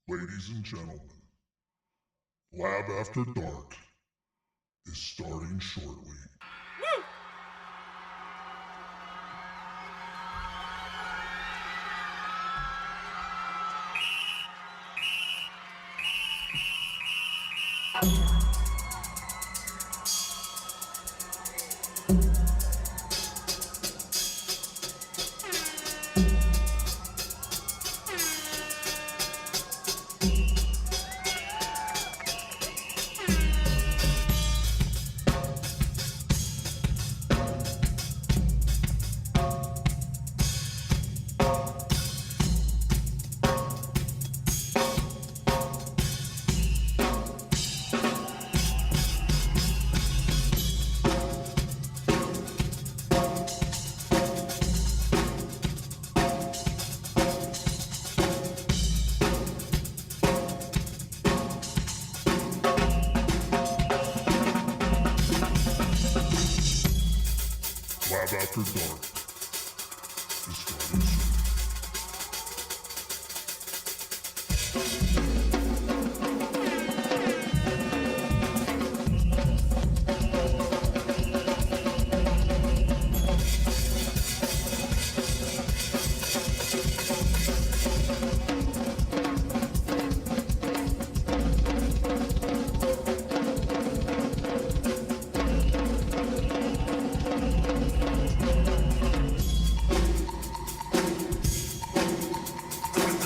Ladies and gentlemen, Lab After Dark is starting shortly. Lab After Dark is starting soon.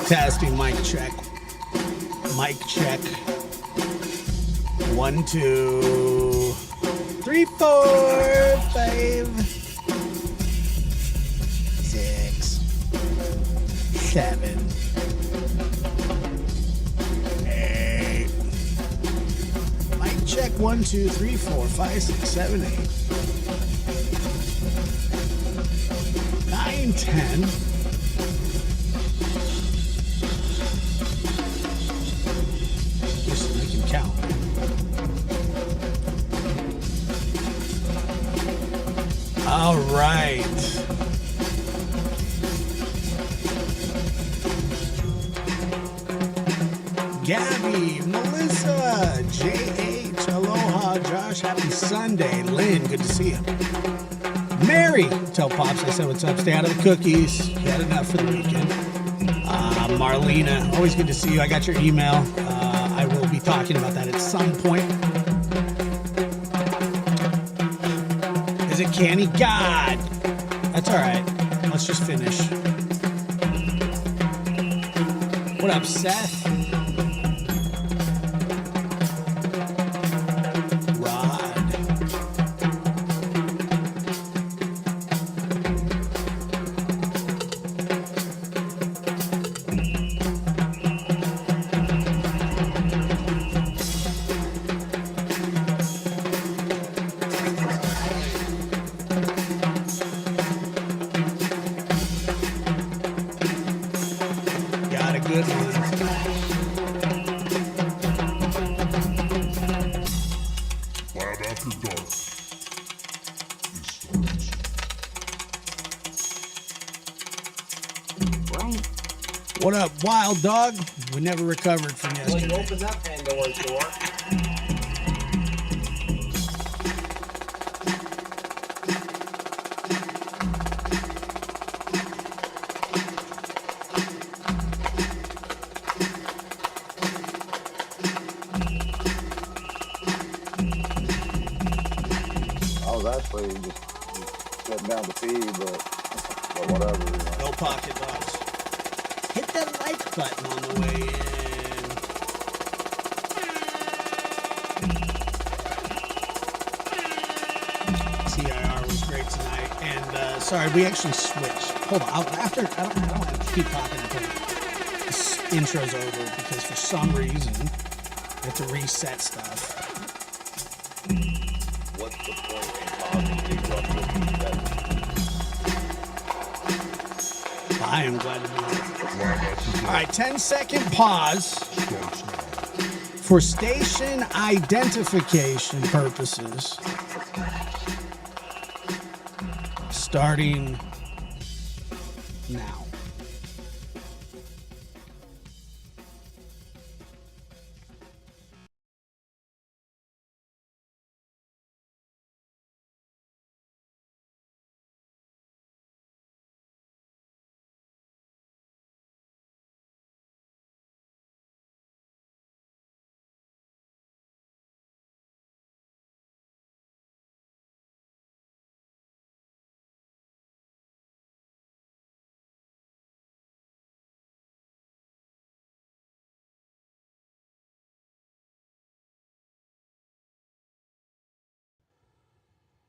Testing, mic check. Mic check. 1, 2, 3, 4, 5, 6, 7, 8. Mic check. 1, 2, 3, 4, 5, 6, 7, 8. 9, 10. Count. All right. Gabby, Melissa, JH, aloha, Josh, happy Sunday. Lynn, good to see you. Mary, tell Pops I said what's up. Stay out of the cookies. You had enough for the weekend. Marlena, always good to see you. I got your email. I will be talking about that at some point. Is it canny? God! That's all right. Let's just finish. What up, Seth? Good one. Lab After Dark is starting soon. What up, Wild Dog? We never recovered from yesterday. Well, you opened that Pandora's door. Actually just shutting down the feed, but whatever. You know. No pocket dogs. Hit that like button on the way in. CIR was great tonight, and sorry, we actually switched. Hold on, I don't have to keep talking until this intro's over because for some reason we have to reset stuff. What's the point in causing disruption? I am glad to be here. All right, 10-second pause for station identification purposes. Starting now.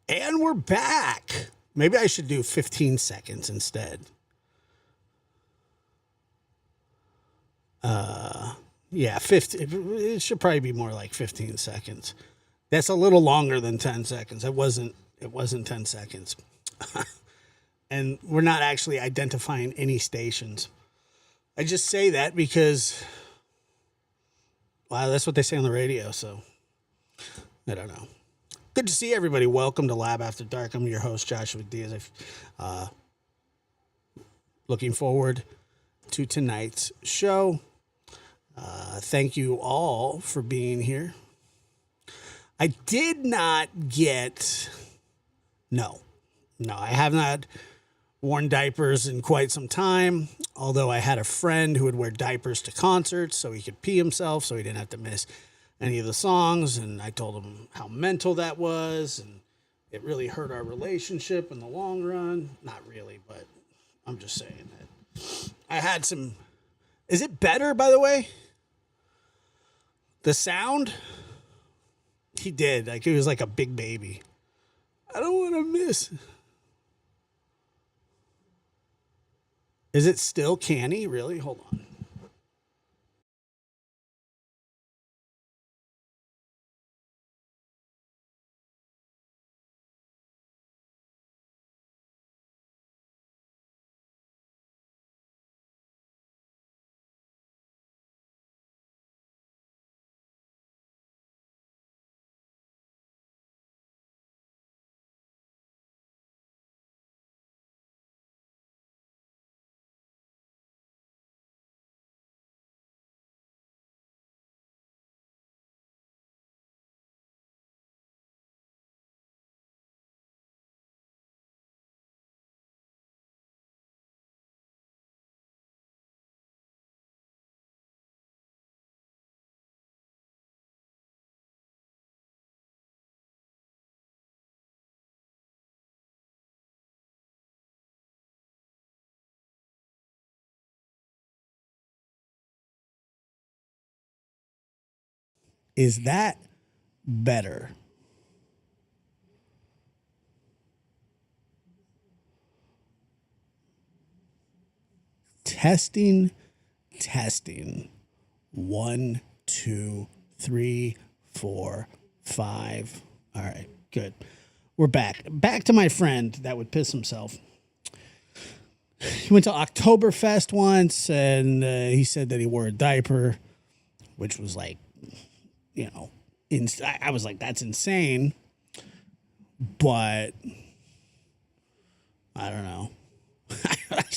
And we're back. Maybe I should do 15 seconds instead. Yeah, 50. It should probably be more like 15 seconds. That's a little longer than 10 seconds. It wasn't 10 seconds. And we're not actually identifying any stations. I just say that because, wow, that's what they say on the radio. So I don't know. Good to see everybody. Welcome to Lab After Dark. I'm your host, Joshua Diaz. Looking forward to tonight's show. Thank you all for being here. I did not get, no, I have not worn diapers in quite some time, although I had a friend who would wear diapers to concerts so he could pee himself so he didn't have to miss any of the songs, and I told him how mental that was, and it really hurt our relationship in the long run. Not really, but I'm just saying that I had some. Is it better, by the way? The sound? He did. Like, it was like a big baby. I don't want to miss. Is it still canny? Really? Hold on. Is that better? Testing. 1, 2, 3, 4, 5. All right, good. We're back. Back to my friend that would piss himself. He went to Oktoberfest once, and he said that he wore a diaper, which was like, you know, I was like, that's insane. But I don't know.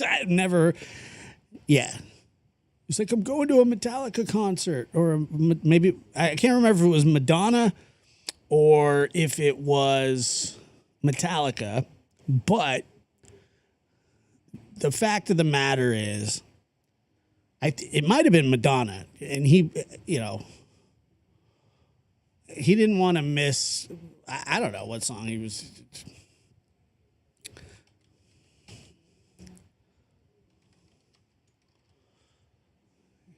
I've never, yeah. He's like, I'm going to a Metallica concert, or maybe, I can't remember if it was Madonna or if it was Metallica, but the fact of the matter is, it might have been Madonna, and he, you know, he didn't want to miss, I don't know what song he was.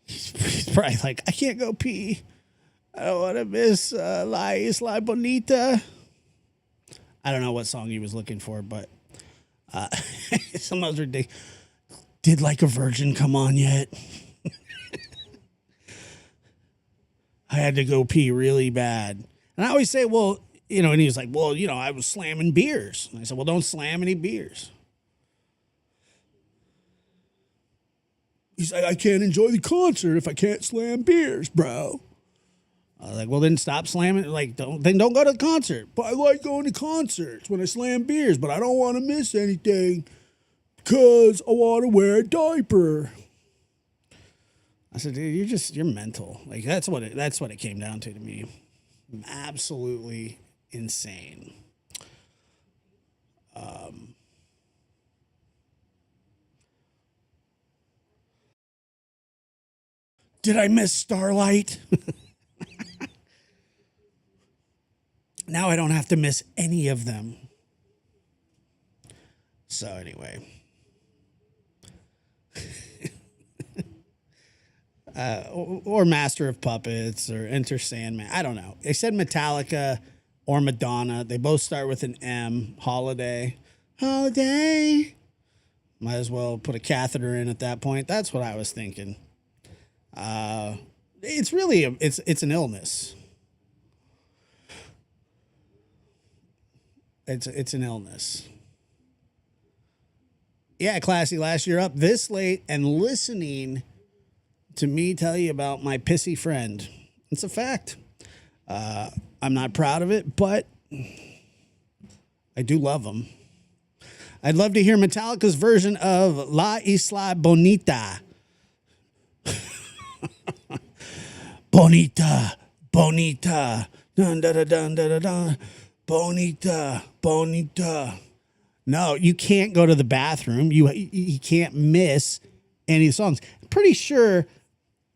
He's probably like, I can't go pee. I don't want to miss La Isla Bonita. I don't know what song he was looking for, but some other day. Did Like a Virgin come on yet? I had to go pee really bad. And I always say, well, you know, and he was like, well, you know, I was slamming beers. And I said, well, don't slam any beers. He's like, I can't enjoy the concert if I can't slam beers, bro. I was like, well, then stop slamming. Like, don't go to the concert. But I like going to concerts when I slam beers, but I don't want to miss anything because I want to wear a diaper. I said, dude, you're mental. Like, that's what it came down to me. I'm absolutely insane. Did I miss Starlight? Now I don't have to miss any of them. So anyway. Or Master of Puppets or Enter Sandman. I don't know. They said Metallica or Madonna. They both start with an M. Holiday. Holiday. Might as well put a catheter in at that point. That's what I was thinking. It's really it's an illness. It's an illness. Yeah, Classy, last year up this late and listening to me tell you about my pissy friend. It's a fact. I'm not proud of it, but I do love him. I'd love to hear Metallica's version of La Isla Bonita. Bonita, bonita, dun da da dun da da dun, bonita, bonita. No, you can't go to the bathroom. You can't miss any of the songs. I'm pretty sure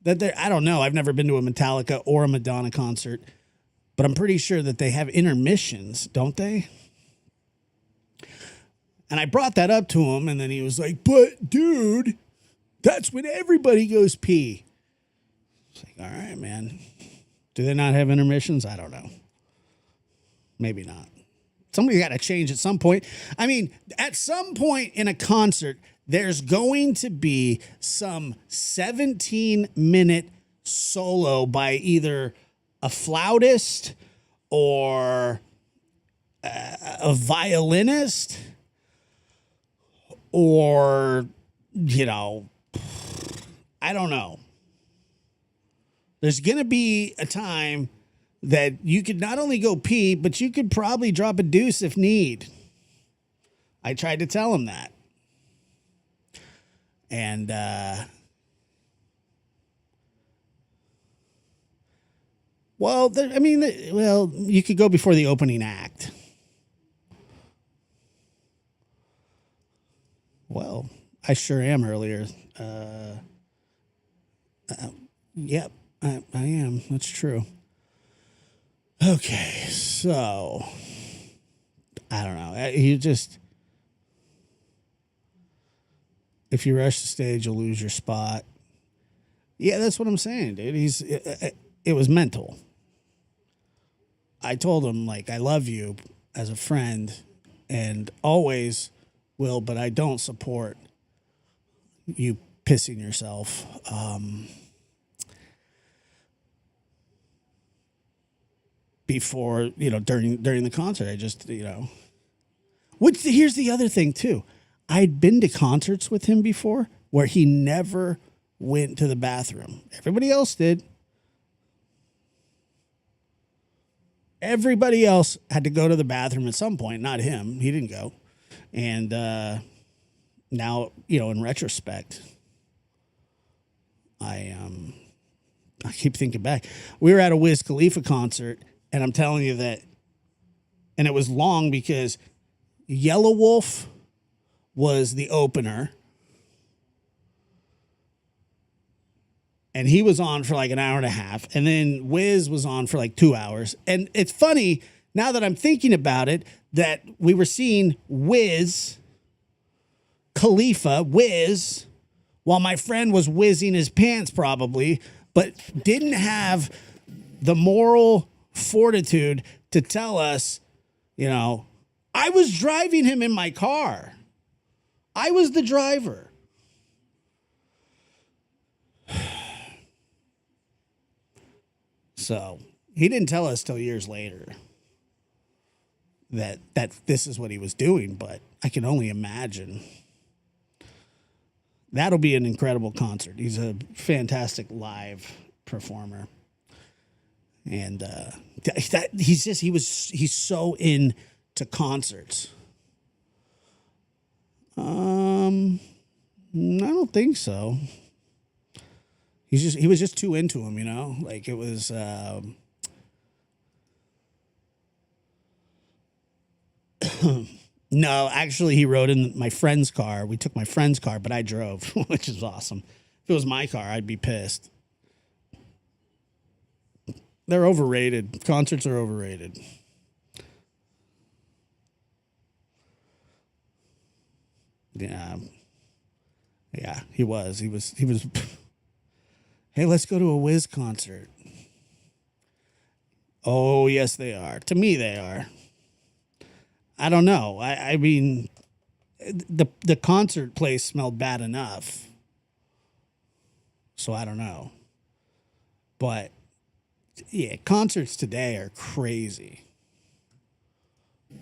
that I don't know. I've never been to a Metallica or a Madonna concert, but I'm pretty sure that they have intermissions, don't they? And I brought that up to him, and then he was like, "But dude, that's when everybody goes pee." It's like, all right, man. Do they not have intermissions? I don't know. Maybe not. Somebody got to change at some point. I mean, at some point in a concert, there's going to be some 17-minute solo by either a flautist or a violinist or, I don't know. There's going to be a time that you could not only go pee, but you could probably drop a deuce if need. I tried to tell him that. And, you could go before the opening act. Well, I sure am earlier. Yep, I am. That's true. Okay, so I don't know. If you rush the stage, you'll lose your spot. Yeah, that's what I'm saying, dude. It was mental. I told him, like, I love you as a friend and always will, but I don't support you pissing yourself. Before, during the concert, I just, here's the other thing too. I'd been to concerts with him before where he never went to the bathroom. Everybody else did. Everybody else had to go to the bathroom at some point, not him. He didn't go. And now, in retrospect, I keep thinking back. We were at a Wiz Khalifa concert, and I'm telling you that, and it was long because Yellow Wolf was the opener, and he was on for like an hour and a half, and then Wiz was on for like 2 hours. And it's funny, now that I'm thinking about it, that we were seeing Wiz Khalifa, while my friend was whizzing his pants probably, but didn't have the moral fortitude to tell us, I was driving him in my car. I was the driver. So he didn't tell us till years later that this is what he was doing, but I can only imagine. That'll be an incredible concert. He's a fantastic live performer. And he's so into concerts. I don't think so. He was just too into him, like it was. No, actually, he rode in my friend's car. We took my friend's car, but I drove, which is awesome. If it was my car, I'd be pissed. They're overrated. Concerts are overrated. Yeah. Yeah, he was. He was. Hey, let's go to a Wiz concert. Oh, yes, they are. To me, they are. I don't know. I mean, the concert place smelled bad enough. So I don't know. But yeah, concerts today are crazy.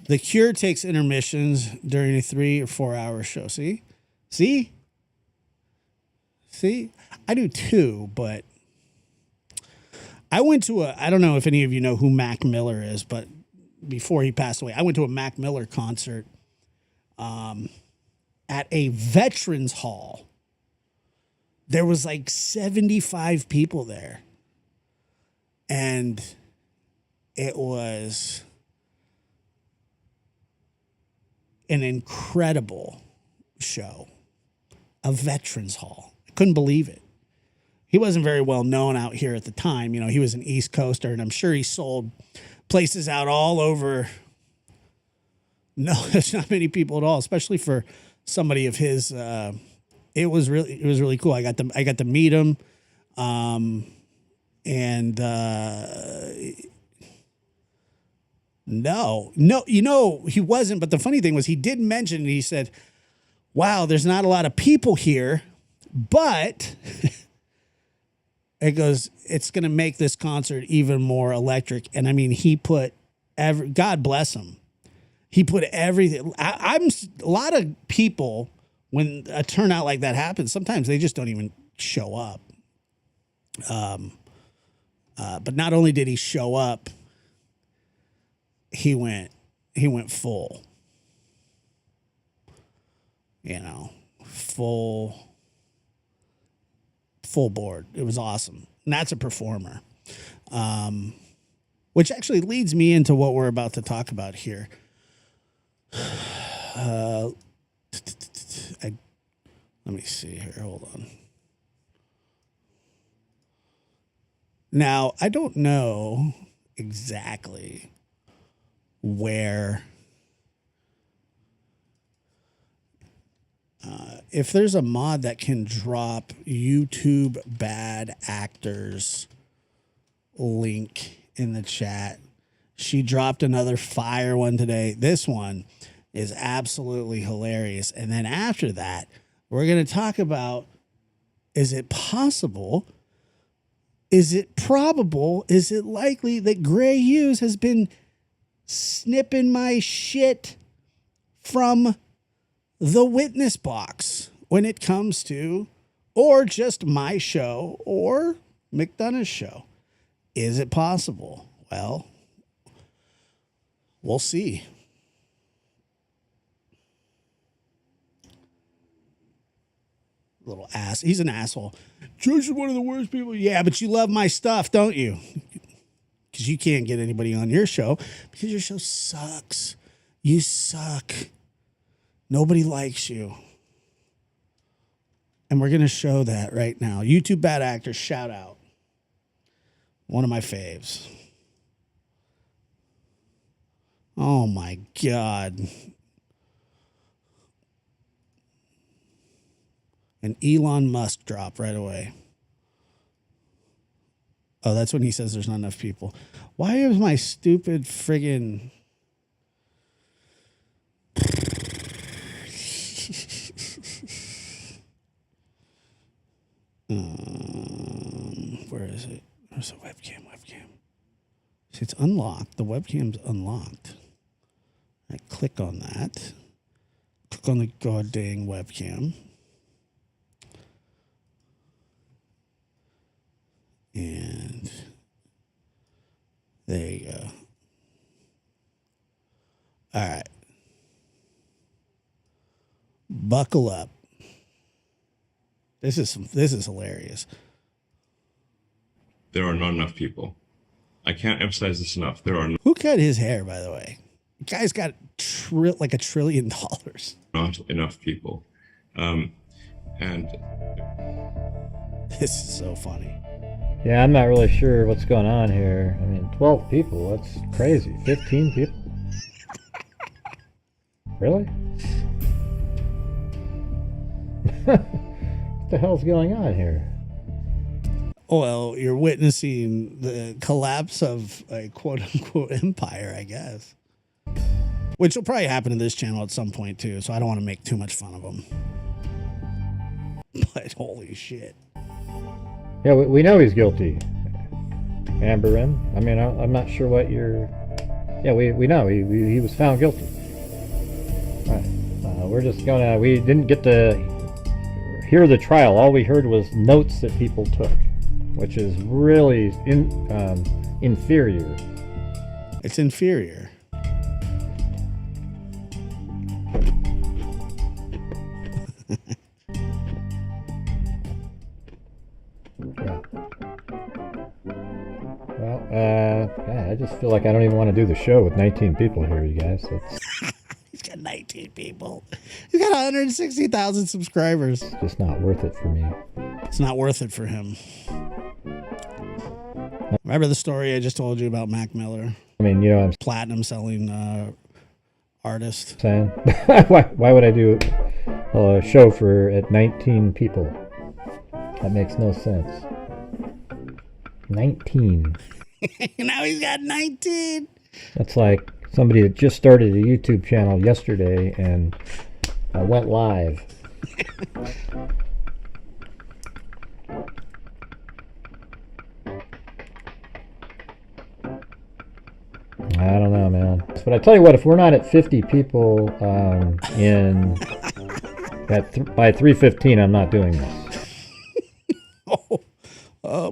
The Cure takes intermissions during a 3 or 4 hour show. See? I do too, but I went to I don't know if any of you know who Mac Miller is, but before he passed away, I went to a Mac Miller concert at a veterans hall. There was like 75 people there. And it was an incredible show. A veterans hall. I couldn't believe it. He wasn't very well known out here at the time. You know, he was an East Coaster, and I'm sure he sold places out all over. No, there's not many people at all, especially for somebody of his. It was really cool. I got to meet him, and no, you know, he wasn't. But the funny thing was, he did mention. He said, "Wow, there's not a lot of people here, but." It goes, it's going to make this concert even more electric. And I mean, he put God bless him. He put everything. I'm a lot of people, when a turnout like that happens, sometimes they just don't even show up. But not only did he show up, he went full, you know, full board. It was awesome. And that's a performer. Which actually leads me into what we're about to talk about here. Let me see here. Hold on. Now, I don't know exactly where if there's a mod that can drop YouTube bad actors link in the chat. She dropped another fire one today. This one is absolutely hilarious. And then after that, we're going to talk about, is it possible? Is it probable? Is it likely that Gray Hughes has been snipping my shit from the witness box when it comes to, or just my show or McDonough's show? Is it possible? Well, we'll see. Little ass. He's an asshole. Josh is one of the worst people. Yeah, but you love my stuff, don't you? Because you can't get anybody on your show because your show sucks. You suck. Nobody likes you. And we're going to show that right now. YouTube bad actors, shout out. One of my faves. Oh my God. An Elon Musk drop right away. Oh, that's when he says there's not enough people. Why is my stupid friggin' where is it? Where's the webcam? See, it's unlocked. The webcam's unlocked. I click on that. Click on the goddamn webcam. And there you go. All right. Buckle up. This is hilarious. There are not enough people. I can't emphasize this enough. There are Who cut his hair, by the way? The guy's got like $1 trillion. not enough people. And This is so funny. Yeah, I'm not really sure what's going on here. I mean, 12 people, that's crazy. 15 people? Really? What the hell's going on here? Well, you're witnessing the collapse of a quote-unquote empire, I guess. Which will probably happen to this channel at some point, too, so I don't want to make too much fun of them. But holy shit. Yeah, we know he's guilty. Amber M. I mean, I'm not sure what you're... Yeah, we know. He was found guilty. All right. We're just gonna... We didn't get to hear the trial. All we heard was notes that people took, which is really inferior. It's inferior. Yeah. Well, I just feel like I don't even want to do the show with 19 people here, you guys. He's got 19 people. He's got 160,000 subscribers. It's just not worth it for me. It's not worth it for him. Remember the story I just told you about Mac Miller? I mean, you know, I'm Platinum selling artist. saying, why would I do a show at 19 people? That makes no sense. 19. Now he's got 19. That's like somebody that just started a YouTube channel yesterday and went live. I don't know, man. But I tell you what, if we're not at 50 people by 3:15, I'm not doing this.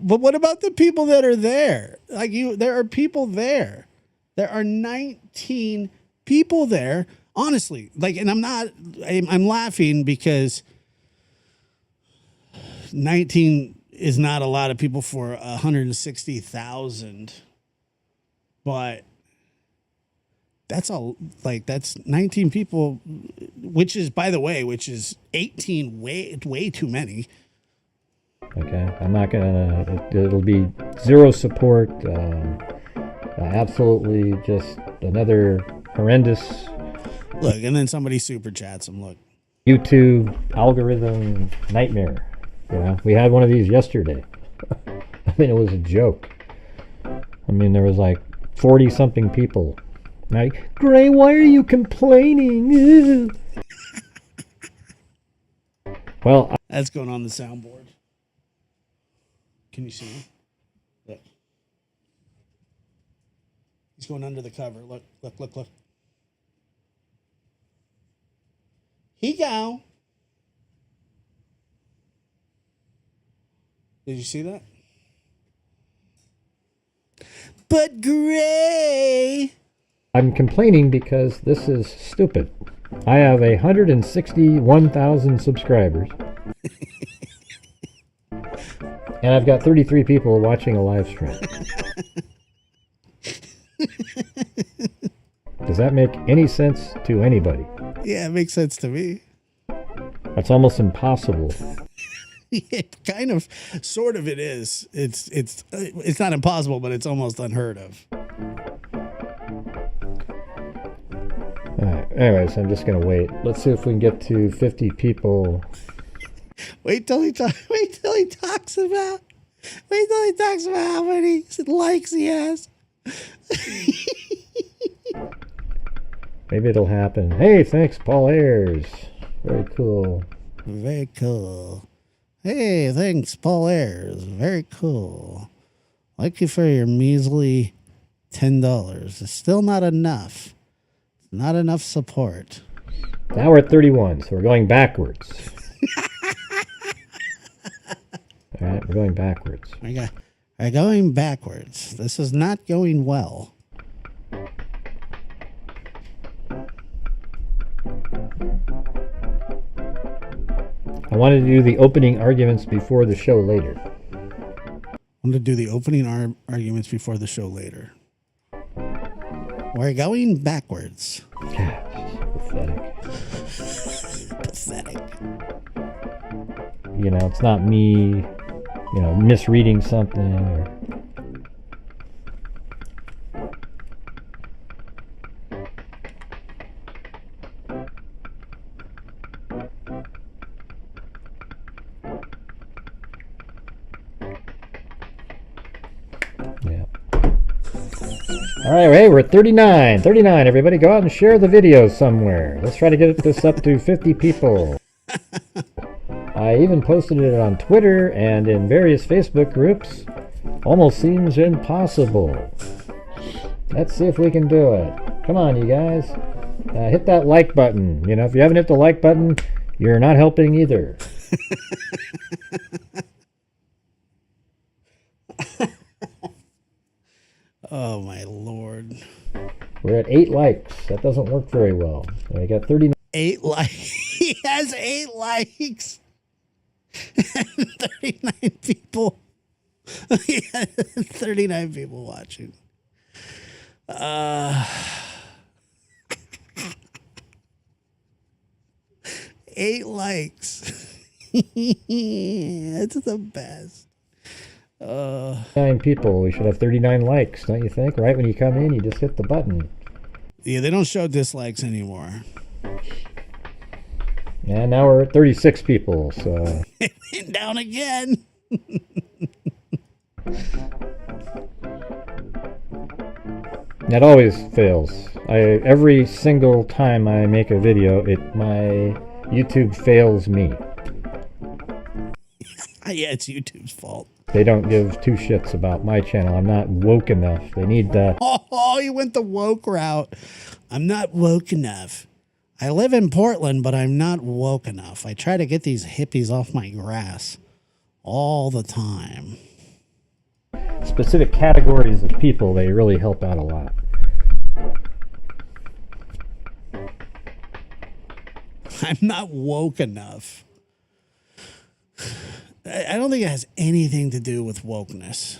But what about the people that are there? Like there are people there. There are 19 people there. Honestly, like, and I'm laughing because 19 is not a lot of people for 160,000, but that's 19 people, which is, by the way, 18 way too many. Okay, I'm not gonna. It'll be zero support. Absolutely, just another horrendous. Look, and then somebody super chats him. Look, YouTube algorithm nightmare. You know, we had one of these yesterday. I mean, it was a joke. I mean, there was like 40 something people. Like, Gray, why are you complaining? Well, that's going on the soundboard. Can you see him? Look. He's going under the cover. Look. He go. Did you see that? But Gray. I'm complaining because this is stupid. I have 161,000 subscribers. And I've got 33 people watching a live stream. Does that make any sense to anybody? Yeah, it makes sense to me. That's almost impossible. It kind of, sort of, it is. It's not impossible, but it's almost unheard of. All right. Anyways, I'm just gonna wait. Let's see if we can get to 50 people. Wait till he talks about how many likes he has. Maybe it'll happen. Hey, thanks, Paul Ayers. Very cool. Very cool. Hey, thanks, Paul Ayers. Very cool. Thank you for your measly $10. It's still not enough. It's not enough support. Now we're at 31, so we're going backwards. All right, we're going backwards. We're going backwards. This is not going well. I wanted to do the opening arguments before the show later. I'm going to do the opening arguments before the show later. We're going backwards. Pathetic. Pathetic. You know, it's not me, misreading something or... All right, hey, we're at 39. 39, everybody. Go out and share the video somewhere. Let's try to get this up to 50 people. I even posted it on Twitter and in various Facebook groups. Almost seems impossible. Let's see if we can do it. Come on, you guys. Hit that like button. You know, if you haven't hit the like button, you're not helping either. Oh, my Lord. We're at 8 likes. That doesn't work very well. I got 39. 8 likes. He has 8 likes. 39 people. He had 39 people watching. 8 likes. It's the best. 9 people. We should have 39 likes, don't you think? Right when you come in, you just hit the button. Yeah, they don't show dislikes anymore. And now we're at 36 people, so... It went down again. That always fails. Every single time I make a video, my YouTube fails me. Yeah, it's YouTube's fault. They don't give 2 shits about my channel. I'm not woke enough. They need Oh, you went the woke route. I'm not woke enough. I live in Portland, but I'm not woke enough. I try to get these hippies off my grass all the time. specific categories of people. They really help out a lot. I'm not woke enough. I don't think it has anything to do with wokeness.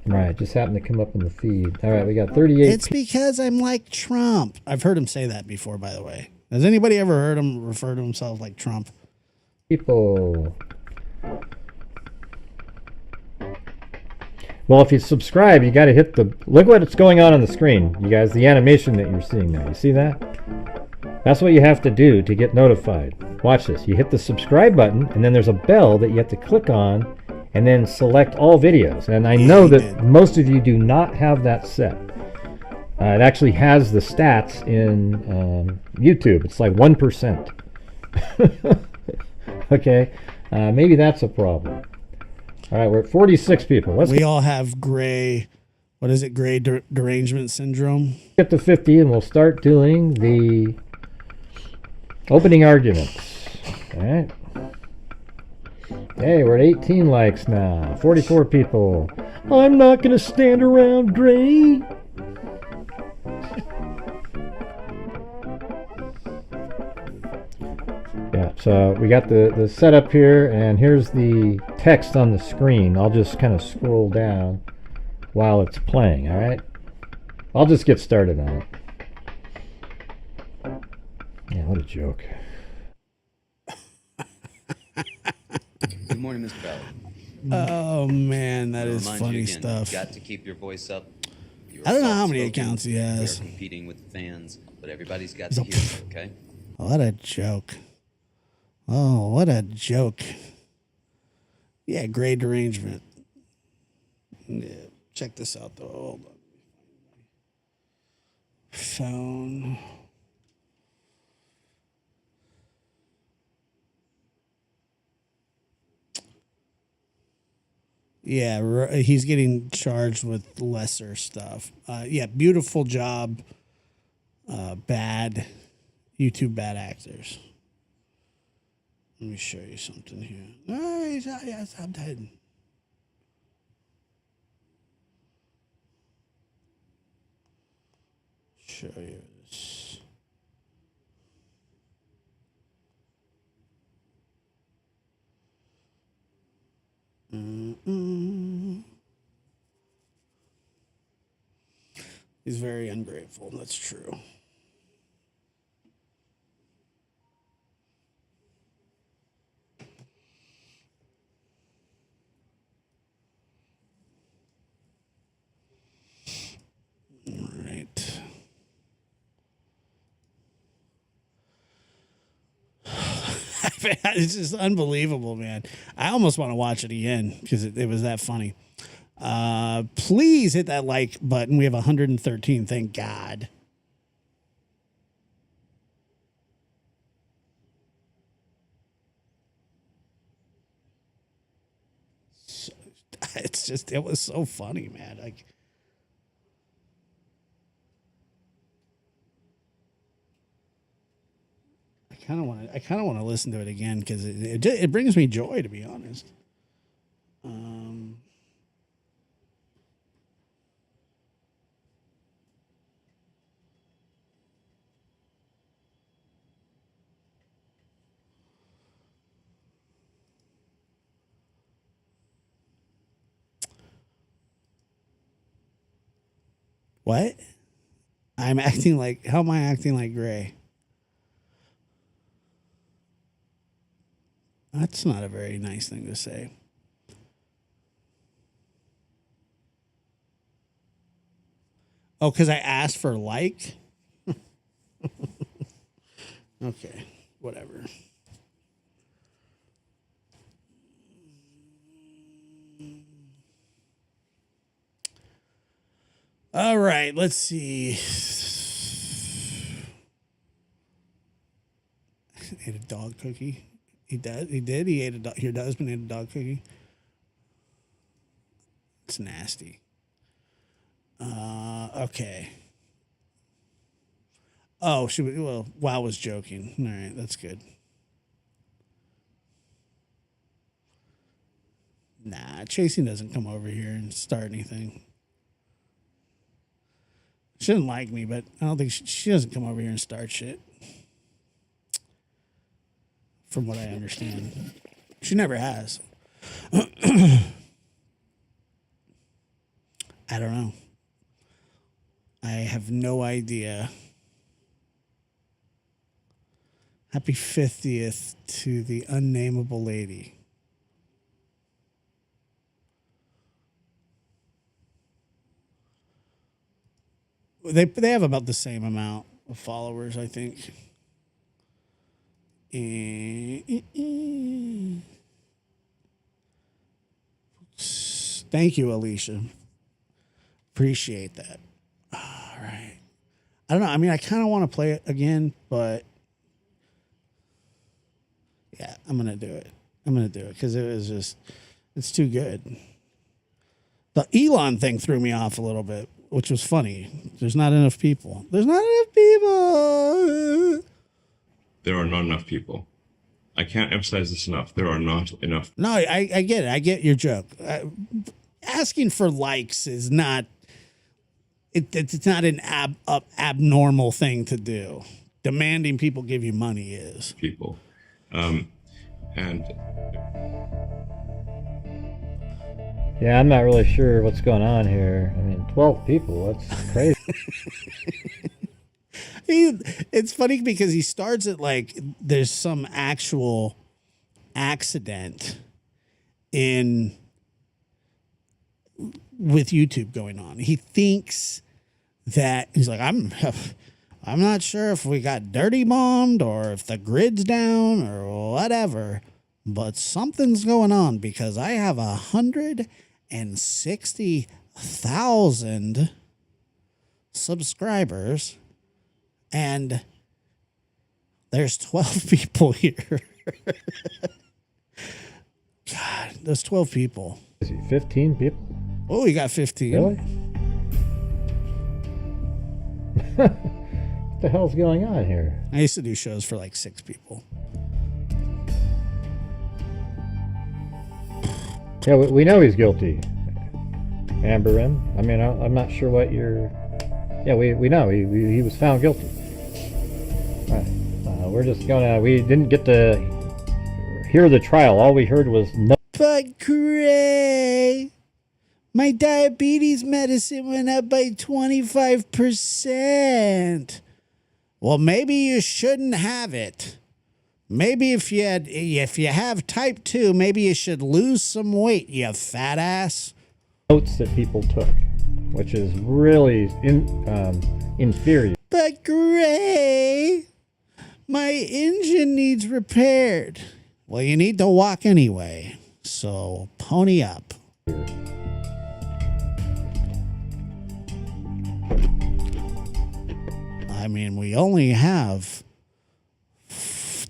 Right, just happened to come up in the feed. All right, we got 38. It's because I'm like Trump. I've heard him say that before, by the way. Has anybody ever heard him refer to himself like Trump? People. Well, if you subscribe, you got to hit the... Look what's going on the screen, you guys. The animation that you're seeing there. You see that? That's what you have to do to get notified. Watch this. You hit the subscribe button, and then there's a bell that you have to click on, and then select all videos. And I know that most of you do not have that set. It actually has the stats in YouTube. It's like 1%. Okay? Maybe that's a problem. All right, we're at 46 people. We all have gray, what is it, gray derangement syndrome? Get to 50 and we'll start doing the opening arguments. All right. Hey, we're at 18 likes now. 44 people. I'm not going to stand around, Gray. Yeah, so we got the setup here, and here's the text on the screen. I'll just kind of scroll down while it's playing, all right? I'll just get started on it. Yeah, what a joke. Good morning, Mr. Ballard. Oh, man, that is funny stuff. You've got to keep your voice up. I don't know how many accounts he has. You're competing with the fans, but everybody's got to hear you, okay? What a joke. Oh, what a joke. Yeah, gray derangement. Yeah, check this out, though. Hold on. Phone. Yeah, he's getting charged with lesser stuff. Yeah, beautiful job. Bad. YouTube bad actors. Let me show you something here. Oh, yes, I'm dead. Show you this. He's very ungrateful. That's true. All right. It's just unbelievable, man. I almost want to watch it again because it was that funny. Please hit that like button. We have 113. Thank God. So, it was so funny, man. Like, I kind of want to listen to it again because it brings me joy, to be honest. What? I'm acting like, how am I acting like Gray? That's not a very nice thing to say. Oh, because I asked for like? Okay, whatever. All right, let's see. Ate a dog cookie. He did. He did. He ate a dog. Your husband ate a dog cookie. It's nasty. Okay. Oh, Wow was joking. All right, that's good. Nah, Chasing doesn't come over here and start anything. She doesn't like me, but I don't think she doesn't come over here and start shit. From what I understand. She never has. I don't know. I have no idea. Happy 50th to the unnameable lady. They have about the same amount of followers, I think. Thank you, Alicia. Appreciate that. All right. I don't know. I mean, I kind of want to play it again, but yeah, I'm going to do it. I'm going to do it because it's too good. The Elon thing threw me off a little bit, which was funny. There's not enough people. There's not enough people. There are not enough people. I can't emphasize this enough. There are not enough. No, I get it. I get your joke. Asking for likes is not. It's not an abnormal thing to do. Demanding people give you money is. People. And Yeah, I'm not really sure what's going on here. I mean, 12 people, that's crazy. It's funny because he starts it like there's some actual accident with YouTube going on. He thinks that he's like, I'm not sure if we got dirty bombed or if the grid's down or whatever, but something's going on because I have 160,000 subscribers and there's 12 people here. God, there's 12 people. Is he 15 people? Oh, you got 15. Really? What the hell's going on here? I used to do shows for like 6 people. Yeah, we know he's guilty. Amberin. I mean, I'm not sure what you're... Yeah, we know he was found guilty. All right. We're just gonna... We didn't get to hear the trial. All we heard was no... But Gray, my diabetes medicine went up by 25%. Well, maybe you shouldn't have it. Maybe if you have type 2, maybe you should lose some weight, you fat ass. Notes that people took, which is really inferior. But Gray, my engine needs repaired. Well, you need to walk anyway, so pony up. I mean, we only have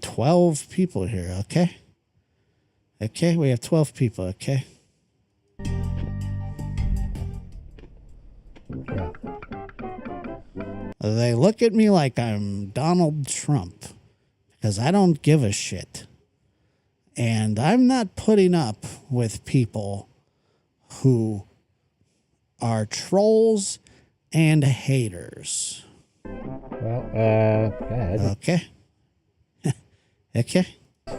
12 people here, okay? Okay, we have 12 people, okay? Yeah. They look at me like I'm Donald Trump because I don't give a shit. And I'm not putting up with people who are trolls and haters. Well, I just Okay? Okay?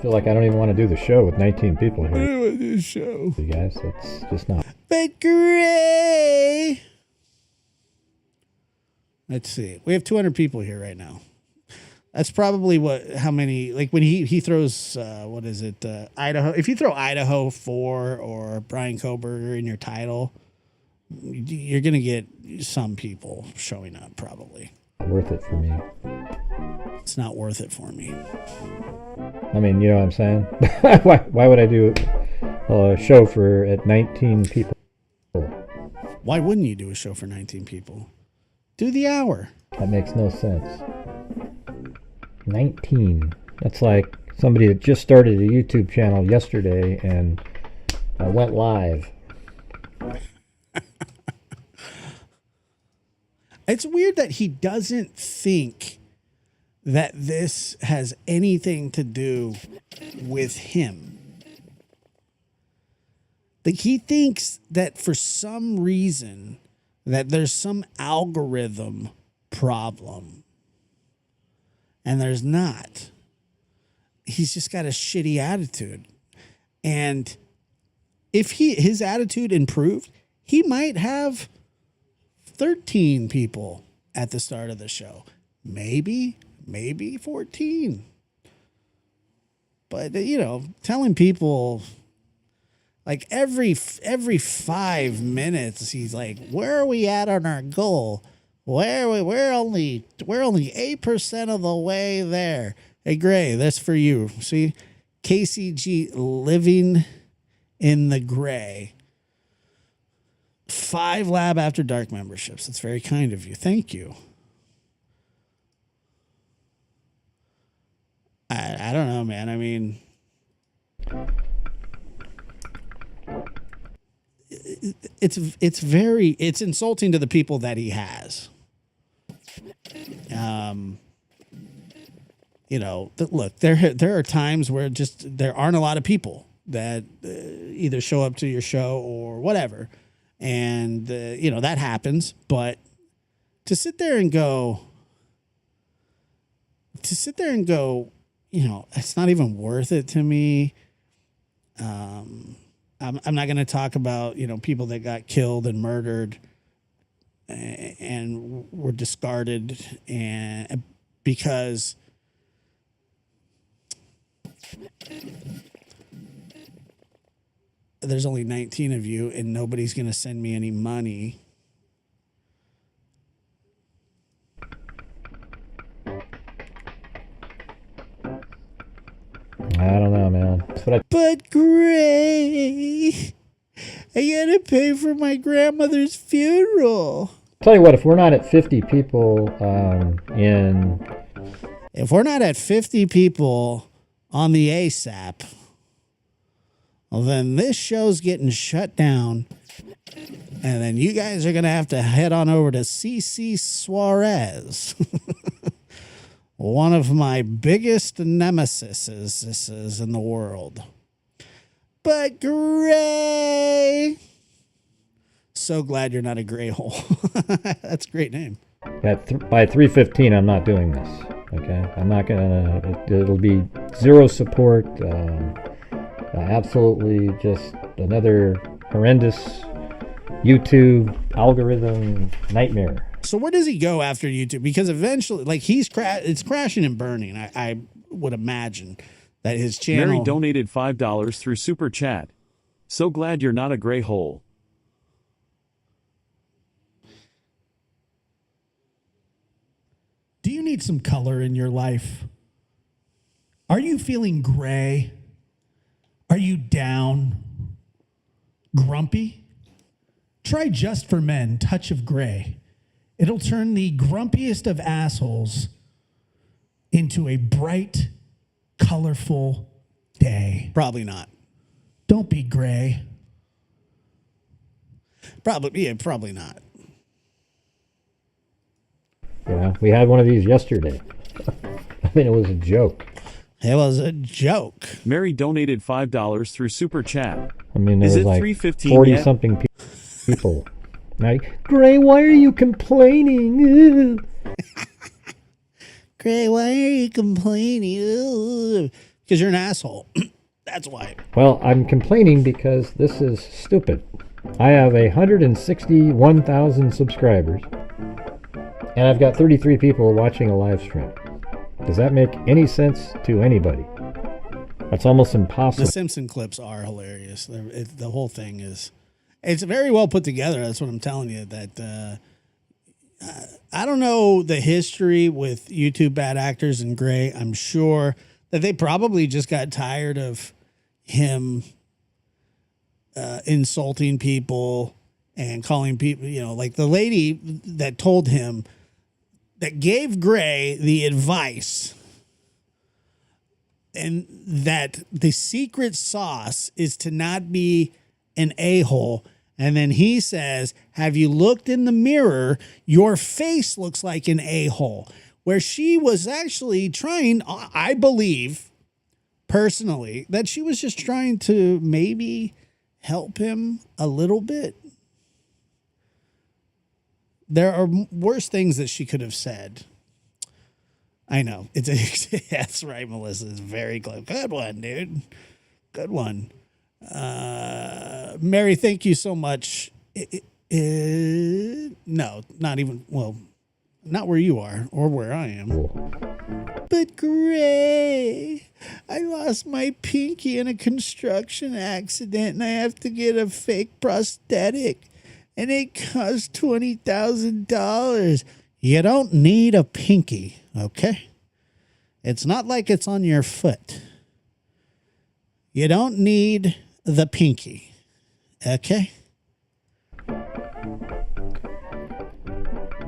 feel like I don't even want to do the show with 19 people here. This show. You guys, it's just not. But Gray. Let's see. We have 200 people here right now. That's probably how many, like when he throws, what is it, Idaho. If you throw Idaho 4 or Brian Koberger in your title, you're going to get some people showing up probably. Worth it for me. It's not worth it for me. I mean, you know what I'm saying? Why would I do a show at 19 people? Why wouldn't you do a show for 19 people? Do the hour. That makes no sense. 19. That's like somebody that just started a YouTube channel yesterday and went live. It's weird that he doesn't think that this has anything to do with him. Like he thinks that for some reason that there's some algorithm problem. And there's not. He's just got a shitty attitude. And if his attitude improved, he might have 13 people at the start of the show. Maybe 14. But, you know, telling people like every 5 minutes, he's like, where are we at on our goal? We're only 8% of the way there. Hey, Gray, that's for you. See, KCG living in the gray. 5 Lab After Dark memberships. That's very kind of you. Thank you. I don't know, man. I mean, it's insulting to the people that he has. You know, look, there are times where just there aren't a lot of people that either show up to your show or whatever. And, you know, that happens. But to sit there and go, you know, it's not even worth it to me. I'm not going to talk about, you know, people that got killed and murdered and were discarded, and because there's only 19 of you and nobody's going to send me any money. I don't know, man. That's what But Gray, I gotta pay for my grandmother's funeral. tell you what, if we're not at 50 people If we're not at 50 people on the ASAP, well, then this show's getting shut down. And then you guys are going to have to head on over to CC Suarez. One of my biggest nemesises in the world. But Gray. So glad you're not a gray hole. That's a great name. by 3:15, I'm not doing this. Okay, I'm not gonna. It'll be zero support. Absolutely, just another horrendous YouTube algorithm nightmare. So where does he go after YouTube? Because eventually, like it's crashing and burning. I would imagine that his channel. Mary donated $5 through Super Chat. So glad you're not a gray hole. Do you need some color in your life? Are you feeling gray? Are you down? Grumpy? Try Just for Men Touch of Gray. It'll turn the grumpiest of assholes into a bright, colorful day. Probably not. Don't be gray. Probably not. Yeah, we had one of these yesterday. I mean, it was a joke. It was a joke. Mary donated $5 through Super Chat. I mean, there Is was it like 3:15 yet? 40-something people. Like, Gray, why are you complaining? Gray, why are you complaining? Because you're an asshole. That's why. Well, I'm complaining because this is stupid. I have 161,000 subscribers, and I've got 33 people watching a live stream. Does that make any sense to anybody? That's almost impossible. The Simpson clips are hilarious. The whole thing is, it's very well put together. That's what I'm telling you. That I don't know the history with YouTube bad actors and Gray. I'm sure that they probably just got tired of him insulting people and calling people, like the lady that told him, that gave Gray the advice, and that the secret sauce is to not be an a-hole. And then he says, have you looked in the mirror? Your face looks like an a-hole. Where she was actually trying, I believe, personally, that she was just trying to maybe help him a little bit. There are worse things that she could have said. I know. That's right, Melissa. It's very close. Good one, dude. Good one. Mary, thank you so much. No, not even, well, not where you are or where I am. But Gray, I lost my pinky in a construction accident and I have to get a fake prosthetic. And it costs $20,000. You don't need a pinky, okay? It's not like it's on your foot. You don't need the pinky, okay? All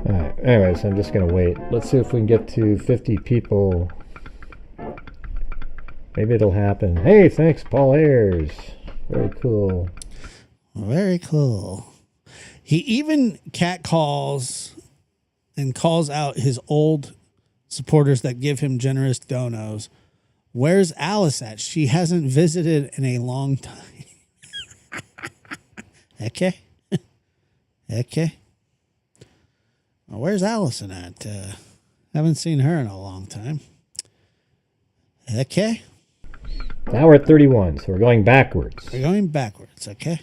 right. Anyways, I'm just going to wait. Let's see if we can get to 50 people. Maybe it'll happen. Hey, thanks, Paul Ayers. Very cool. Very cool. He even catcalls and calls out his old supporters that give him generous donos. Where's Alice at? She hasn't visited in a long time. Okay. Okay. Well, where's Allison at? Haven't seen her in a long time. Okay. Now we're at 31, so we're going backwards. We're going backwards, okay?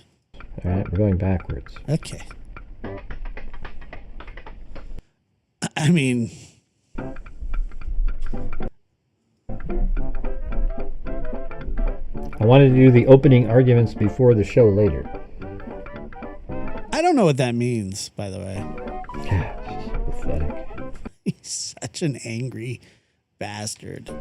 All right, we're going backwards. Okay. I mean, I wanted to do the opening arguments before the show later. I don't know what that means, by the way. God, it's just pathetic. He's such an angry bastard.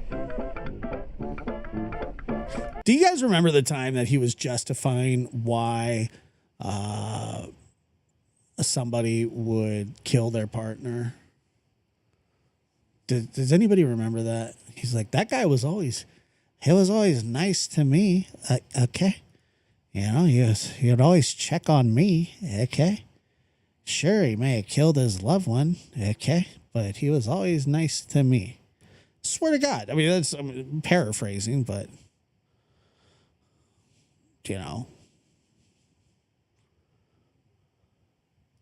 Do you guys remember the time that he was justifying why somebody would kill their partner? Does anybody remember that? He's like, that guy was always nice to me. Okay. He would always check on me. Okay. Sure, he may have killed his loved one. Okay. But he was always nice to me. Swear to God. I mean, I'm paraphrasing, but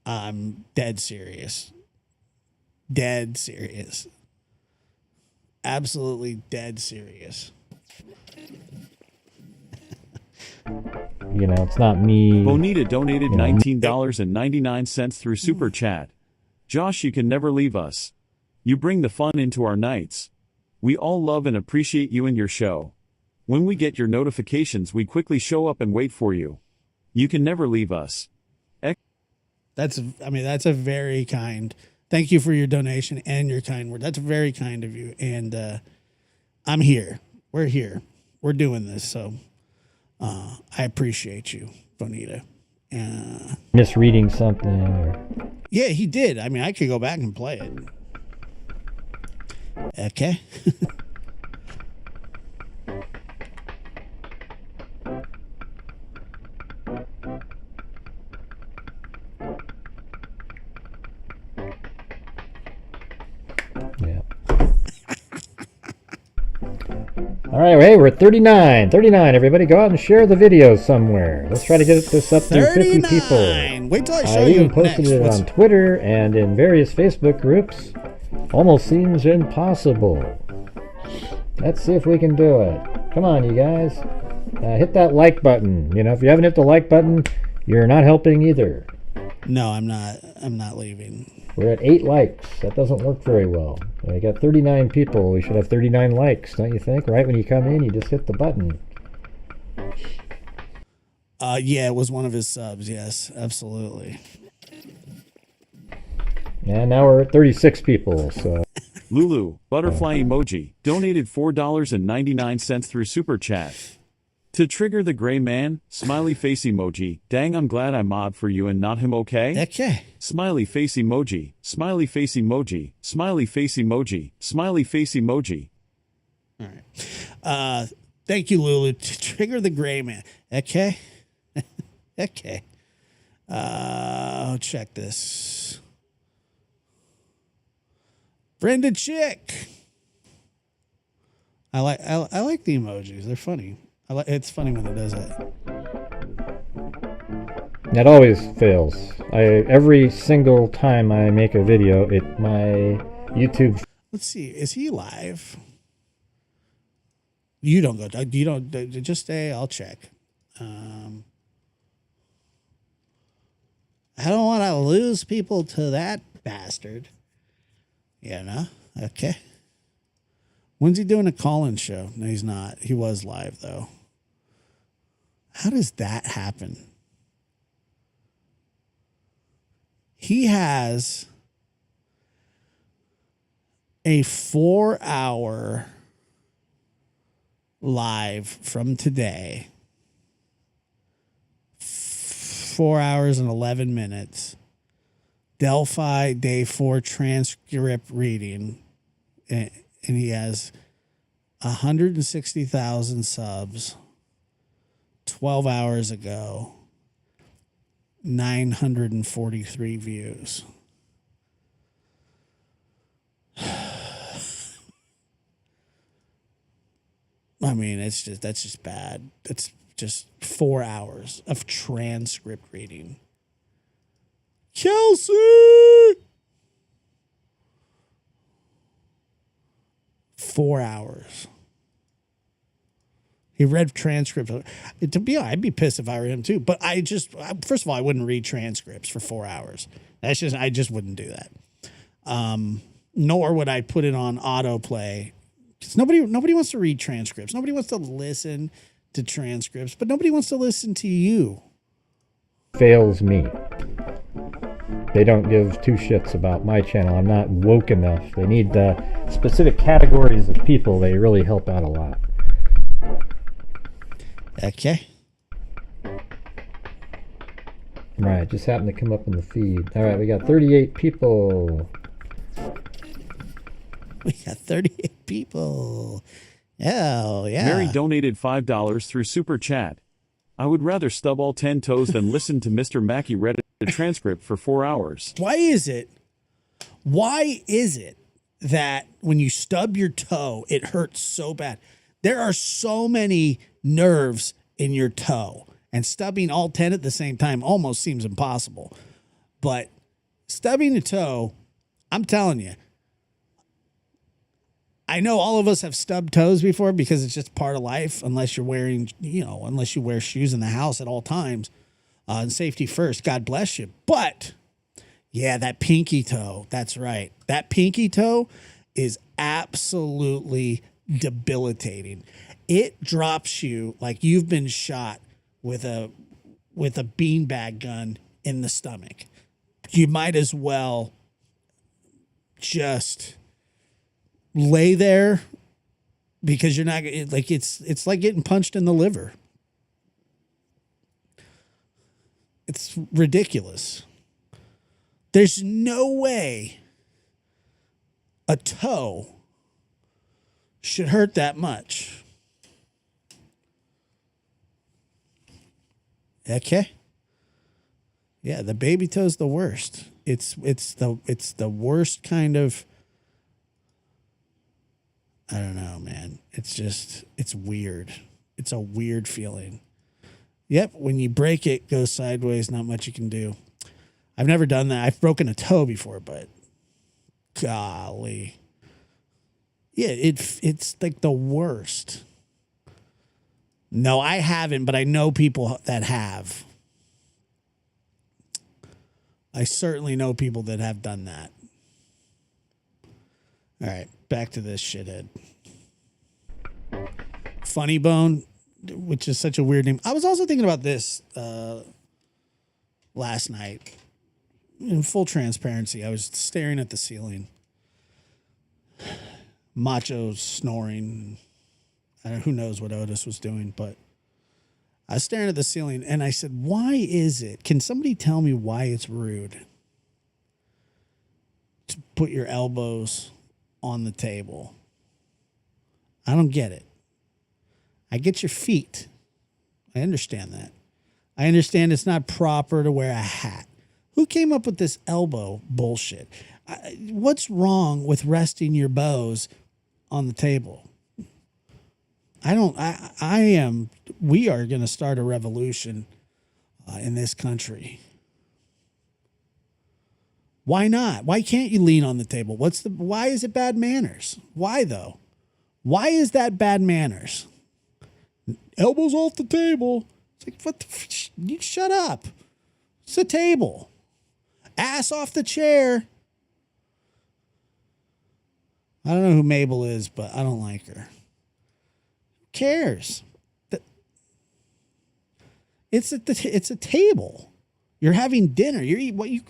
I'm dead serious. Dead serious. Absolutely dead serious. It's not me. Bonita donated $19.99 through Super Chat. Josh, you can never leave us. You bring the fun into our nights. We all love and appreciate you and your show. When we get your notifications, we quickly show up and wait for you. You can never leave us. That's a very kind. Thank you for your donation and your kind word. That's very kind of you. And I'm here. We're here. We're doing this. So I appreciate you, Bonita. Misreading something. Yeah, he did. I mean, I could go back and play it. Okay. Yeah. All right, hey, we're at 39. 39, everybody. Go out and share the video somewhere. Let's try to get this up to 50 people. 39. Wait till I show I you even posted next. it on Twitter and in various Facebook groups. Almost seems impossible. Let's see if we can do it. Come on, you guys. Hit that like button. You know, if you haven't hit the like button, you're not helping either. No, I'm not. I'm not leaving. We're at 8 likes. That doesn't work very well. We got 39 people. We should have 39 likes, don't you think? Right when you come in, you just hit the button. Yeah, it was one of his subs. Yes, absolutely. And now we're at 36 people. So Lulu, butterfly emoji, donated $4.99 through Super Chat. To trigger the gray man, smiley face emoji, dang I'm glad I mod for you and not him, okay? Okay. Smiley face emoji, smiley face emoji, smiley face emoji, smiley face emoji. All right. Thank you, Lulu. To trigger the gray man. Okay. Okay. Check this. Brenda Chick. I like the emojis. They're funny. It's funny when it does that. that always fails. Every single time I make a video, my YouTube. Let's see. Is he live? You don't go. You don't. Just stay. I'll check. I don't want to lose people to that bastard. Yeah, no? Okay. When's he doing a call-in show? No, he's not. He was live, though. How does that happen? He has a 4-hour live from today. 4 hours and 11 minutes. Delphi Day 4 transcript reading. And he has 160,000 subs 12 hours ago. 943 views. I mean, that's just bad. It's just 4 hours of transcript reading. Kelsey! 4 hours. He read transcripts. To be honest, I'd be pissed if I were him too. But first of all, I wouldn't read transcripts for 4 hours. I just wouldn't do that. Nor would I put it on autoplay. Because nobody wants to read transcripts. Nobody wants to listen to transcripts, but nobody wants to listen to you. Fails me. They don't give two shits about my channel. I'm not woke enough. They need specific categories of people. They really help out a lot. Okay. Right, just happened to come up in the feed. All right, we got 38 people. We got 38 people. Hell yeah. Mary donated $5 through Super Chat. I would rather stub all 10 toes than listen to Mr. Mackey read a transcript for 4 hours. Why is it that when you stub your toe, it hurts so bad? There are so many nerves in your toe, and stubbing all 10 at the same time almost seems impossible. But stubbing a toe, I'm telling you, I know all of us have stubbed toes before because it's just part of life, unless you wear shoes in the house at all times. And safety first, God bless you. But yeah, that pinky toe, that's right. That pinky toe is absolutely debilitating. It drops you like you've been shot with a beanbag gun in the stomach. You might as well just lay there because you're not like it's like getting punched in the liver. It's ridiculous. There's no way a toe should hurt that much. Okay. Yeah, the baby toe's the worst. It's the worst kind of, I don't know, man. It's weird. It's a weird feeling. Yep, when you break it, goes sideways, not much you can do. I've never done that. I've broken a toe before, but golly. Yeah, it's like the worst. No, I haven't, but I know people that have. I certainly know people that have done that. All right, back to this shithead. Funny Bone, which is such a weird name. I was also thinking about this last night. In full transparency, I was staring at the ceiling. Macho snoring. I don't know, who knows what Otis was doing, but I was staring at the ceiling and I said, why is it? Can somebody tell me why it's rude to put your elbows on the table? I don't get it. I get your feet. I understand that. I understand it's not proper to wear a hat. Who came up with this elbow bullshit? What's wrong with resting your bows on the table? We are going to start a revolution in this country. Why not? Why can't you lean on the table? Why is it bad manners? Why though? Why is that bad manners? Elbows off the table. It's like, what you shut up. It's a table. Ass off the chair. I don't know who Mabel is, but I don't like her. Who cares? It's a table. You're having dinner. You're eating what you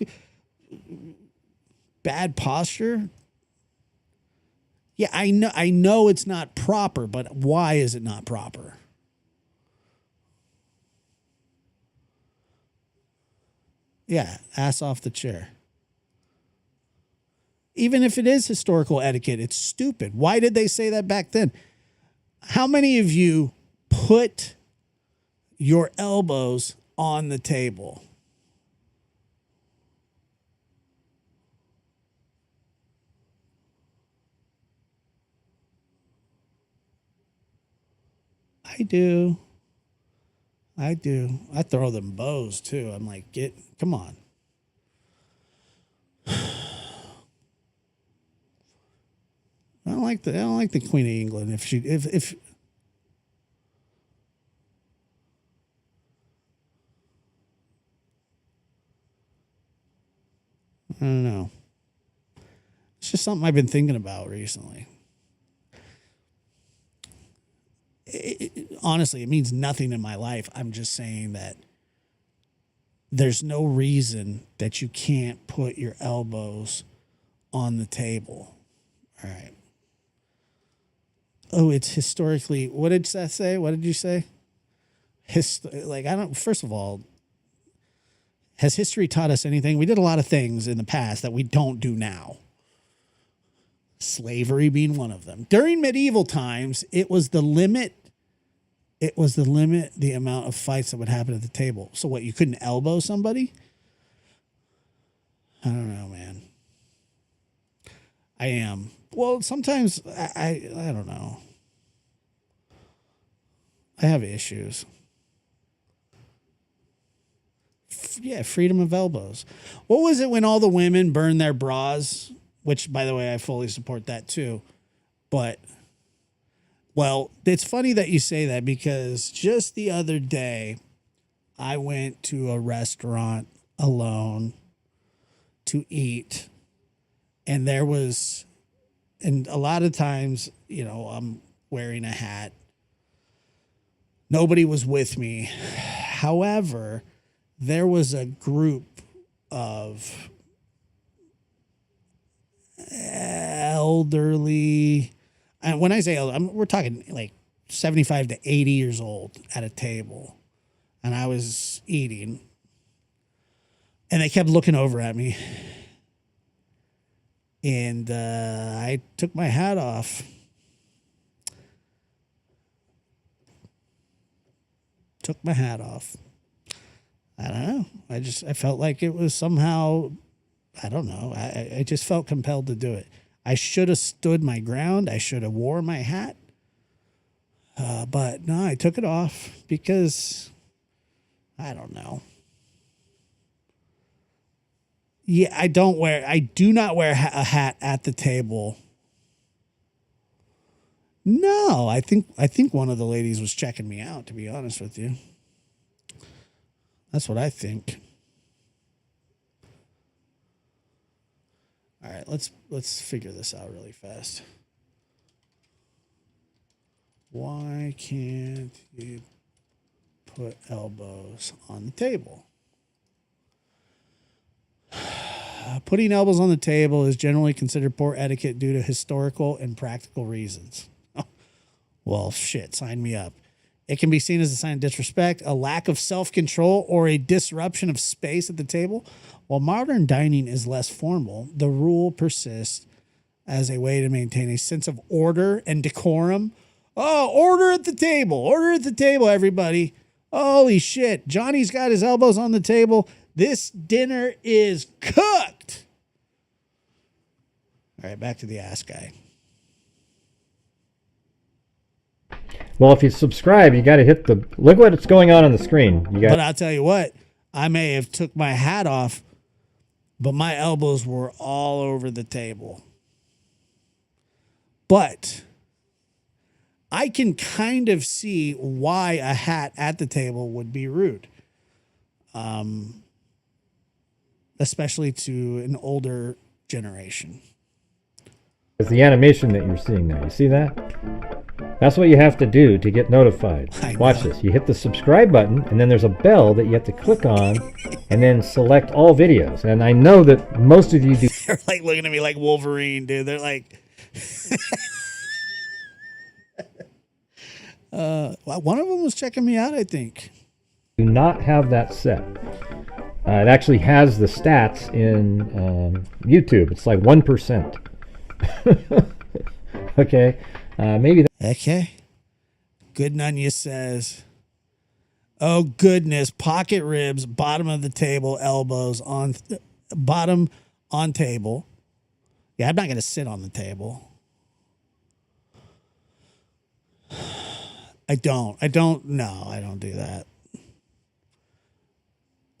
bad posture. Yeah, I know it's not proper, but why is it not proper? Yeah, ass off the chair. Even if it is historical etiquette, it's stupid. Why did they say that back then? How many of you put your elbows on the table? I do. I throw them bows too. I'm like, come on. I don't like the Queen of England. If I don't know. It's just something I've been thinking about recently. Honestly, it means nothing in my life. I'm just saying that there's no reason that you can't put your elbows on the table. All right. Oh, it's historically. What did Seth say? What did you say? First of all, has history taught us anything? We did a lot of things in the past that we don't do now. Slavery being one of them. During medieval times, it was the limit. The amount of fights that would happen at the table. So what, you couldn't elbow somebody? I don't know, man. I am. Well, sometimes I don't know. I have issues. Yeah, freedom of elbows. What was it when all the women burned their bras? Which, by the way, I fully support that too. But, well, it's funny that you say that because just the other day, I went to a restaurant alone to eat. And and a lot of times, I'm wearing a hat. Nobody was with me. However, there was a group of elderly, and when I say elder, we're talking like 75 to 80 years old at a table, and I was eating. And they kept looking over at me. And I took my hat off. Took my hat off. I don't know. I felt like it was somehow, I don't know. I just felt compelled to do it. I should have stood my ground. I should have wore my hat. But no, I took it off because I don't know. Yeah, I do not wear a hat at the table. No, I think one of the ladies was checking me out, to be honest with you. That's what I think. All right, let's figure this out really fast. Why can't you put elbows on the table? Putting elbows on the table is generally considered poor etiquette due to historical and practical reasons. Well, shit, sign me up. It can be seen as a sign of disrespect, a lack of self-control, or a disruption of space at the table. While modern dining is less formal, the rule persists as a way to maintain a sense of order and decorum. Oh, order at the table. Order at the table, everybody. Holy shit. Johnny's got his elbows on the table. This dinner is cooked. All right, back to the ass guy. Well, if you subscribe, you got to hit the... Look what's going on the screen. But I'll tell you what. I may have took my hat off, but my elbows were all over the table. But I can kind of see why a hat at the table would be rude. Especially to an older generation. It's the animation that you're seeing there. You see that? That's what you have to do to get notified. Watch this. You hit the subscribe button, and then there's a bell that you have to click on, and then select all videos. And I know that most of you do. They're like looking at me like Wolverine, dude. They're like... one of them was checking me out, I think. Do not have that set. It actually has the stats in YouTube. It's like 1%. Okay. Maybe. Okay. Good Nunya says, oh, goodness. Pocket ribs, bottom of the table, elbows on bottom on table. Yeah, I'm not going to sit on the table. I don't do that.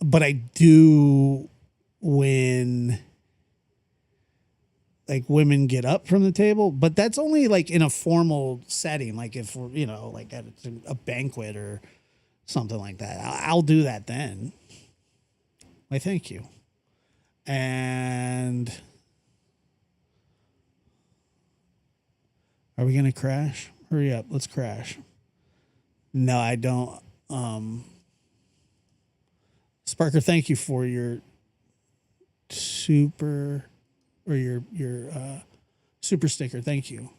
But I do when like women get up from the table, but that's only like in a formal setting. Like if we're, like at a banquet or something like that, I'll do that then. Why, thank you. And are we going to crash? Hurry up. Let's crash. No, I don't. Sparker, thank you for your super sticker. Thank you.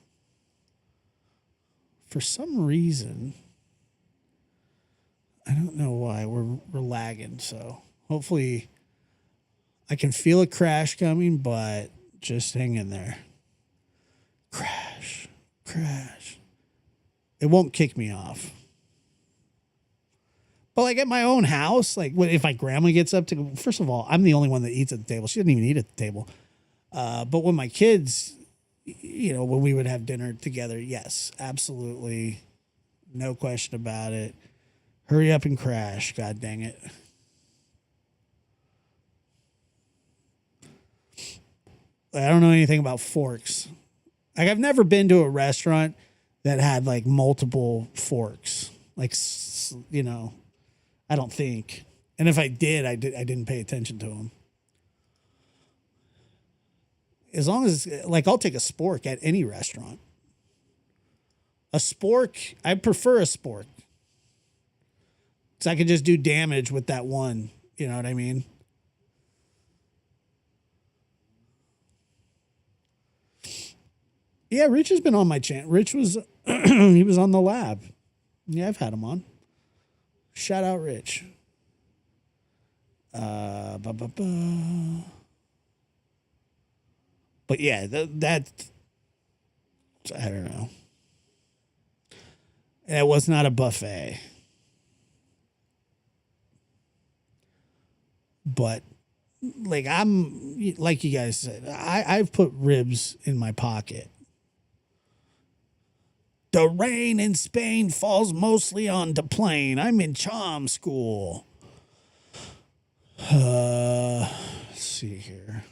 For some reason, I don't know why we're lagging. So hopefully I can feel a crash coming, but just hang in there. Crash. It won't kick me off. But like at my own house, like if my grandma gets up to go, first of all, I'm the only one that eats at the table. She doesn't even eat at the table. But when my kids, when we would have dinner together, yes, absolutely. No question about it. Hurry up and crash. God dang it. I don't know anything about forks. Like I've never been to a restaurant that had like multiple forks. Like, I don't think. And if I did, I didn't pay attention to them. As long as, like, I'll take a spork at any restaurant. A spork, I prefer a spork. So I could just do damage with that one. You know what I mean? Yeah, Rich has been on my channel. Rich was, he was on the lab. Yeah, I've had him on. Shout out Rich. But yeah, that I don't know. It was not a buffet. But like I'm like you guys said, I've put ribs in my pocket. The rain in Spain falls mostly onto plain. I'm in charm school. Let's see here.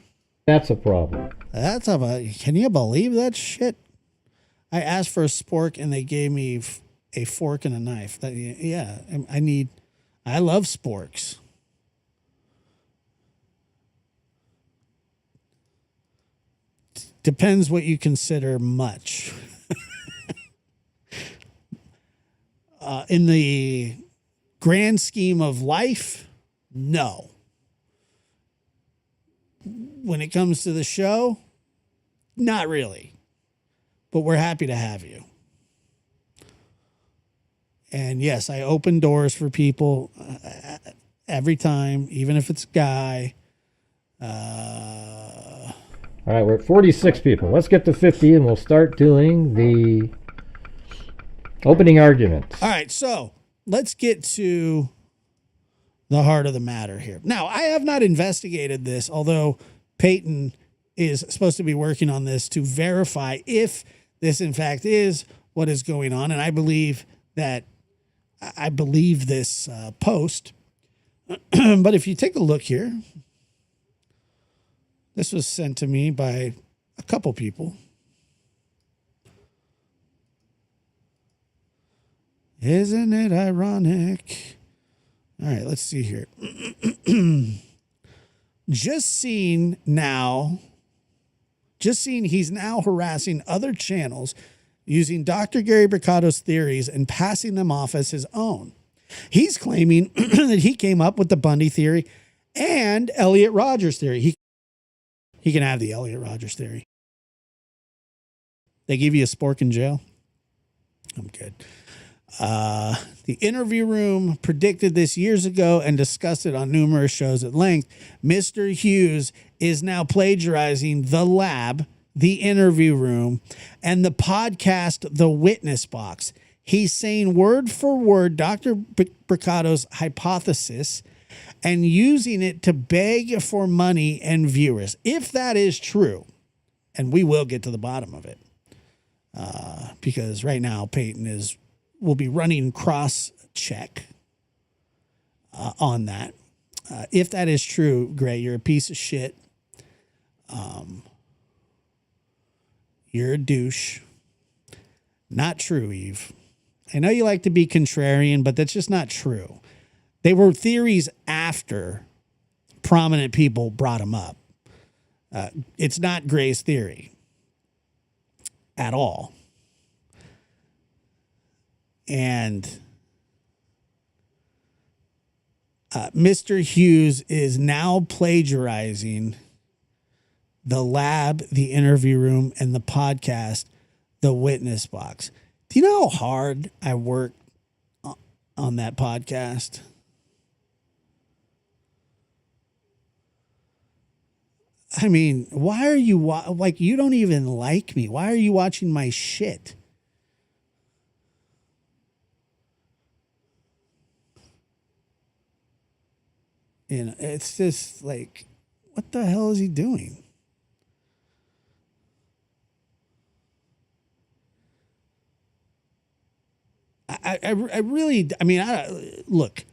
That's a problem. Can you believe that shit? I asked for a spork and they gave me a fork and a knife. I love sporks. Depends what you consider much. In the grand scheme of life, no. When it comes to the show, not really. But we're happy to have you. And yes, I open doors for people every time, even if it's a guy. All right, we're at 46 people. Let's get to 50 and we'll start doing the opening arguments. All right, so let's get to the heart of the matter here. Now, I have not investigated this, although Peyton is supposed to be working on this to verify if this, in fact, is what is going on. And I believe this post. But if you take a look here, this was sent to me by a couple people. Isn't it ironic? All right, let's see here. Just seen he's now harassing other channels using Dr. Gary Bricado's theories and passing them off as his own. He's claiming that he came up with the Bundy theory and Elliot Rodgers theory. He can have the Elliot Rodgers theory. They give you a spork in jail? I'm good. The Interview Room predicted this years ago and discussed it on numerous shows at length. Mr. Hughes is now plagiarizing The Lab, The Interview Room, and the podcast The Witness Box. He's saying word for word Dr. Bricado's hypothesis and using it to beg for money and viewers. If that is true, and we will get to the bottom of it, because right now Peyton will be running cross-check on that. If that is true, Gray, you're a piece of shit. You're a douche. Not true, Eve. I know you like to be contrarian, but that's just not true. They were theories after prominent people brought them up. It's not Gray's theory at all. And Mr. Hughes is now plagiarizing The Lab, The Interview Room, and the podcast, The Witness Box. Do you know how hard I worked on that podcast? I mean, why are you like, you don't even like me. Why are you watching my shit? You know, it's just like, what the hell is he doing? I really, I mean, look,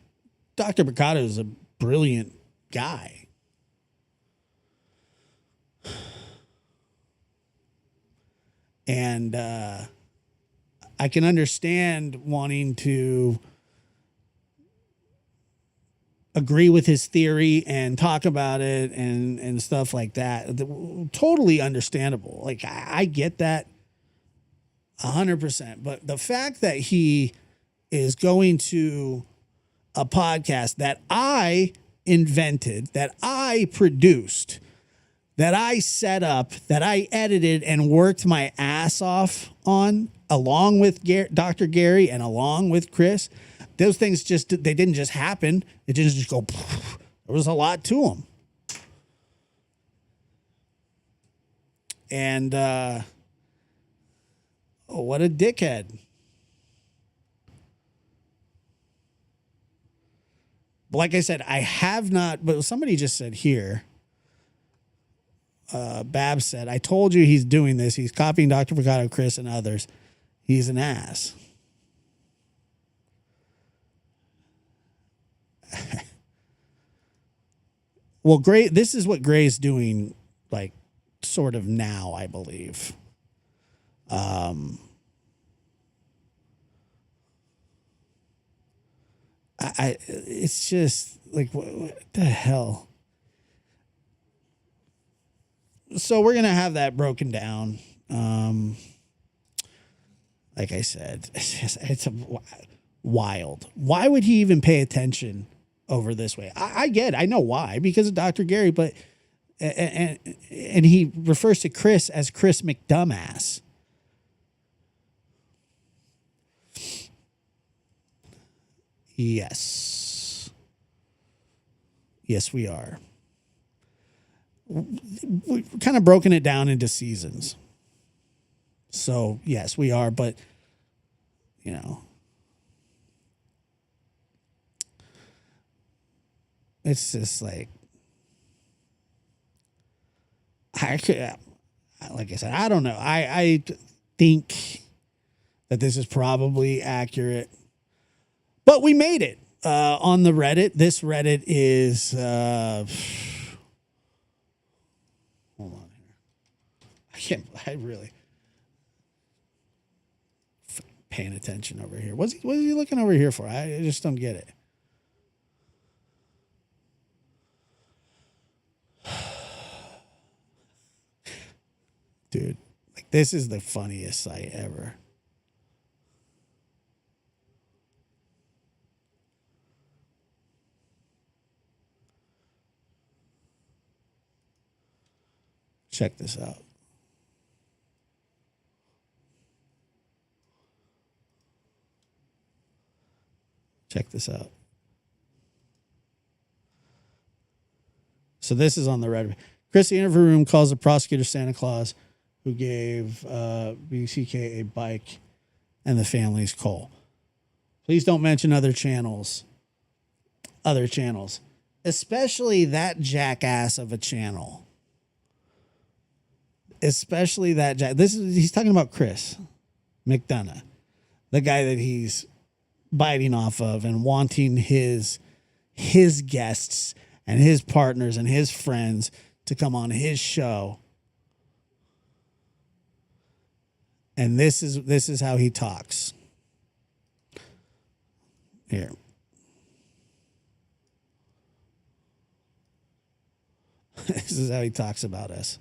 Dr. Bricado is a brilliant guy. And I can understand wanting to agree with his theory and talk about it and stuff like that. Totally understandable. Like, I get that 100%. But the fact that he is going to a podcast that I invented, that I produced, that I set up, that I edited and worked my ass off on, along with Dr. Gary and along with Chris, those things they didn't just happen. It didn't just go, There was a lot to him. And what a dickhead. But like I said, I have not, but somebody just said here, Bab said, I told you he's doing this. He's copying Dr. Picado, Chris, and others. He's an ass. Well, Gray, this is what Gray's doing, like, sort of now, I believe. It's just like, what the hell? So we're gonna have that broken down. Like I said, it's wild. Why would he even pay attention over this way? I get it. I know why, because of Dr. Gary, but and he refers to Chris as Chris McDumbass. Yes. Yes, we are. We've kind of broken it down into seasons. So, yes, we are, but, you know, it's just like, like I said, I don't know. I think that this is probably accurate, but we made it on the Reddit. This Reddit is, hold on here. I really paying attention over here. What is he looking over here for? I just don't get it. Dude, like, this is the funniest site ever. Check this out. Check this out. So this is on the Reddit. Chris, the interview room, calls the prosecutor Santa Claus, who gave BCK a bike and the family's coal. Please don't mention other channels. Other channels. Especially that jackass of a channel. Especially that he's talking about Chris McDonough, the guy that he's biting off of and wanting his guests and his partners and his friends to come on his show. And this is how he talks. Here. This is how he talks about us.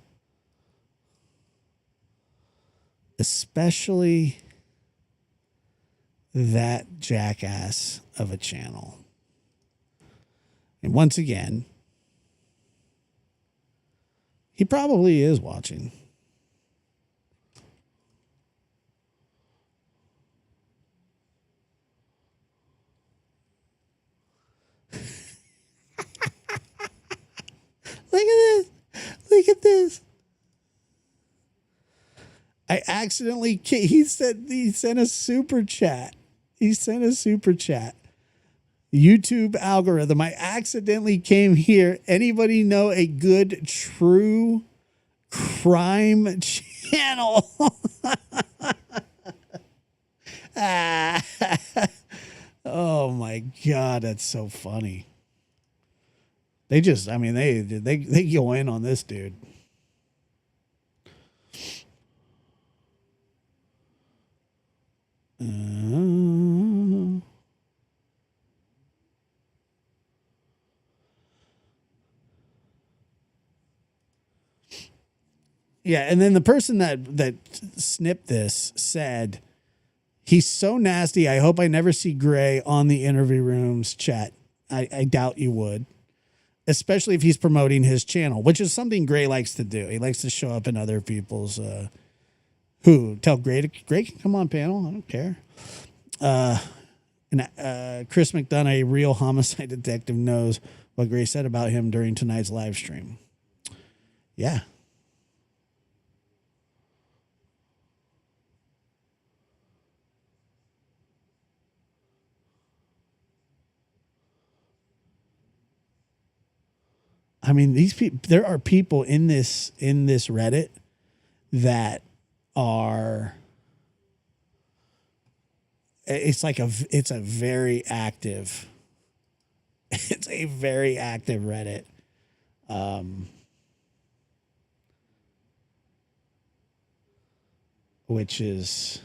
Especially that jackass of a channel. And once again, he probably is watching. Look at this. Look at this. I accidentally, he sent a super chat. He sent a super chat. YouTube algorithm. I accidentally came here. Anybody know a good true crime channel? Oh my God, that's so funny. They just, I mean, they go in on this dude. Yeah, and then the person that snipped this said, he's so nasty, I hope I never see Gray on the interview rooms chat. I doubt you would. Especially if he's promoting his channel, which is something Gray likes to do. He likes to show up in other people's tell Gray can come on panel. I don't care. And Chris McDonough, a real homicide detective, knows what Grace said about him during tonight's live stream. Yeah. I mean, these people, there are people in this Reddit that are, it's a very active, it's a very active Reddit. Which is,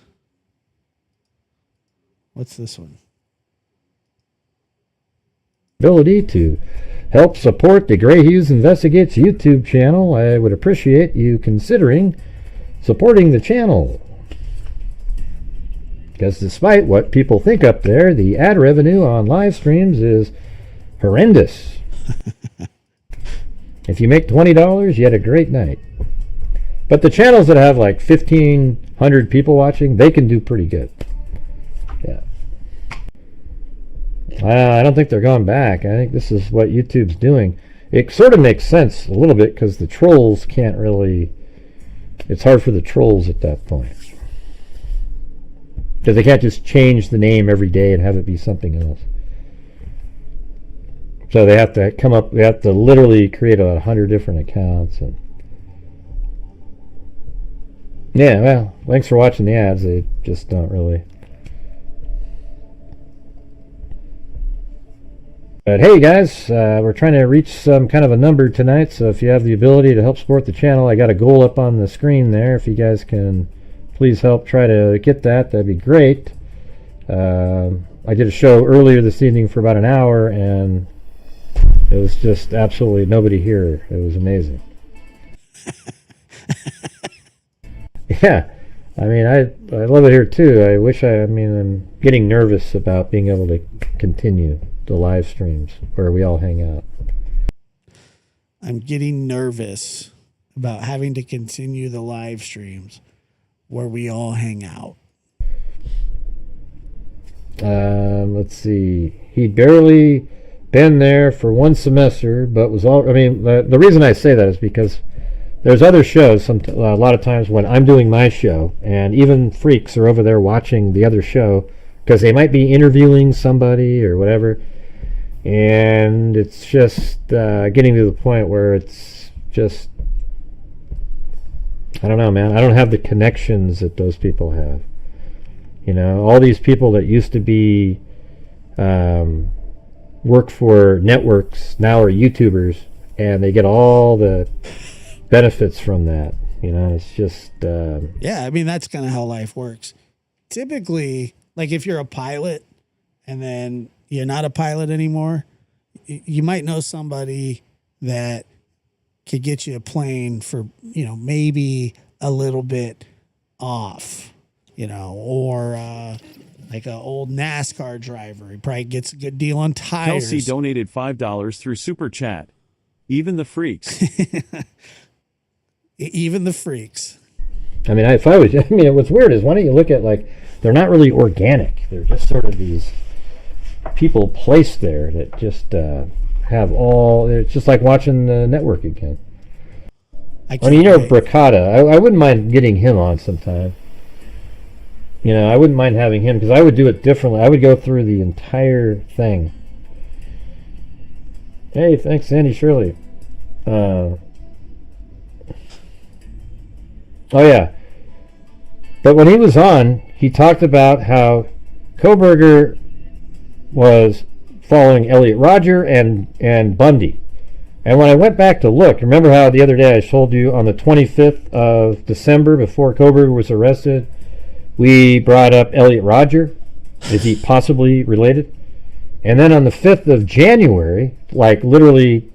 what's this one? Ability to help support the Gray Hughes Investigates YouTube channel. I would appreciate you considering supporting the channel. Because despite what people think up there, the ad revenue on live streams is horrendous. If you make $20, you had a great night. But the channels that have like 1,500 people watching, they can do pretty good. Yeah. I don't think they're going back. I think this is what YouTube's doing. It sort of makes sense a little bit because the trolls can't really... It's hard for the trolls at that point. Because they can't just change the name every day and have it be something else. So they have to come up... They have to literally create 100 different accounts. And yeah, well, thanks for watching the ads. They just don't really... But hey guys, we're trying to reach some kind of a number tonight, so if you have the ability to help support the channel, I got a goal up on the screen there. If you guys can please help try to get that, that'd be great. I did a show earlier this evening for about an hour, and it was just absolutely nobody here. It was amazing. Yeah, I mean, I love it here too. I'm getting nervous about being able to continue the live streams where we all hang out. I'm getting nervous about having to continue the live streams where we all hang out. Let's see. He'd barely been there for one semester, but was all... I mean, the reason I say that is because there's other shows, a lot of times when I'm doing my show, and even freaks are over there watching the other show because they might be interviewing somebody or whatever, and it's just getting to the point where it's just... I don't know, man. I don't have the connections that those people have. You know, all these people that used to be work for networks now are YouTubers, and they get all the benefits from that. You know, it's just... Yeah, I mean, that's kind of how life works. Typically, like if you're a pilot and then you're not a pilot anymore, you might know somebody that could get you a plane for, you know, maybe a little bit off, you know, or like an old NASCAR driver. He probably gets a good deal on tires. Kelsey donated $5 through Super Chat. Even the freaks. Even the freaks. I mean, what's weird is, why don't you look at, like, they're not really organic. They're just sort of these people placed there that just have all... It's just like watching the network again. I mean, you know, Bricata. I wouldn't mind getting him on sometime. You know, I wouldn't mind having him, because I would do it differently. I would go through the entire thing. Hey, thanks, Sandy Shirley. Oh, yeah. But when he was on, he talked about how Koberger was following Elliot Rodger and Bundy. And when I went back to look, remember how the other day I told you on the 25th of December, before Koberger was arrested, we brought up Elliot Rodger. Is he possibly related? And then on the 5th of January, like literally...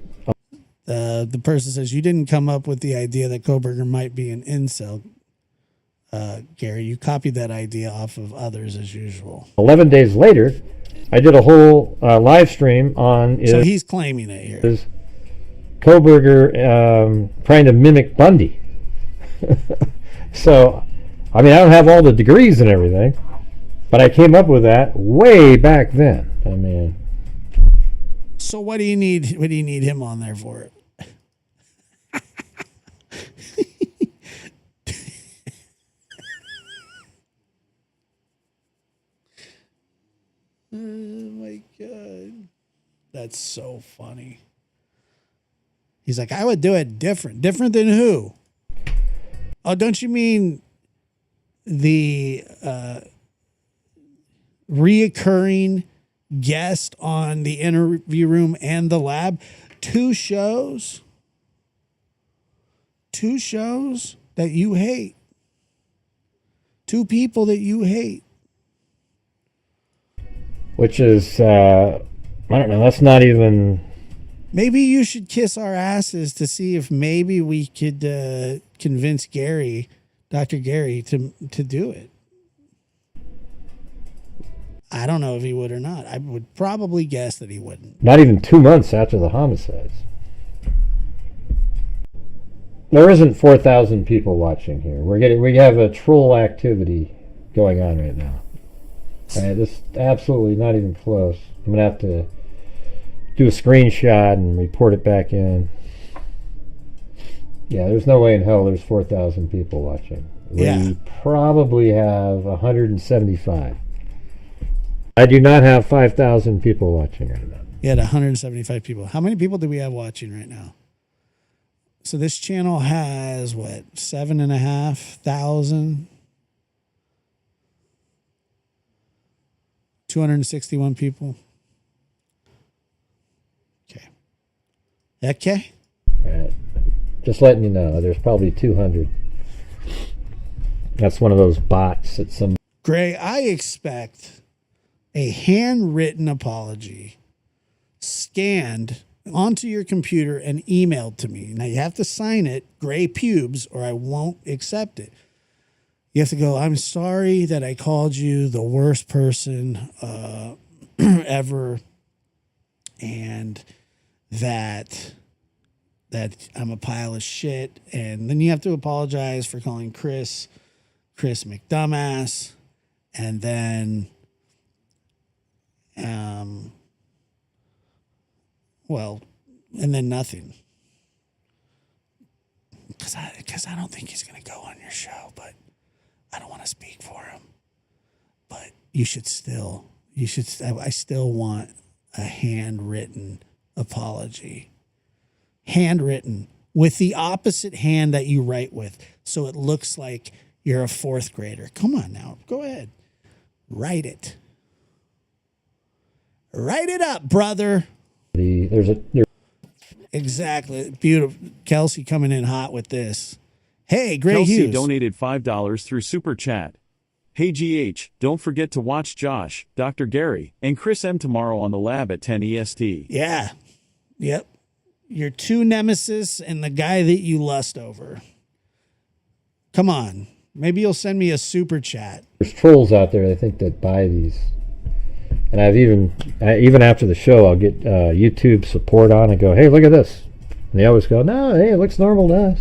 the person says, you didn't come up with the idea that Koberger might be an incel, Gary. You copied that idea off of others as usual. 11 days later, I did a whole live stream on... So he's claiming it here. Is Koberger trying to mimic Bundy? So, I mean, I don't have all the degrees and everything, but I came up with that way back then. I mean... So what do you need? What do you need him on there for? Oh my God. That's so funny. He's like, I would do it different. Different than who? Oh, don't you mean the reoccurring guest on the interview room and the lab? Two shows that you hate. Two people that you hate. Which is, I don't know, that's not even... Maybe you should kiss our asses to see if maybe we could convince Gary, Dr. Gary, to do it. I don't know if he would or not. I would probably guess that he wouldn't. Not even 2 months after the homicides. There isn't 4,000 people watching here. We have a troll activity going on right now. All right, this is absolutely not even close. I'm gonna have to do a screenshot and report it back in. Yeah, there's no way in hell there's 4,000 people watching. We probably have 175. I do not have 5,000 people watching right now. You had 175 people. How many people do we have watching right now? So this channel has what, 7,500? 261 people. Okay. Okay. All right. Just letting you know, there's probably 200. That's one of those bots that some... Gray, I expect a handwritten apology scanned onto your computer and emailed to me. Now you have to sign it, Gray Pubes, or I won't accept it. You have to go, I'm sorry that I called you the worst person ever, and that I'm a pile of shit. And then you have to apologize for calling Chris McDumbass, and then and then nothing. Because I don't think he's going to go on your show, but I don't want to speak for him. But I still want a handwritten apology. Handwritten with the opposite hand that you write with, so it looks like you're a fourth grader. Come on now, go ahead. Write it. Write it up, brother. Exactly. Beautiful. Kelsey coming in hot with this. Hey, Gray Kelsey Hughes donated $5 through Super Chat. Hey GH, don't forget to watch Josh, Dr. Gary, and Chris M tomorrow on the lab at 10 EST. Yeah. Yep. Your two nemesis and the guy that you lust over. Come on. Maybe you'll send me a super chat. There's trolls out there, I think, that buy these. And I've even after the show, I'll get YouTube support on and go, hey, look at this. And they always go, no, hey, it looks normal to us.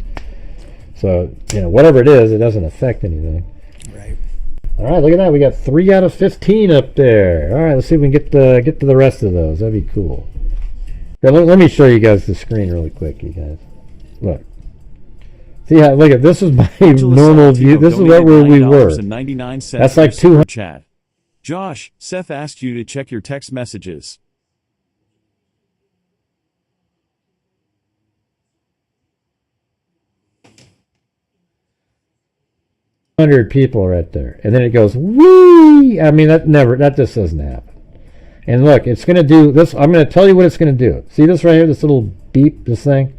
So, whatever it is, it doesn't affect anything. Right. All right, look at that. We got 3 out of 15 up there. All right, let's see if we can get to the rest of those. That'd be cool. Here, let me show you guys the screen really quick, you guys. Look. See how, look at this is my normal view. This is where we were. That's like 200. Chat. Josh, Seth asked you to check your text messages. 100 people right there, and then it goes whee. I mean, that just doesn't happen. And look, it's going to do this. I'm going to tell you what it's going to do. See this right here, this little beep, this thing.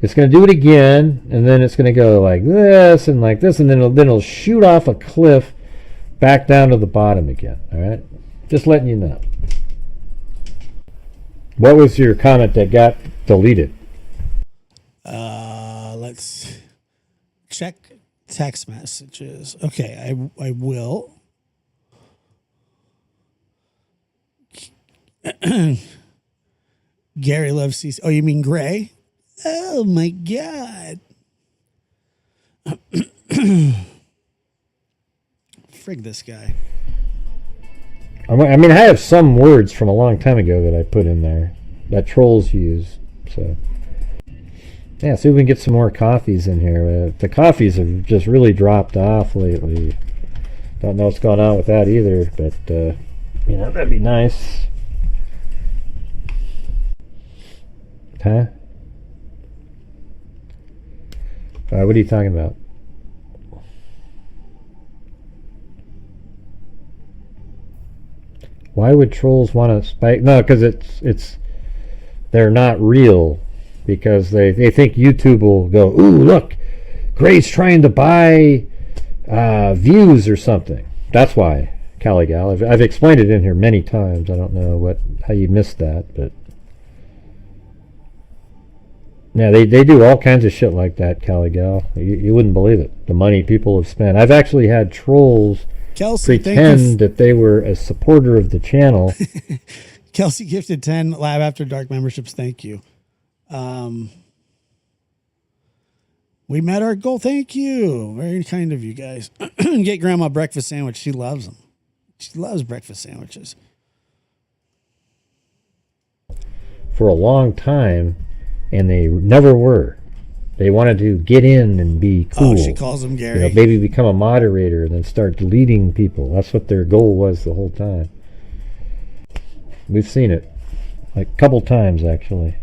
It's going to do it again, and then it's going to go like this and like this, and then it'll shoot off a cliff back down to the bottom again. All right, just letting you know. What was your comment that got deleted? Let's check text messages. Okay, I will. Gary loves CC. Oh, you mean Gray? Oh my God. Frig this guy. I mean, I have some words from a long time ago that I put in there. that trolls use. So yeah, see if we can get some more coffees in here. The coffees have just really dropped off lately. Don't know what's going on with that either, but you know, that'd be nice. Huh? What are you talking about? Why would trolls want to spike? No, because they're not real, because they think YouTube will go, ooh, look, Gray's trying to buy views or something. That's why, Caligal. I've explained it in here many times. I don't know how you missed that, but yeah, they do all kinds of shit like that, Caligal. You wouldn't believe it. The money people have spent. I've actually had trolls Kelsey, pretend that they were a supporter of the channel. Kelsey gifted 10 Lab After Dark memberships. Thank you. We met our goal. Thank you. Very kind of you guys. Get Grandma breakfast sandwich. She loves them. She loves breakfast sandwiches. For a long time, and they never were. They wanted to get in and be cool. Oh, she calls them Gary. You know, maybe become a moderator and then start deleting people. That's what their goal was the whole time. We've seen it like a couple times, actually.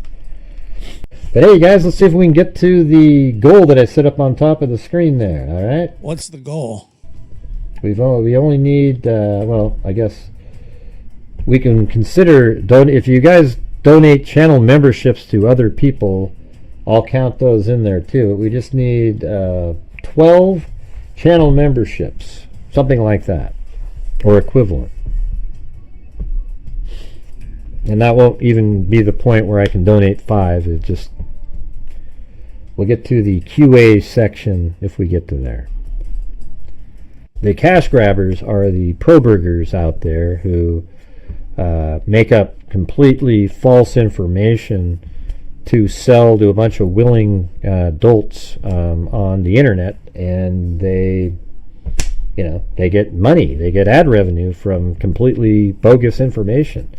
But hey, guys, let's see if we can get to the goal that I set up on top of the screen there. All right. What's the goal? We only need. Well, I guess we can consider if you guys donate channel memberships to other people, I'll count those in there too. We just need 12 channel memberships, something like that, or equivalent. And that won't even be the point where I can donate 5. It just, we'll get to the QA section if we get to there. The cash grabbers are the pro burgers out there who make up completely false information to sell to a bunch of willing dolts on the internet, and they get money, they get ad revenue from completely bogus information.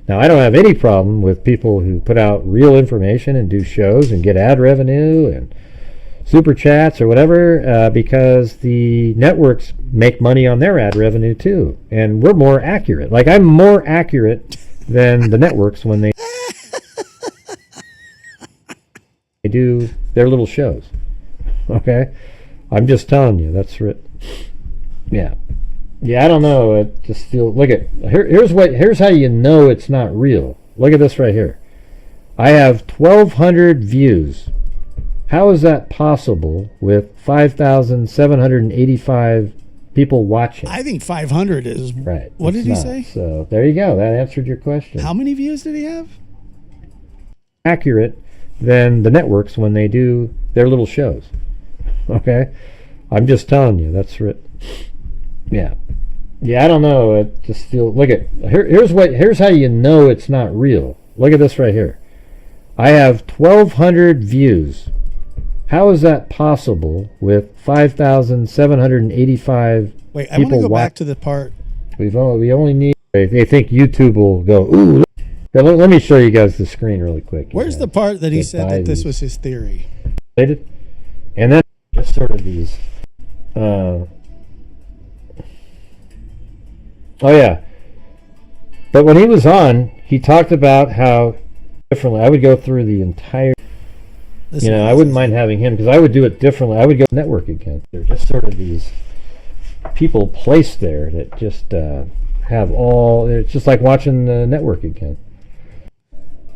Now, I don't have any problem with people who put out real information and do shows and get ad revenue and super chats or whatever, because the networks make money on their ad revenue too, and we're more accurate. Like, I'm more accurate than the networks when they do their little shows. Okay, I'm just telling you, that's it. Yeah, I don't know. It just feel. Look at here's how you know it's not real. Look at this right here. I have 1,200 views. How is that possible with 5,785 people watching? I think 500 is right. What did he say? So there you go. That answered your question. How many views did he have? Accurate than the networks when they do their little shows. Okay, I'm just telling you, that's it. Yeah, I don't know. It just feel. Look at here's how you know it's not real. Look at this right here. I have 1,200 views. How is that possible with 5,785 Wait, I want to go back to the part. We only need. They think YouTube will go, ooh. Let me show you guys the screen really quick. Where's the part that he said that this was his theory? And then just sort of these. Oh yeah. But when he was on, he talked about how differently. I would go through the entire. I wouldn't mind having him because I would do it differently. I would go network again. They're just sort of these people placed there that just have all. It's just like watching the network again.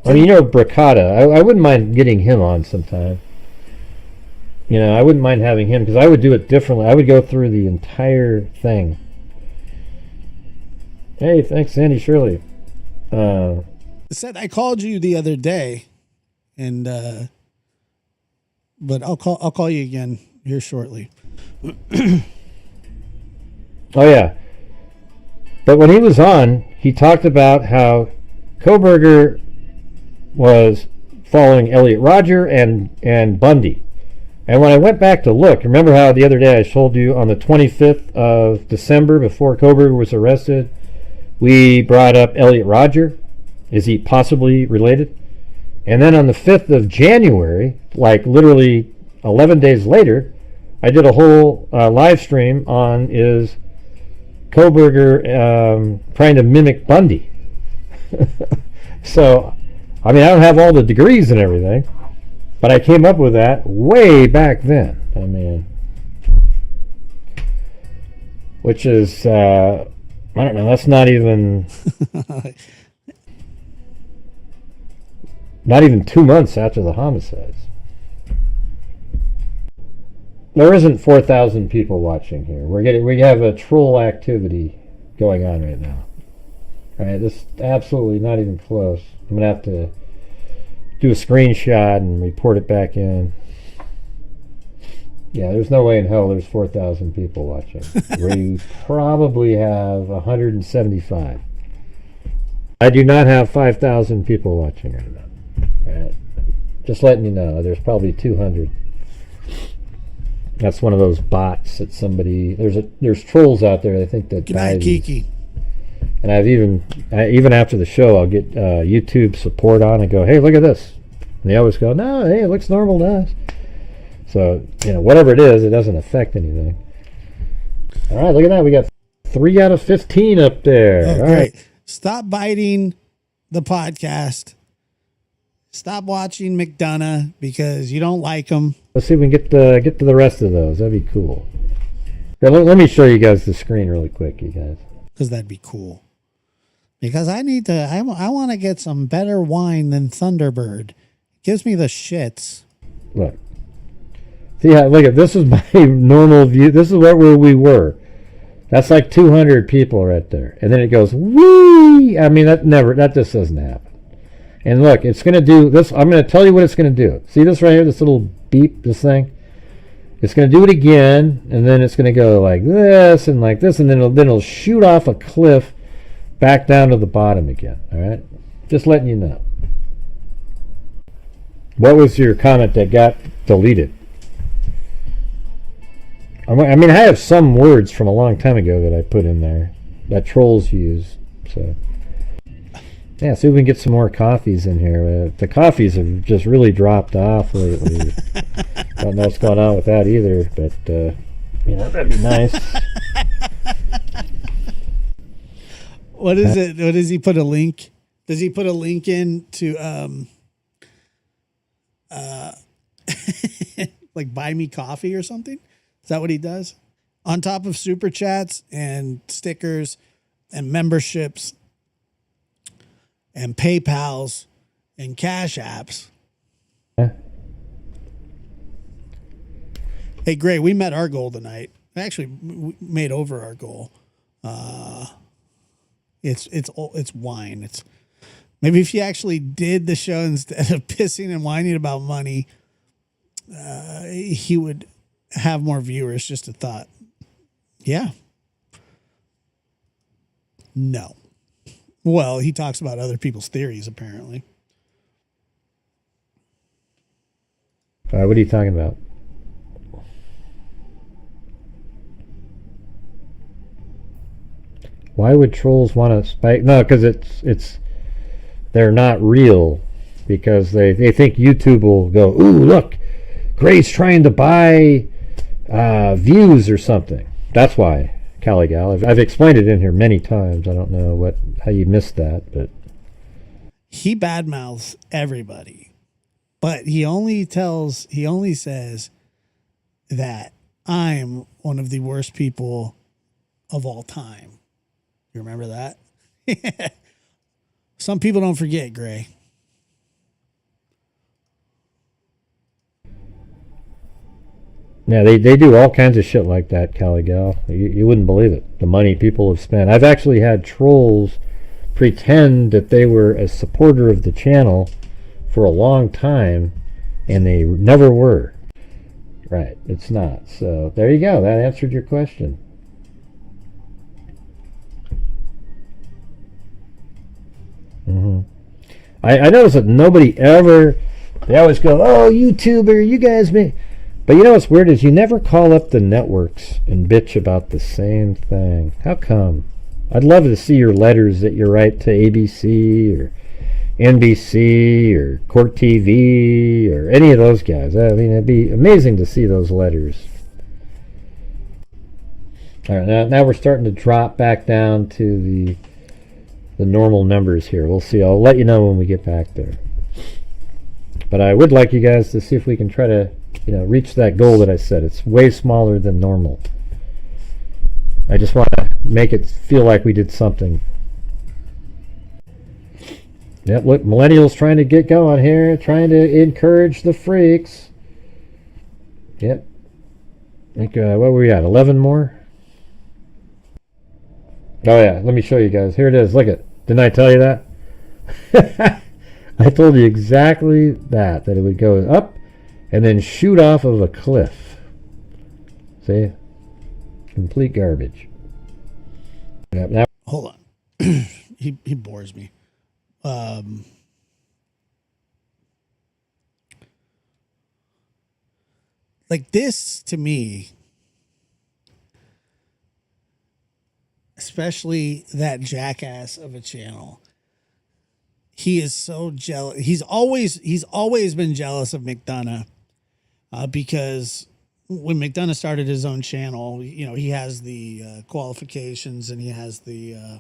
I mean, Bricata. I wouldn't mind getting him on sometime. I wouldn't mind having him because I would do it differently. I would go through the entire thing. Hey, thanks, Sandy Shirley. Said I called you the other day, and but I'll call you again here shortly. Oh yeah. But when he was on, he talked about how Koberger was following Elliot Rodger and Bundy. And when I went back to look, remember how the other day I told you on the 25th of December, before Koberger was arrested, we brought up Elliot Rodger Is he possibly related? And then on the 5th of January, like literally 11 days later, I did a whole live stream on is Koberger trying to mimic Bundy. So, I mean, I don't have all the degrees and everything, but I came up with that way back then. I mean, which is, I don't know, that's not even... Not even 2 months after the homicides. There isn't 4,000 people watching here. We have a troll activity going on right now. All right, this is absolutely not even close. I'm gonna have to do a screenshot and report it back in. Yeah, there's no way in hell there's 4,000 people watching. We probably have 175. I do not have 5,000 people watching right now. Right. Just letting you know, there's probably 200. That's one of those bots that somebody there's trolls out there. I think that Good night, Kiki. And I've even after the show, I'll get YouTube support on and go, hey, look at this, and they always go, no, hey, it looks normal to us. So whatever it is, it doesn't affect anything. All right, look at that. We got 3 out of 15 up there. Oh, all great. right. Stop biting the podcast. Stop watching McDonough because you don't like him. Let's see if we can get to the rest of those. That'd be cool. Here, let me show you guys the screen really quick, you guys. Because that'd be cool. Because I want to get some better wine than Thunderbird. It gives me the shits. Look. See how, look at this is my normal view. This is where we were. That's like 200 people right there. And then it goes, whee! I mean, that just doesn't happen. And look, it's going to do this. I'm going to tell you what it's going to do. See this right here, this little beep, this thing? It's going to do it again, and then it's going to go like this, and then it'll shoot off a cliff back down to the bottom again. All right? Just letting you know. What was your comment that got deleted? I mean, I have some words from a long time ago that I put in there that trolls use, so... Yeah, see if we can get some more coffees in here. The coffees have just really dropped off lately. Don't know what's going on with that either, but that'd be nice. What is it? What does he put a link? Does he put a link in to like buy me coffee or something? Is that what he does? On top of super chats and stickers and memberships and PayPals and Cash Apps. Yeah. Hey, Gray, we met our goal tonight. Actually, we made over our goal. It's wine. It's maybe if you actually did the show instead of pissing and whining about money, he would have more viewers. Just a thought. Yeah. No. Well, he talks about other people's theories, apparently. What are you talking about? Why would trolls want to spike? No, because they're not real, because they think YouTube will go, ooh, look, Gray's trying to buy views or something. That's why. Caligal. I've explained it in here many times. I don't know how you missed that, but he badmouths everybody, but he only says that I'm one of the worst people of all time. You remember that? Some people don't forget, Gray. yeah, they do all kinds of shit like that, Caligal. You wouldn't believe it. The money people have spent. I've actually had trolls pretend that they were a supporter of the channel for a long time, and they never were. Right, it's not. So there you go. That answered your question. I notice that nobody ever, they always go, oh, YouTuber, you guys may. But you know what's weird is you never call up the networks and bitch about the same thing. How come? I'd love to see your letters that you write to ABC or NBC or Court TV or any of those guys. I mean, it'd be amazing to see those letters. All right, now we're starting to drop back down to the normal numbers here. We'll see. I'll let you know when we get back there. But I would like you guys to see if we can try to, reach that goal that I said. It's way smaller than normal. I just want to make it feel like we did something. Yep, look, millennials trying to get going here, trying to encourage the freaks. Yep. I think, what were we at? 11 more? Oh yeah, let me show you guys. Here it is. Look it. Didn't I tell you that? I told you exactly that it would go up and then shoot off of a cliff. See? Complete garbage. Yep, now Hold on. He bores me. Like this to me, especially that jackass of a channel, he is so jealous. He's always been jealous of McDonough, because when McDonough started his own channel, he has the qualifications and he has the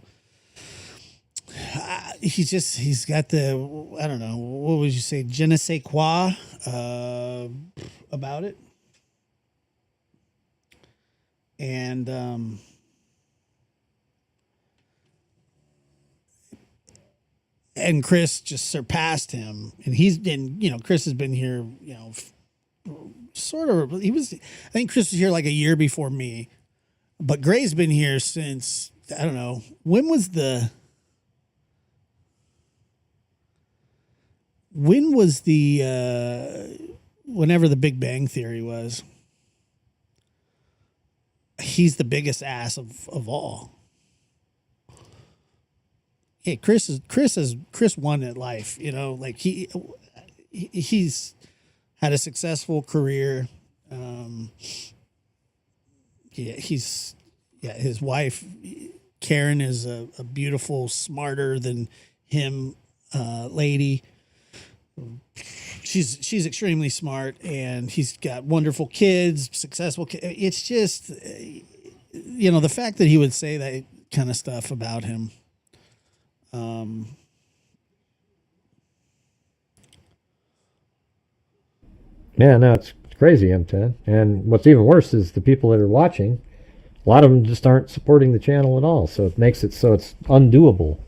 he's got the, I don't know, what would you say, je ne sais quoi about it. And Chris just surpassed him, and he's been, Chris has been here, sort of, I think Chris was here like a year before me, but Gray's been here since, I don't know, when was whenever the Big Bang Theory was. He's the biggest ass of all. Yeah, Chris won at life, like he's had a successful career. His wife Karen is a beautiful, smarter than him lady. She's extremely smart, and he's got wonderful kids, successful kids. It's just, the fact that he would say that kind of stuff about him. yeah, no, it's crazy, M10. And what's even worse is the people that are watching, a lot of them just aren't supporting the channel at all. So it makes it so it's undoable.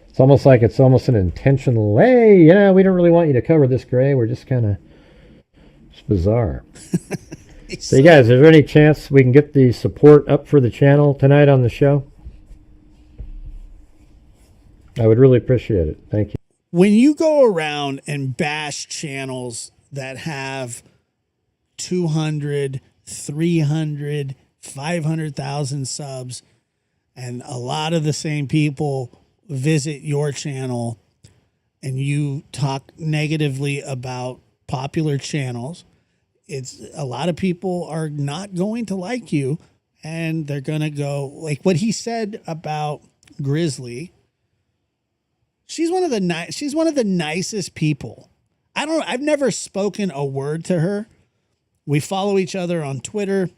It's almost like it's almost an intentional, hey, we don't really want you to cover this, Gray. We're just kind of, it's bizarre. So you guys, is there any chance we can get the support up for the channel tonight on the show? I would really appreciate it. Thank you. When you go around and bash channels that have 200, 300, 500,000 subs, and a lot of the same people visit your channel, and you talk negatively about popular channels, it's a lot of people are not going to like you, and they're going to go like what he said about Grizzly. She's one of the nicest people. I've never spoken a word to her. We follow each other on Twitter.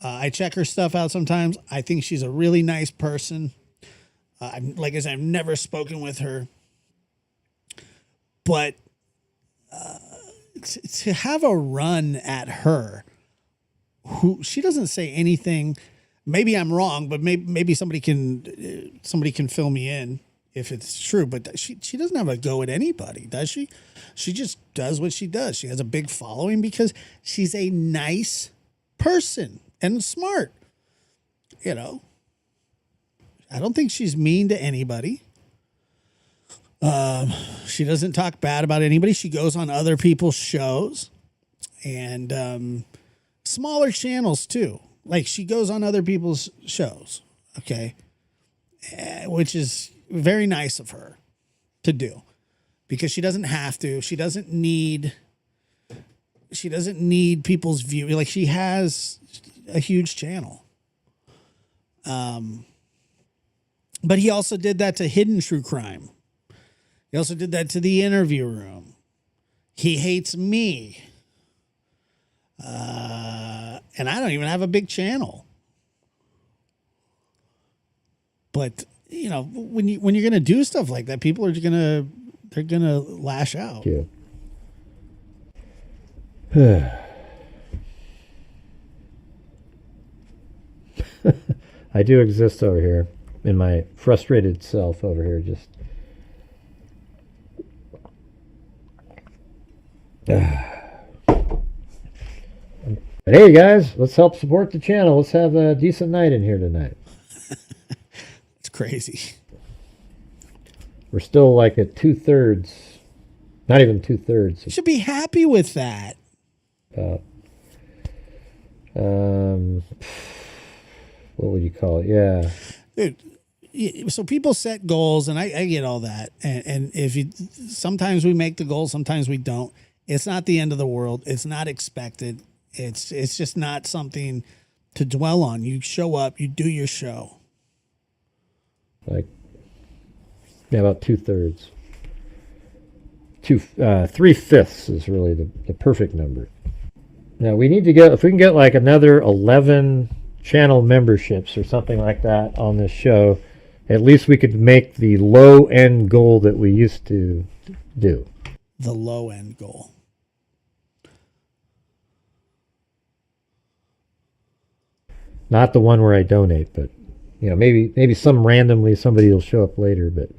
I check her stuff out sometimes. I think she's a really nice person. Like I said, I've never spoken with her. But to have a run at her, who she doesn't say anything. Maybe I'm wrong, but maybe somebody can fill me in if it's true. But she doesn't have a go at anybody, does she? She just does what she does. She has a big following because she's a nice person and smart. I don't think she's mean to anybody. She doesn't talk bad about anybody. She goes on other people's shows and smaller channels too. Like she goes on other people's shows, okay, which is very nice of her to do because she doesn't have to. She doesn't need people's view. Like she has a huge channel. But he also did that to Hidden True Crime. He also did that to the interview room. He hates me. And I don't even have a big channel. But, you know, when you're going to do stuff like that, people are they're going to lash out. Thank you. I do exist over here in my frustrated self over here. Just but hey guys, let's help support the channel. Let's have a decent night in here tonight. It's crazy. We're still like at 2/3, not even 2/3. You should be happy with that. What would you call it? Yeah. Dude, so people set goals, and I get all that. And if you, sometimes we make the goal, sometimes we don't. It's not the end of the world. It's not expected. It's just not something to dwell on. You show up, you do your show. Like, yeah, about 2/3. 3/5 is really the perfect number. Now we need to get, if we can get like another 11 channel memberships or something like that on this show, at least we could make the low end goal that we used to do. The low end goal. Not the one where I donate, but you know, maybe some randomly somebody will show up later, but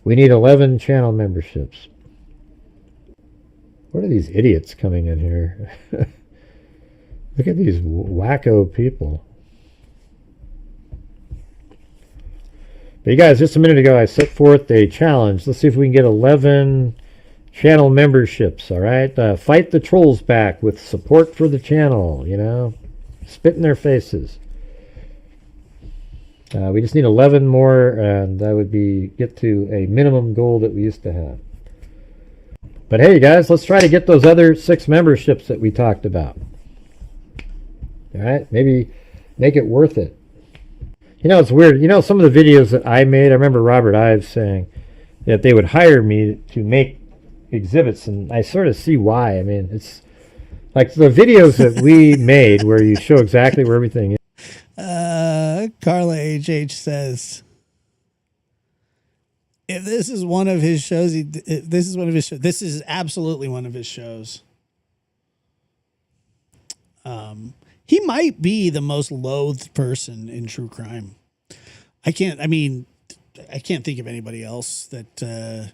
we need 11 channel memberships. What are these idiots coming in here? Look at these wacko people. But you guys, just a minute ago I set forth a challenge. Let's see if we can get 11 channel memberships, all right? Fight the trolls back with support for the channel, you know? Spit in their faces. We just need 11 more, and that would get to a minimum goal that we used to have. But hey, guys, let's try to get those other 6 memberships that we talked about. All right? Maybe make it worth it. You know, it's weird. You know, some of the videos that I made, I remember Robert Ives saying that they would hire me to make exhibits, and I sort of see why. I mean, it's like the videos that we made where you show exactly where everything is. Carla HH says, if this is one of his shows, this is absolutely one of his shows. He might be the most loathed person in true crime. I can't think of anybody else that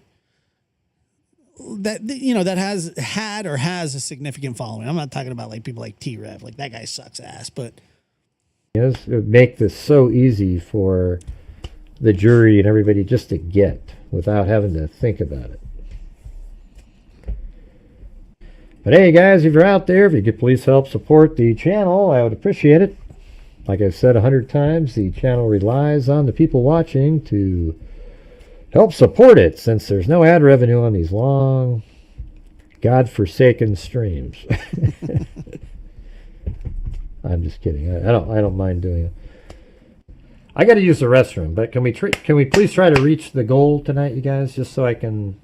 you know, that has had or has a significant following. I'm not talking about like people like T-Rev, like that guy sucks ass, but It would make this so easy for the jury and everybody just to get without having to think about it. But hey guys, if you're out there, if you could please help support the channel, I would appreciate it. Like I've said 100 times, the channel relies on the people watching to help support it, since there's no ad revenue on these long, God-forsaken streams. I'm just kidding. I don't mind doing it. I got to use the restroom, but can we please try to reach the goal tonight, you guys, just so I can,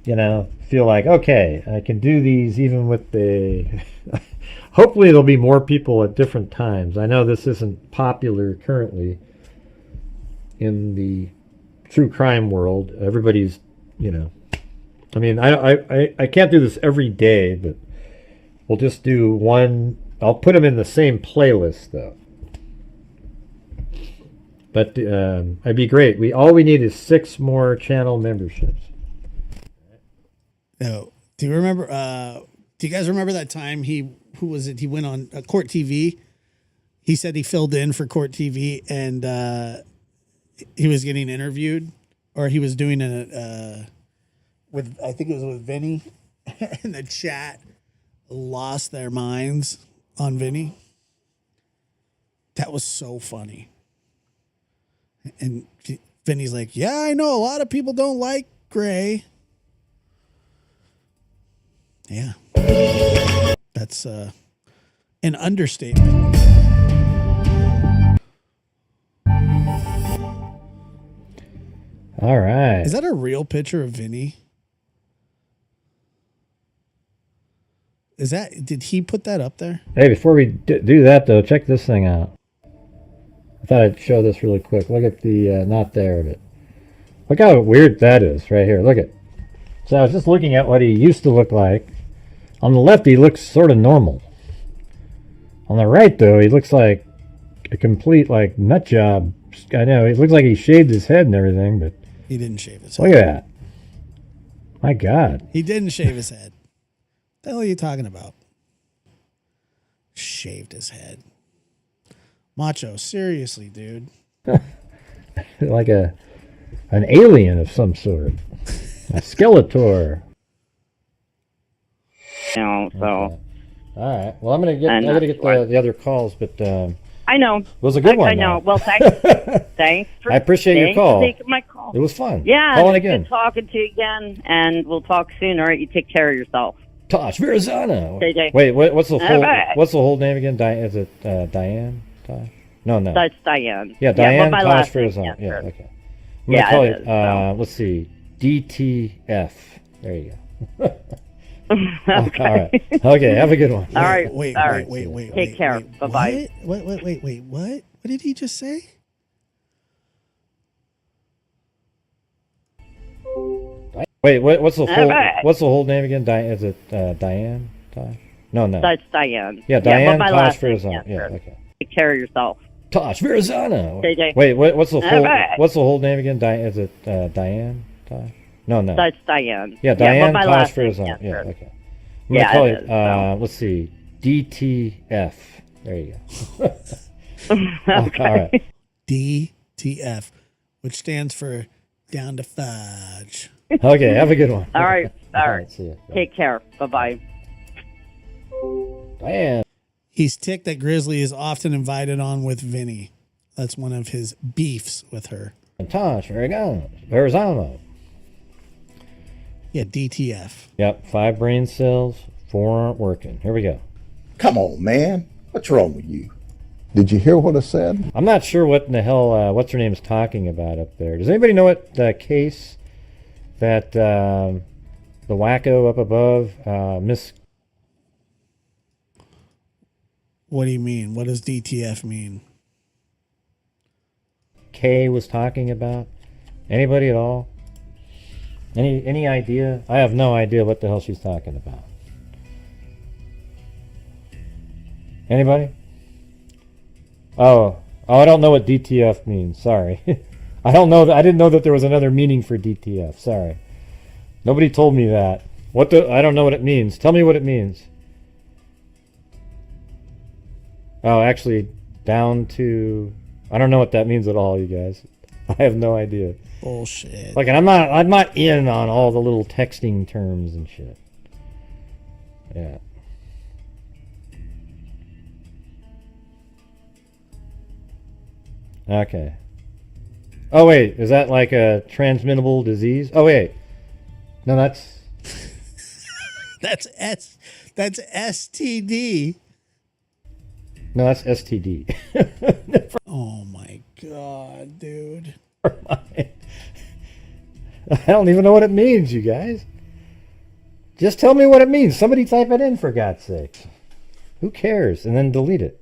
you know, feel like, okay, I can do these even with the... Hopefully there'll be more people at different times. I know this isn't popular currently in the true crime world. Everybody's, you know... I mean, I can't do this every day, but we'll just do one... I'll put them in the same playlist, though. But it'd be great. All we need is 6 more channel memberships. No. Do you remember? Do you guys remember that time he went on Court TV? He said he filled in for Court TV, and he was getting interviewed, or he was doing it with, I think it was with Vinny, and the chat lost their minds on Vinny. That was so funny. And Vinny's like, yeah, I know a lot of people don't like Gray. Yeah. That's an understatement. All right. Is that a real picture of Vinny? Did he put that up there? Hey, before we do that, though, check this thing out. I thought I'd show this really quick. Look at the, not there, but look how weird that is right here. Look at. So I was just looking at what he used to look like. On the left, he looks sort of normal. On the right, though, he looks like a complete, like, nut job. I know, he looks like he shaved his head and everything, but He didn't shave his head. look at that. My God. He didn't shave his head. What the hell are you talking about? Shaved his head. Macho, seriously, dude. Like an alien of some sort. A Skeletor. You know, so All right. Well, I And gotta get that's why- the other calls, but I know. it was a good one. I know. though. Well, thanks. Thanks for I appreciate your thanks for call. taking my call. It was fun. Yeah, Call in it's again. good talking to you again, and we'll talk soon. All right, you take care of yourself. Tosh Virazana. JJ. Wait, what's the whole right. what's the whole name again? Is it Diane? Tosh? No. That's Diane. Yeah, Diane my Tosh last name, Virazana. Yeah, sure. okay. I'm gonna Yeah, call it it. is, so. Let's see. DTF. There you go. Okay. All right. Okay. Have a good one. All right. Wait, All wait, right. wait, wait. Take wait, care. wait. Bye-bye. What? Wait. What did he just say? Wait, what's the whole right. what's the whole name again? Is it Diane Tosh? No. That's Diane. Yeah, Diane my Tosh last name, Virazana. Yeah, sure. okay. Take care of yourself. Tosh Virazana. JJ. Wait, what's the whole right. what's the whole name again? Is it Diane Tosh? No. That's Diane. Yeah, Diane my Tosh last name, Virazana. Yeah, sure. okay. I'm gonna Yeah, call it it. is, so. Let's see. DTF. There you go. Okay. All right. DTF, which stands for down to fudge. Okay. Have a good one. All right. All right. See ya. Take care. Bye-bye. Diane. He's ticked that Grizzly is often invited on with Vinny. That's one of his beefs with her. Tosh Virazana. Yeah, DTF. Yep. 5 brain cells. 4 aren't working. Here we go. Come on, man. What's wrong with you? Did you hear what I said? I'm not sure what in the hell what's her name is talking about up there. Does anybody know what case that the wacko up above, Miss? What do you mean? What does DTF mean? K was talking about? Anybody at all? Any idea? I have no idea what the hell she's talking about. Anybody? Oh, I don't know what DTF means. Sorry. I don't know. I didn't know that there was another meaning for DTF. Sorry. Nobody told me that. I don't know what it means. Tell me what it means. Oh, actually, down to... I don't know what that means at all, you guys. I have no idea. Bullshit. Like, and I'm not in on all the little texting terms and shit. Yeah. Okay. Oh wait, is that like a transmittable disease? Oh wait. No, that's That's STD. no, that's STD. Oh my god, dude. I don't even know what it means, you guys. Just tell me what it means. Somebody type it in, for God's sake. Who cares? And then delete it.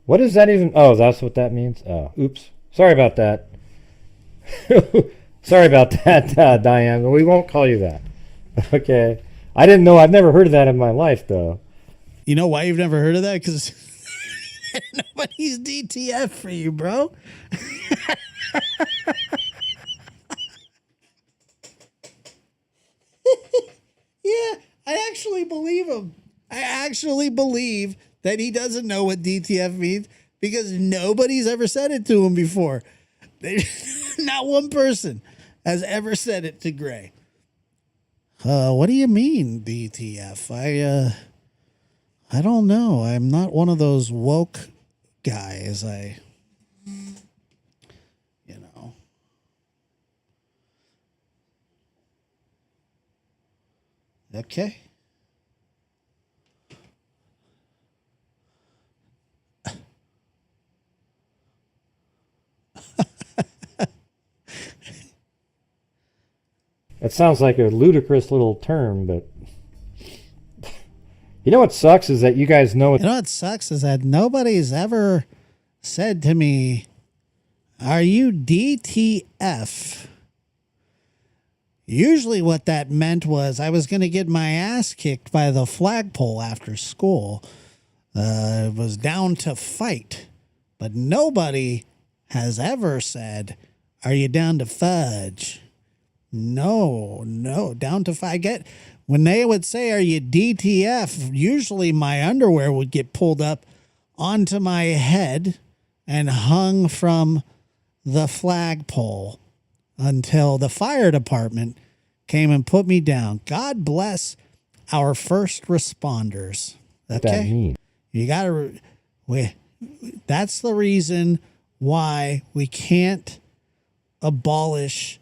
What does that even... Oh, that's what that means? Oh, oops. Sorry about that. Sorry about that, Diane. But we won't call you that. Okay. I didn't know. I've never heard of that in my life, though. You know why you've never heard of that? Because nobody's DTF for you, bro. Yeah, I actually believe him. I actually believe that he doesn't know what DTF means because nobody's ever said it to him before. Not one person has ever said it to Gray. What do you mean, DTF? I don't know. I'm not one of those woke guys. You know. Okay. That sounds like a ludicrous little term, but you know what sucks is that you guys know it. You know what sucks is that nobody's ever said to me, "Are you DTF?" Usually what that meant was I was going to get my ass kicked by the flagpole after school. It was down to fight. But nobody has ever said, "Are you down to fudge?" No, down to fight. When they would say, "Are you DTF?" usually my underwear would get pulled up onto my head and hung from the flagpole until the fire department came and put me down. God bless our first responders. What that mean? You gotta. That's the reason why we can't abolish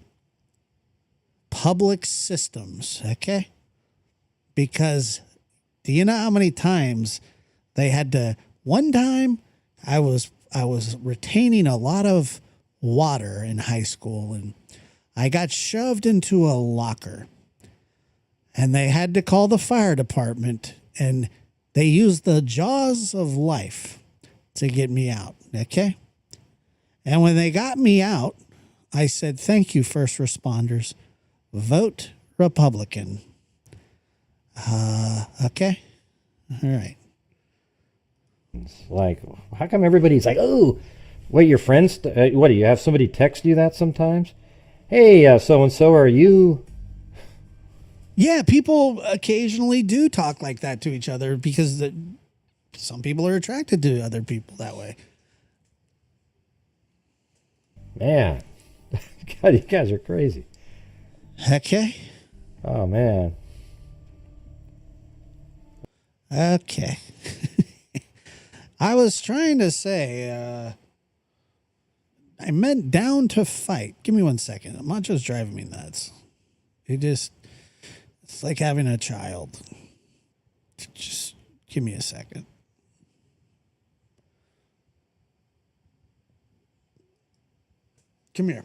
public systems. Okay, because do you know how many times they had to? One time, I was retaining a lot of water in high school, and I got shoved into a locker, and they had to call the fire department, and they used the jaws of life to get me out. Okay. And when they got me out, I said, "Thank you, first responders. Vote Republican." Okay. All right. It's like, how come everybody's like, "Oh, wait, your friends, what do you have somebody text you that sometimes? Hey, so-and-so, are you?" Yeah, people occasionally do talk like that to each other because some people are attracted to other people that way. Man, God, you guys are crazy. Okay. Oh, man. Okay. I was trying to say, I meant down to fight. Give me 1 second. I'm not just driving me nuts. It's like having a child. Just give me a second. Come here.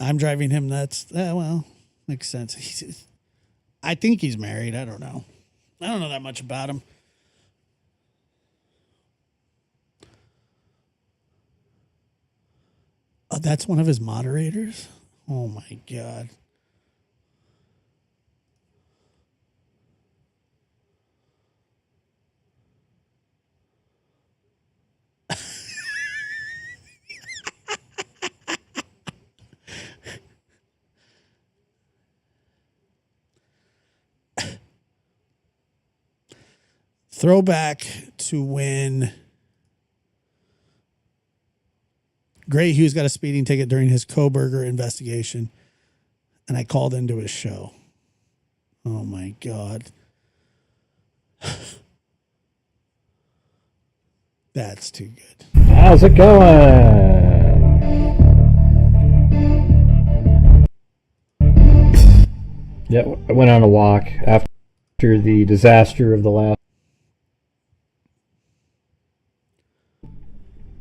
I'm driving him nuts. Well, makes sense. I think he's married. I don't know. I don't know that much about him. Oh, that's one of his moderators? Oh, my God. Throwback to when Gray Hughes got a speeding ticket during his Koberger investigation, and I called into his show. Oh, my God. That's too good. How's it going? Yeah, I went on a walk after the disaster of the last.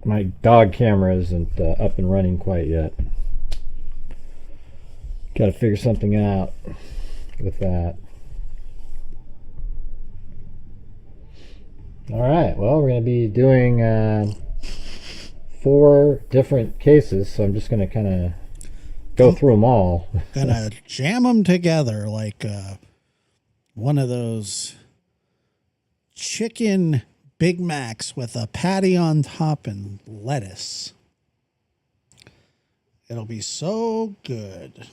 My dog camera isn't up and running quite yet. Got to figure something out with that. All right, well, we're going to be doing 4 different cases, so I'm just going to kind of go through them all. Gonna jam them together like one of those chicken Big Macs with a patty on top and lettuce. It'll be so good.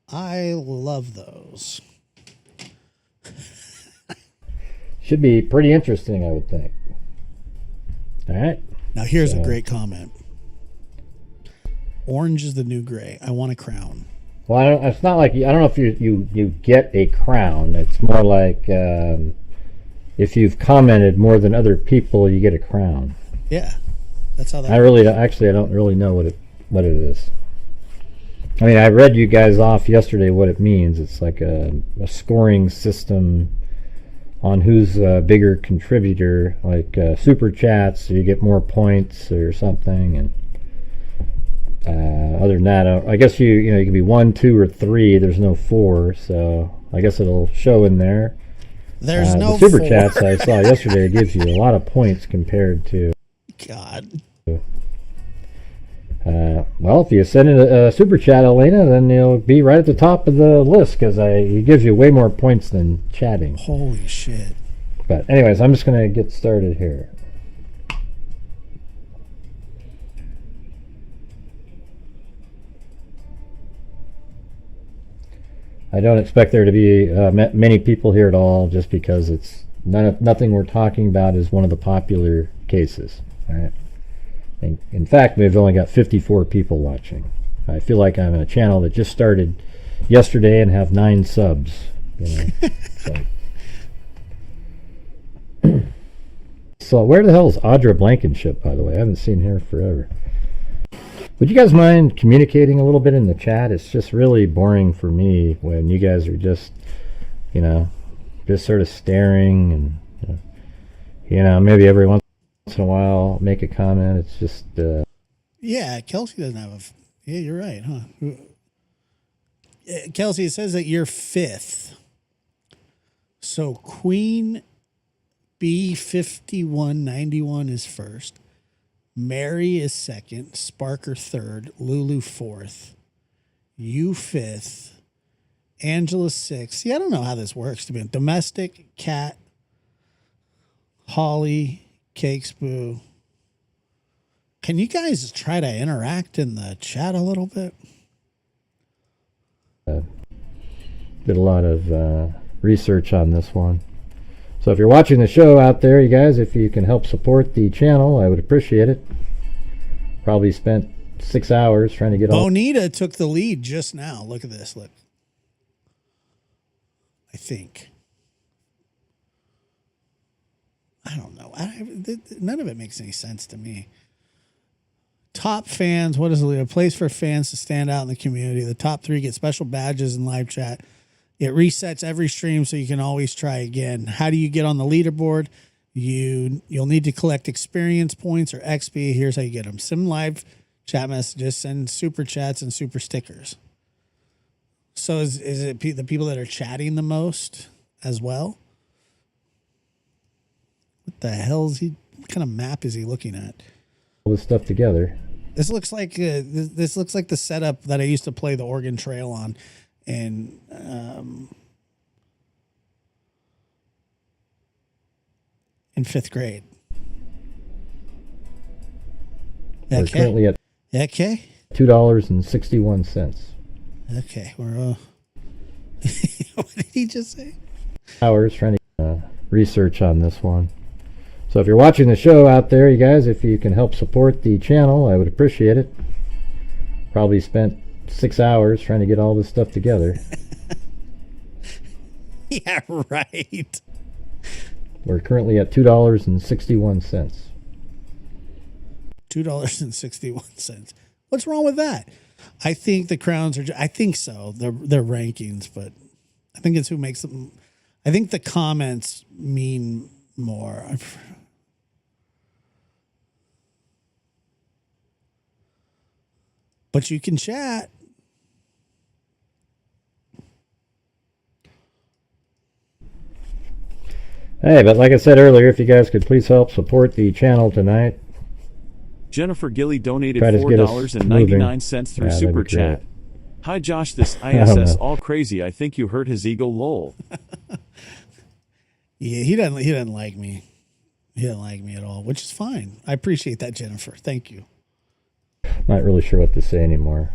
I love those. Should be pretty interesting, I would think. All right. Now here's a great comment. Orange is the new gray. I want a crown. Well, it's not like I don't know if you get a crown. It's more like if you've commented more than other people, you get a crown. Yeah, that's how that. I don't really know what it is. I mean, I read you guys off yesterday what it means. It's like a scoring system on who's a bigger contributor, like super chats, so you get more points or something. And other than that, I guess you can be 1, 2, or 3. There's no 4, so I guess it'll show in there. There's no the super 4. chats I saw yesterday gives you a lot of points compared to. God. Well, if you send in a super chat, Elena, then you'll be right at the top of the list because he gives you way more points than chatting. Holy shit. But anyways, I'm just going to get started here. I don't expect there to be many people here at all, just because it's nothing we're talking about is one of the popular cases. All right. In fact, we've only got 54 people watching. I feel like I'm on a channel that just started yesterday and have 9 subs. So where the hell is Audra Blankenship, by the way? I haven't seen her forever. Would you guys mind communicating a little bit in the chat? It's just really boring for me when you guys are just sort of staring and, maybe every once in a while make a comment. It's just... Yeah, Kelsey doesn't have Yeah, you're right, huh? Kelsey, it says that you're 5th. So Queen B5191 is 1st. Mary is 2nd, Sparker 3rd, Lulu 4th, you 5th, Angela 6th. See, I don't know how this works to be domestic, Cat, Holly, Cakes Boo. Can you guys try to interact in the chat a little bit? Did a lot of research on this one. So if you're watching the show out there, you guys, if you can help support the channel, I would appreciate it. Probably spent 6 hours trying to get all... Bonita took the lead just now. Look at this. Look. I think. I don't know. None of it makes any sense to me. Top fans. What is it? A place for fans to stand out in the community. The top 3 get special badges in live chat. It resets every stream so you can always try again. How do you get on the leaderboard? You'll need to collect experience points or XP. Here's how you get them. Send live chat messages, send super chats and super stickers. So is it the people that are chatting the most as well? What the hell is he? What kind of map is he looking at? All this stuff together. This looks like this looks like the setup that I used to play the Oregon Trail on. And in 5th grade. We're currently at $2.61. Okay, we're what did he just say? Hours trying to research on this one. So if you're watching the show out there, you guys, if you can help support the channel, I would appreciate it. Probably spent 6 hours trying to get all this stuff together. Yeah, right. We're currently at $2.61. $2.61. What's wrong with that? I think the crowns are. I think so. They're rankings, but I think it's who makes them. I think the comments mean more. But you can chat. Hey, but like I said earlier, if you guys could please help support the channel tonight. Jennifer Gilly donated Try to get us $4.99 through Yeah, Super that'd be Chat. great. Hi Josh, this don't ISS know. all crazy. I think you hurt his ego, lol. Yeah, he doesn't like me. He doesn't like me at all, which is fine. I appreciate that, Jennifer. Thank you. Not really sure what to say anymore.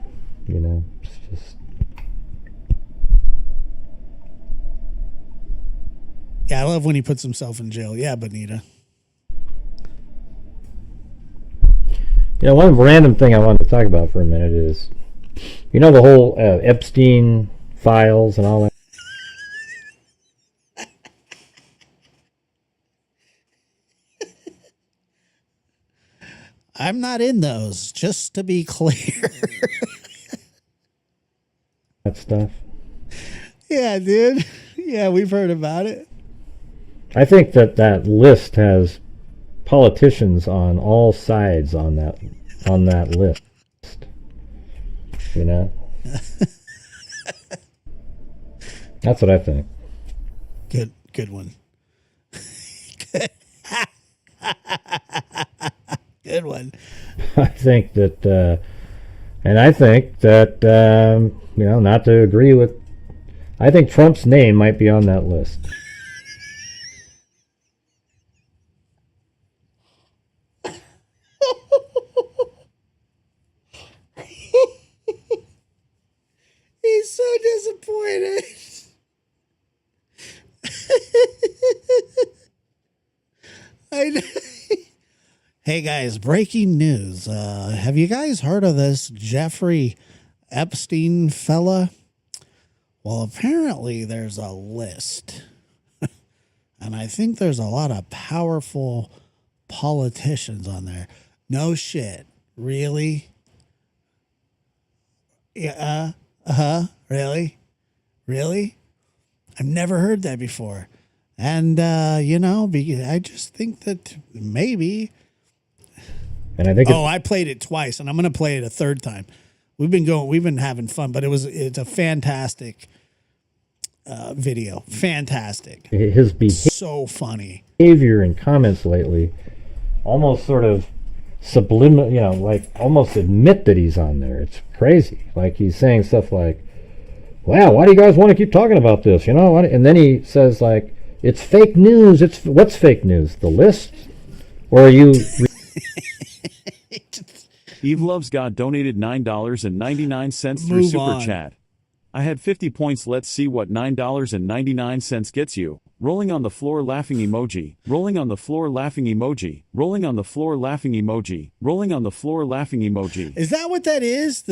You know, it's just. Yeah, I love when he puts himself in jail. Yeah, Bonita. You know, one random thing I wanted to talk about for a minute is, you know, the whole Epstein files and all that. I'm not in those, just to be clear. That stuff. Yeah, dude. Yeah, we've heard about it. I think that list has politicians on all sides on that list. You know? That's what I think. Good one. Good one. I think that, and I think that, you know, not to agree with, I think Trump's name might be on that list. He's so disappointed. I know. Hey guys, breaking news. Have you guys heard of this Jeffrey Epstein fella? Well, apparently there's a list. And I think there's a lot of powerful politicians on there. No shit. Really? Yeah. Really? Really? I've never heard that before. And, you know, I just think that maybe. And I think I played it twice, and I'm going to play it a third time. We've been having fun, but it's a fantastic video. Fantastic. His so funny behavior and comments lately almost sort of subliminal, you know, like almost admit that he's on there. It's crazy. Like he's saying stuff like, wow, why do you guys want to keep talking about this? You know, and then he says like, it's fake news. What's fake news? The list? Or are you... Eve Loves God donated $9.99 through Super Chat. I had 50 points. Let's see what $9.99 gets you. Rolling on the floor laughing emoji. Rolling on the floor laughing emoji. Rolling on the floor laughing emoji. Rolling on the floor laughing emoji. Is that what that is?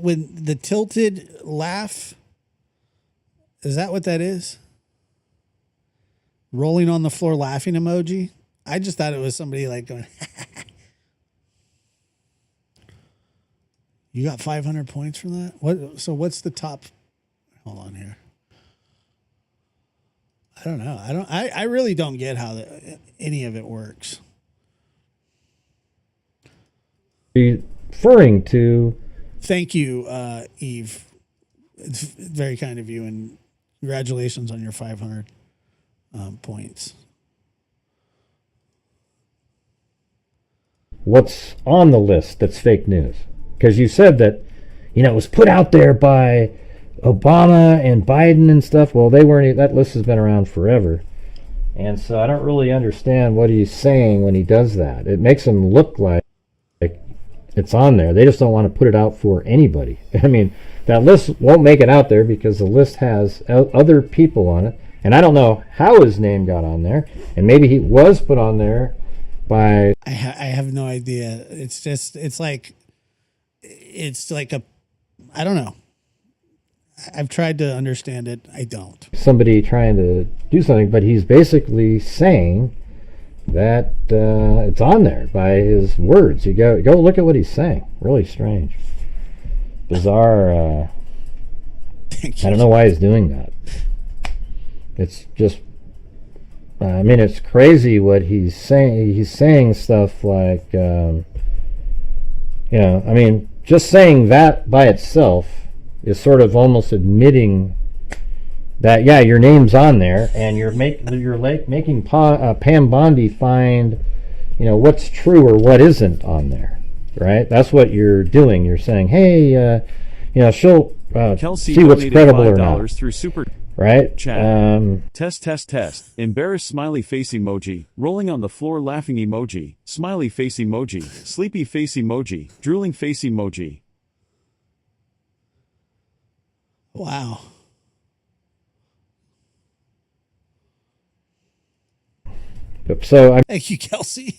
When the tilted laugh? Is that what that is? Rolling on the floor laughing emoji? I just thought it was somebody like going... You got 500 points from that? So what's the top? Hold on here. I don't know. I really don't get how any of it works. Referring to... Thank you, Eve. It's very kind of you, and congratulations on your 500 points. What's on the list that's fake news? Because you said that, you know, it was put out there by Obama and Biden and stuff. Well, they weren't. That list has been around forever. And so I don't really understand what he's saying when he does that. It makes him look like it's on there. They just don't want to put it out for anybody. I mean, that list won't make it out there because the list has other people on it. And I don't know how his name got on there. And maybe he was put on there by... I have no idea. It's like I don't know. I've tried to understand it. I don't. Somebody trying to do something, but he's basically saying that it's on there by his words. You go look at what he's saying. Really strange. Bizarre. I don't know why he's doing that. It's just... I mean, it's crazy what he's saying. He's saying stuff like, you know, I mean, just saying that by itself is sort of almost admitting that, yeah, your name's on there, and you're making Pam Bondi find, you know, what's true or what isn't on there, right? That's what you're doing. You're saying, hey, you know, she'll Kelsey see what's donated credible or $5 not. Through Super. right? Chat. Test. Embarrassed smiley face emoji. Rolling on the floor laughing emoji. Smiley face emoji. Sleepy face emoji. Drooling face emoji. Wow. So I Thank you, Kelsey.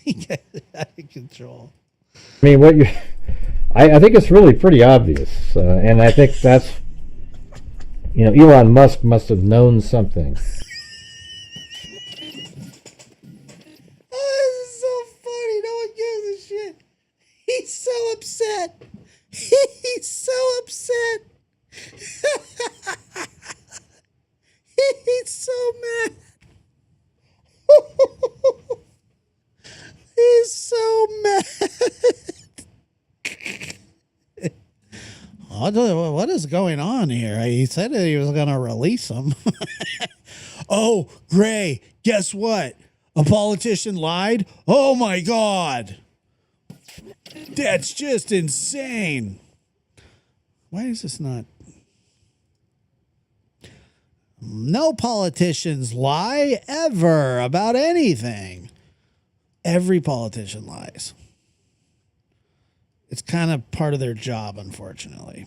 You guys are out of control. mean, what you, I think it's really pretty obvious, and I think that's, Elon Musk must have known something. Oh, this is so funny. No one gives a shit. He's so upset. He's so upset. He's so mad. He's so mad. What is going on here? He said that he was going to release him. Oh, Gray, guess what? A politician lied? Oh my God. That's just insane. Why is this not? No politicians lie ever about anything. Every politician lies. It's kind of part of their job, unfortunately.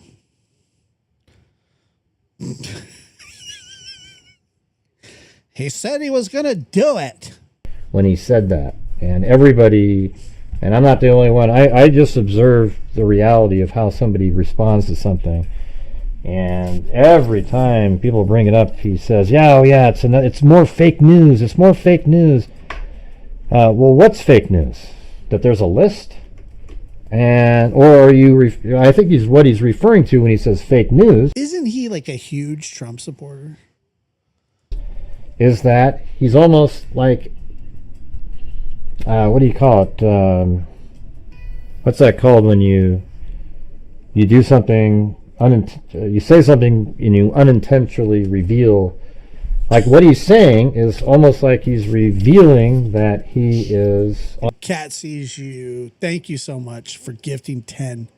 He said he was going to do it. When he said that, and everybody, and I'm not the only one, I just observe the reality of how somebody responds to something, and every time people bring it up, he says, it's more fake news, it's more fake news. Well, what's fake news? That there's a list? Or are you, I think what he's referring to when he says fake news. Isn't he like a huge Trump supporter? Is that he's almost like, what do you call it? What's that called when you do something, you say something and you unintentionally reveal, like what he's saying is almost like he's revealing that he is. Cat sees you. Thank you so much for gifting 10.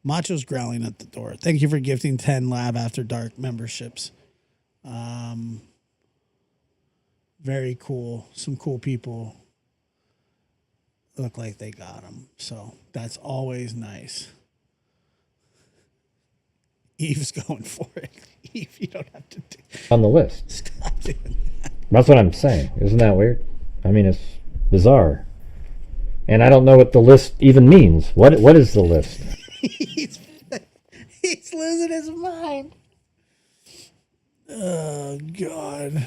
Macho's growling at the door. Thank you for gifting 10 Lab After Dark memberships. Very cool. Some cool people look like they got them. So that's always nice. Eve's going for it. Eve, you don't have to do On the list. Stop doing that. That's what I'm saying. Isn't that weird? I mean, it's bizarre. And I don't know what the list even means. What is the list? He's losing his mind. Oh, God.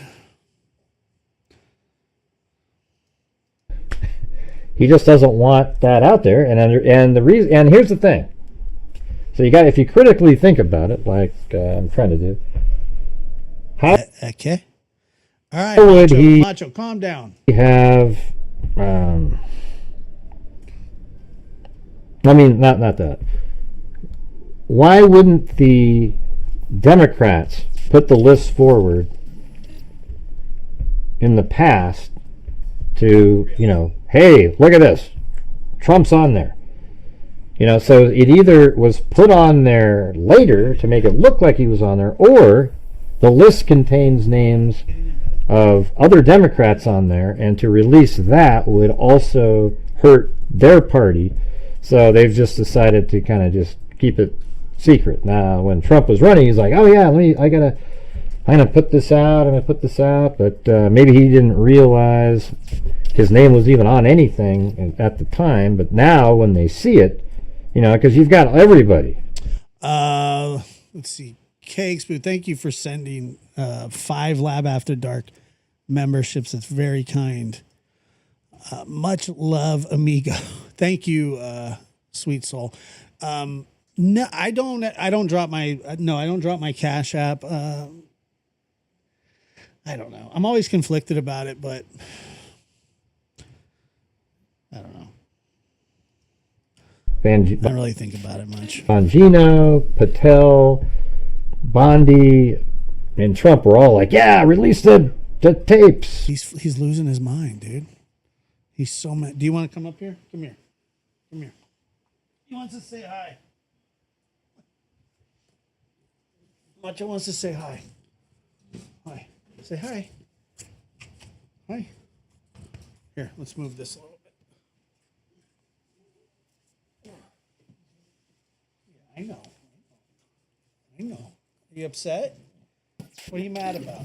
He just doesn't want that out there, and the reason. And here's the thing. So if you critically think about it, like I'm trying to do, how Okay. All right, would Macho, calm down. have? I mean, not that. Why wouldn't the Democrats put the list forward in the past to, hey, look at this, Trump's on there. So it either was put on there later to make it look like he was on there, or the list contains names of other Democrats on there, and to release that would also hurt their party. So they've just decided to kind of just keep it secret. Now, when Trump was running, he's like, oh yeah, I'm gonna put this out, but maybe he didn't realize his name was even on anything at the time. But now when they see it, because you've got everybody. Let's see. Cakes, but thank you for sending 5 Lab After Dark memberships. It's very kind. Much love, amigo. Thank you, sweet soul. No, I don't drop my Cash App. I don't know. I'm always conflicted about it, but I don't know. I don't really think about it much. Bongino, Patel, Bondi, and Trump were all like, yeah, release the tapes. He's losing his mind, dude. He's so mad. Do you want to come up here? Come here. He wants to say hi. Macho wants to say hi. Hi. Say hi. Hi. Here, let's move this a little bit. Yeah, I know. I know. Are you upset? What are you mad about?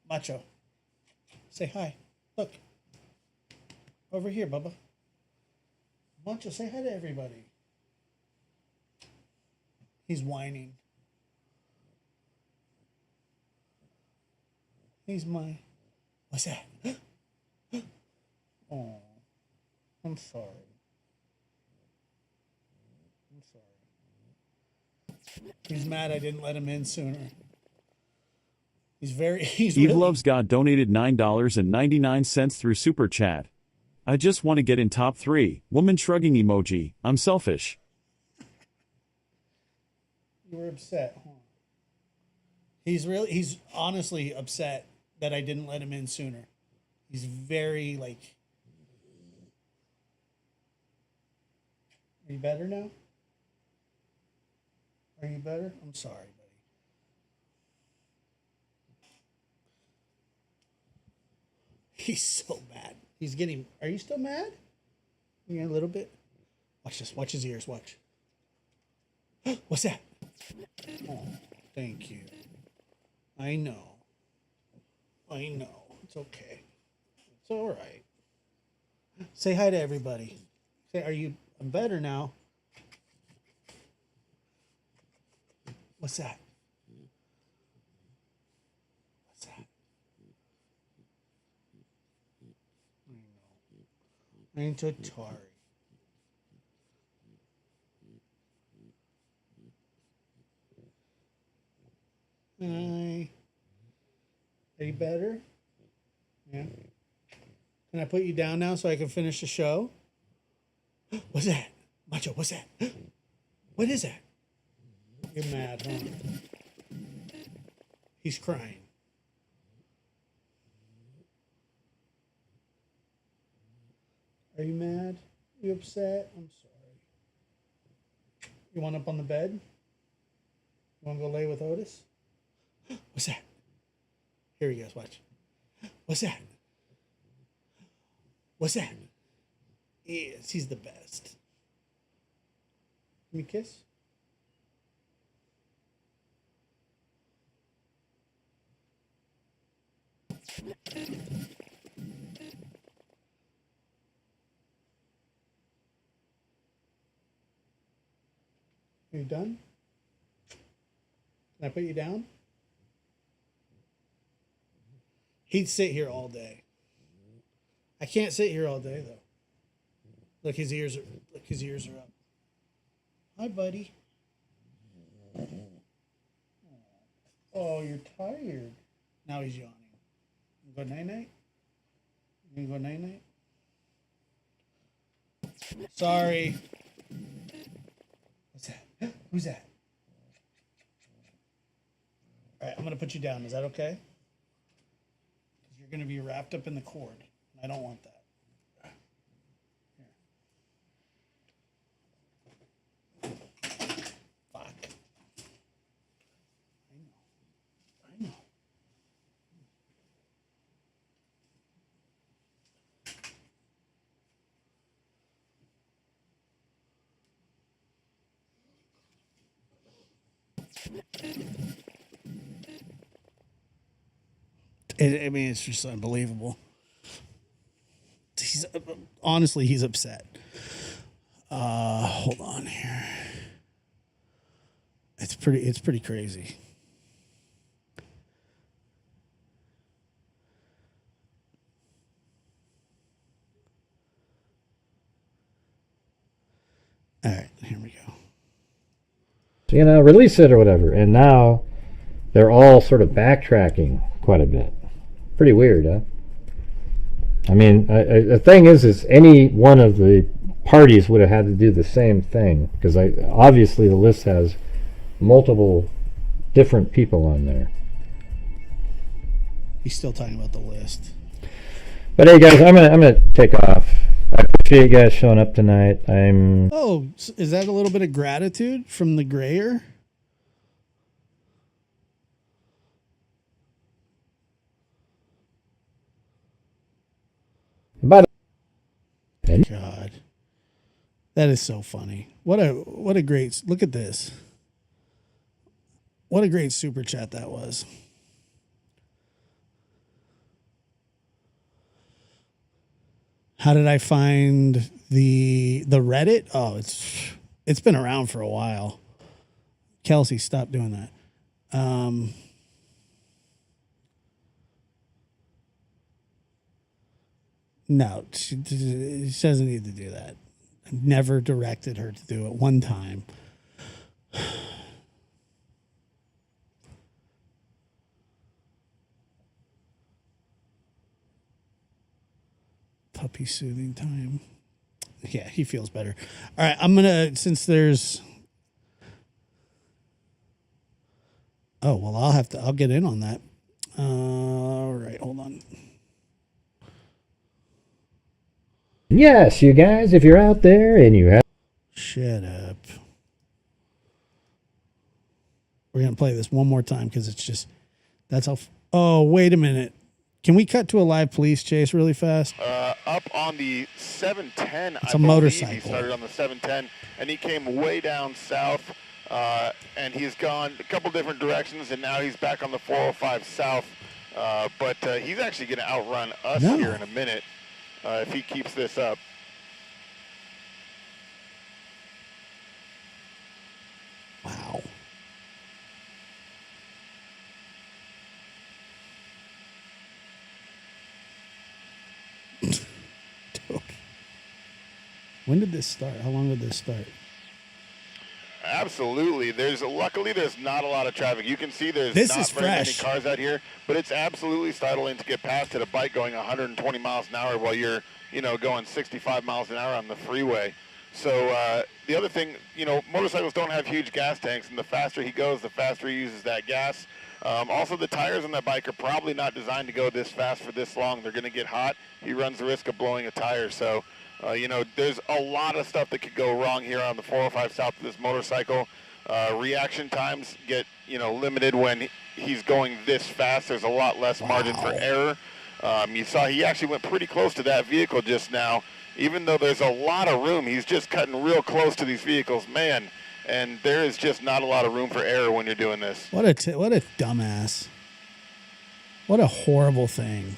Macho. Say hi. Look. Over here, Bubba. Macho, say hi to everybody. He's whining. He's my... What's that? Oh, I'm sorry. I'm sorry. He's mad I didn't let him in sooner. He's Eve really... Loves God donated $9.99 through Super Chat. I just want to get in top 3. Woman shrugging emoji. I'm selfish. You were upset, huh? He's honestly upset that I didn't let him in sooner. He's very, like... Are you better now? Are you better? I'm sorry, buddy. He's so mad. He's getting... Are you still mad? Yeah, a little bit. Watch this. Watch his ears. Watch. What's that? Oh, thank you. I know. I know. It's okay. It's all right. Say hi to everybody. Say, are you... I'm better now. What's that? What's that? I know. I'm so sorry. Hi. Are you better? Yeah. Can I put you down now so I can finish the show? What's that? Macho, what's that? What is that? You're mad, huh? He's crying. Are you mad? You upset? I'm sorry. You want up on the bed? You want to go lay with Otis? What's that? Here he goes, watch. What's that? What's that? Yes, he's the best. Give me a kiss. Are you done? Can I put you down? He'd sit here all day. I can't sit here all day though. Look, his ears are up. Hi, buddy. Oh, you're tired. Now he's yawning. You go night night. You go night night. Sorry. What's that? Who's that? All right, I'm gonna put you down. Is that okay? Because you're gonna be wrapped up in the cord. I don't want that. I mean, it's just unbelievable. Honestly, he's upset. Hold on here. It's pretty crazy. All right, here we go. You know, release it or whatever. And now they're all sort of backtracking quite a bit. Pretty weird, huh? I mean, the thing is any one of the parties would have had to do the same thing, because obviously the list has multiple different people on there. He's still talking about the list. But hey, guys, I'm gonna take off. I appreciate you guys showing up tonight. Oh, is that a little bit of gratitude from the grayer? By the God, that is so funny. What a great look at this. What a great super chat that was. How did I find the Reddit? Oh, it's been around for a while. Kelsey, stop doing that. No, she doesn't need to do that. I've never directed her to do it one time. Puppy soothing time. Yeah, he feels better. All right, I'm gonna, since there's, oh well, I'll get in on that. All right, hold on. Yes, you guys, if you're out there and you have. Shut up. We're gonna play this one more time because it's just, that's how. Oh, wait a minute. Can we cut to a live police chase really fast? Up on the 710. It's a motorcycle. He started on the 710, and he came way down south, and he's gone a couple different directions, and now he's back on the 405 south. But he's actually going to outrun us here in a minute if he keeps this up. Wow. When did this start? How long did this start? Absolutely. Luckily there's not a lot of traffic. You can see there's not very many cars out here, but it's absolutely startling to get past it, a bike going 120 miles an hour while you're, going 65 miles an hour on the freeway. So the other thing, motorcycles don't have huge gas tanks, and the faster he goes, the faster he uses that gas. Also, the tires on that bike are probably not designed to go this fast for this long. They're going to get hot. He runs the risk of blowing a tire. So, there's a lot of stuff that could go wrong here on the 405 south of this motorcycle. Reaction times get, limited when he's going this fast. There's a lot less margin for error. You saw he actually went pretty close to that vehicle just now. Even though there's a lot of room, he's just cutting real close to these vehicles, man. And there is just not a lot of room for error when you're doing this. What a dumbass. What a horrible thing.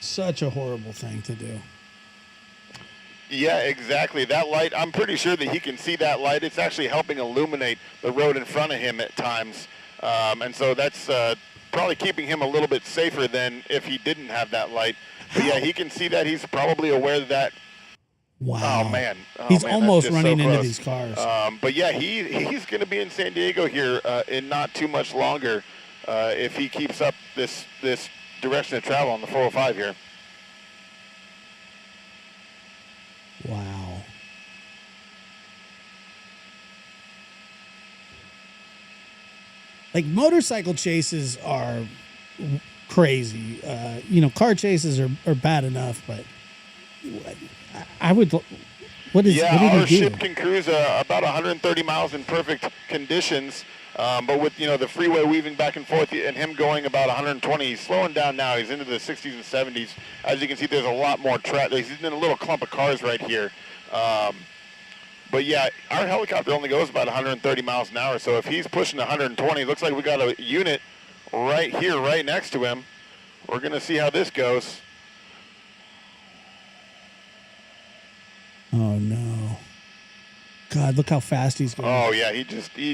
Such a horrible thing to do. Yeah, exactly. That light, I'm pretty sure that he can see that light. It's actually helping illuminate the road in front of him at times. And so that's probably keeping him a little bit safer than if he didn't have that light. But yeah, he can see that. He's probably aware that. Wow. Oh, man. He's almost running into these cars. But yeah, he's going to be in San Diego here in not too much longer if he keeps up this direction of travel on the 405 here. Wow. Like, motorcycle chases are crazy. Car chases are bad enough, but I would. What did he do? Our ship can cruise about 130 miles in perfect conditions. But with, the freeway weaving back and forth and him going about 120, he's slowing down now. He's into the 60s and 70s. As you can see, there's a lot more traffic. He's in a little clump of cars right here. But yeah, our helicopter only goes about 130 miles an hour. So if he's pushing 120, it looks like we got a unit right here, right next to him. We're going to see how this goes. Oh, no. God, look how fast he's going. Oh, yeah, he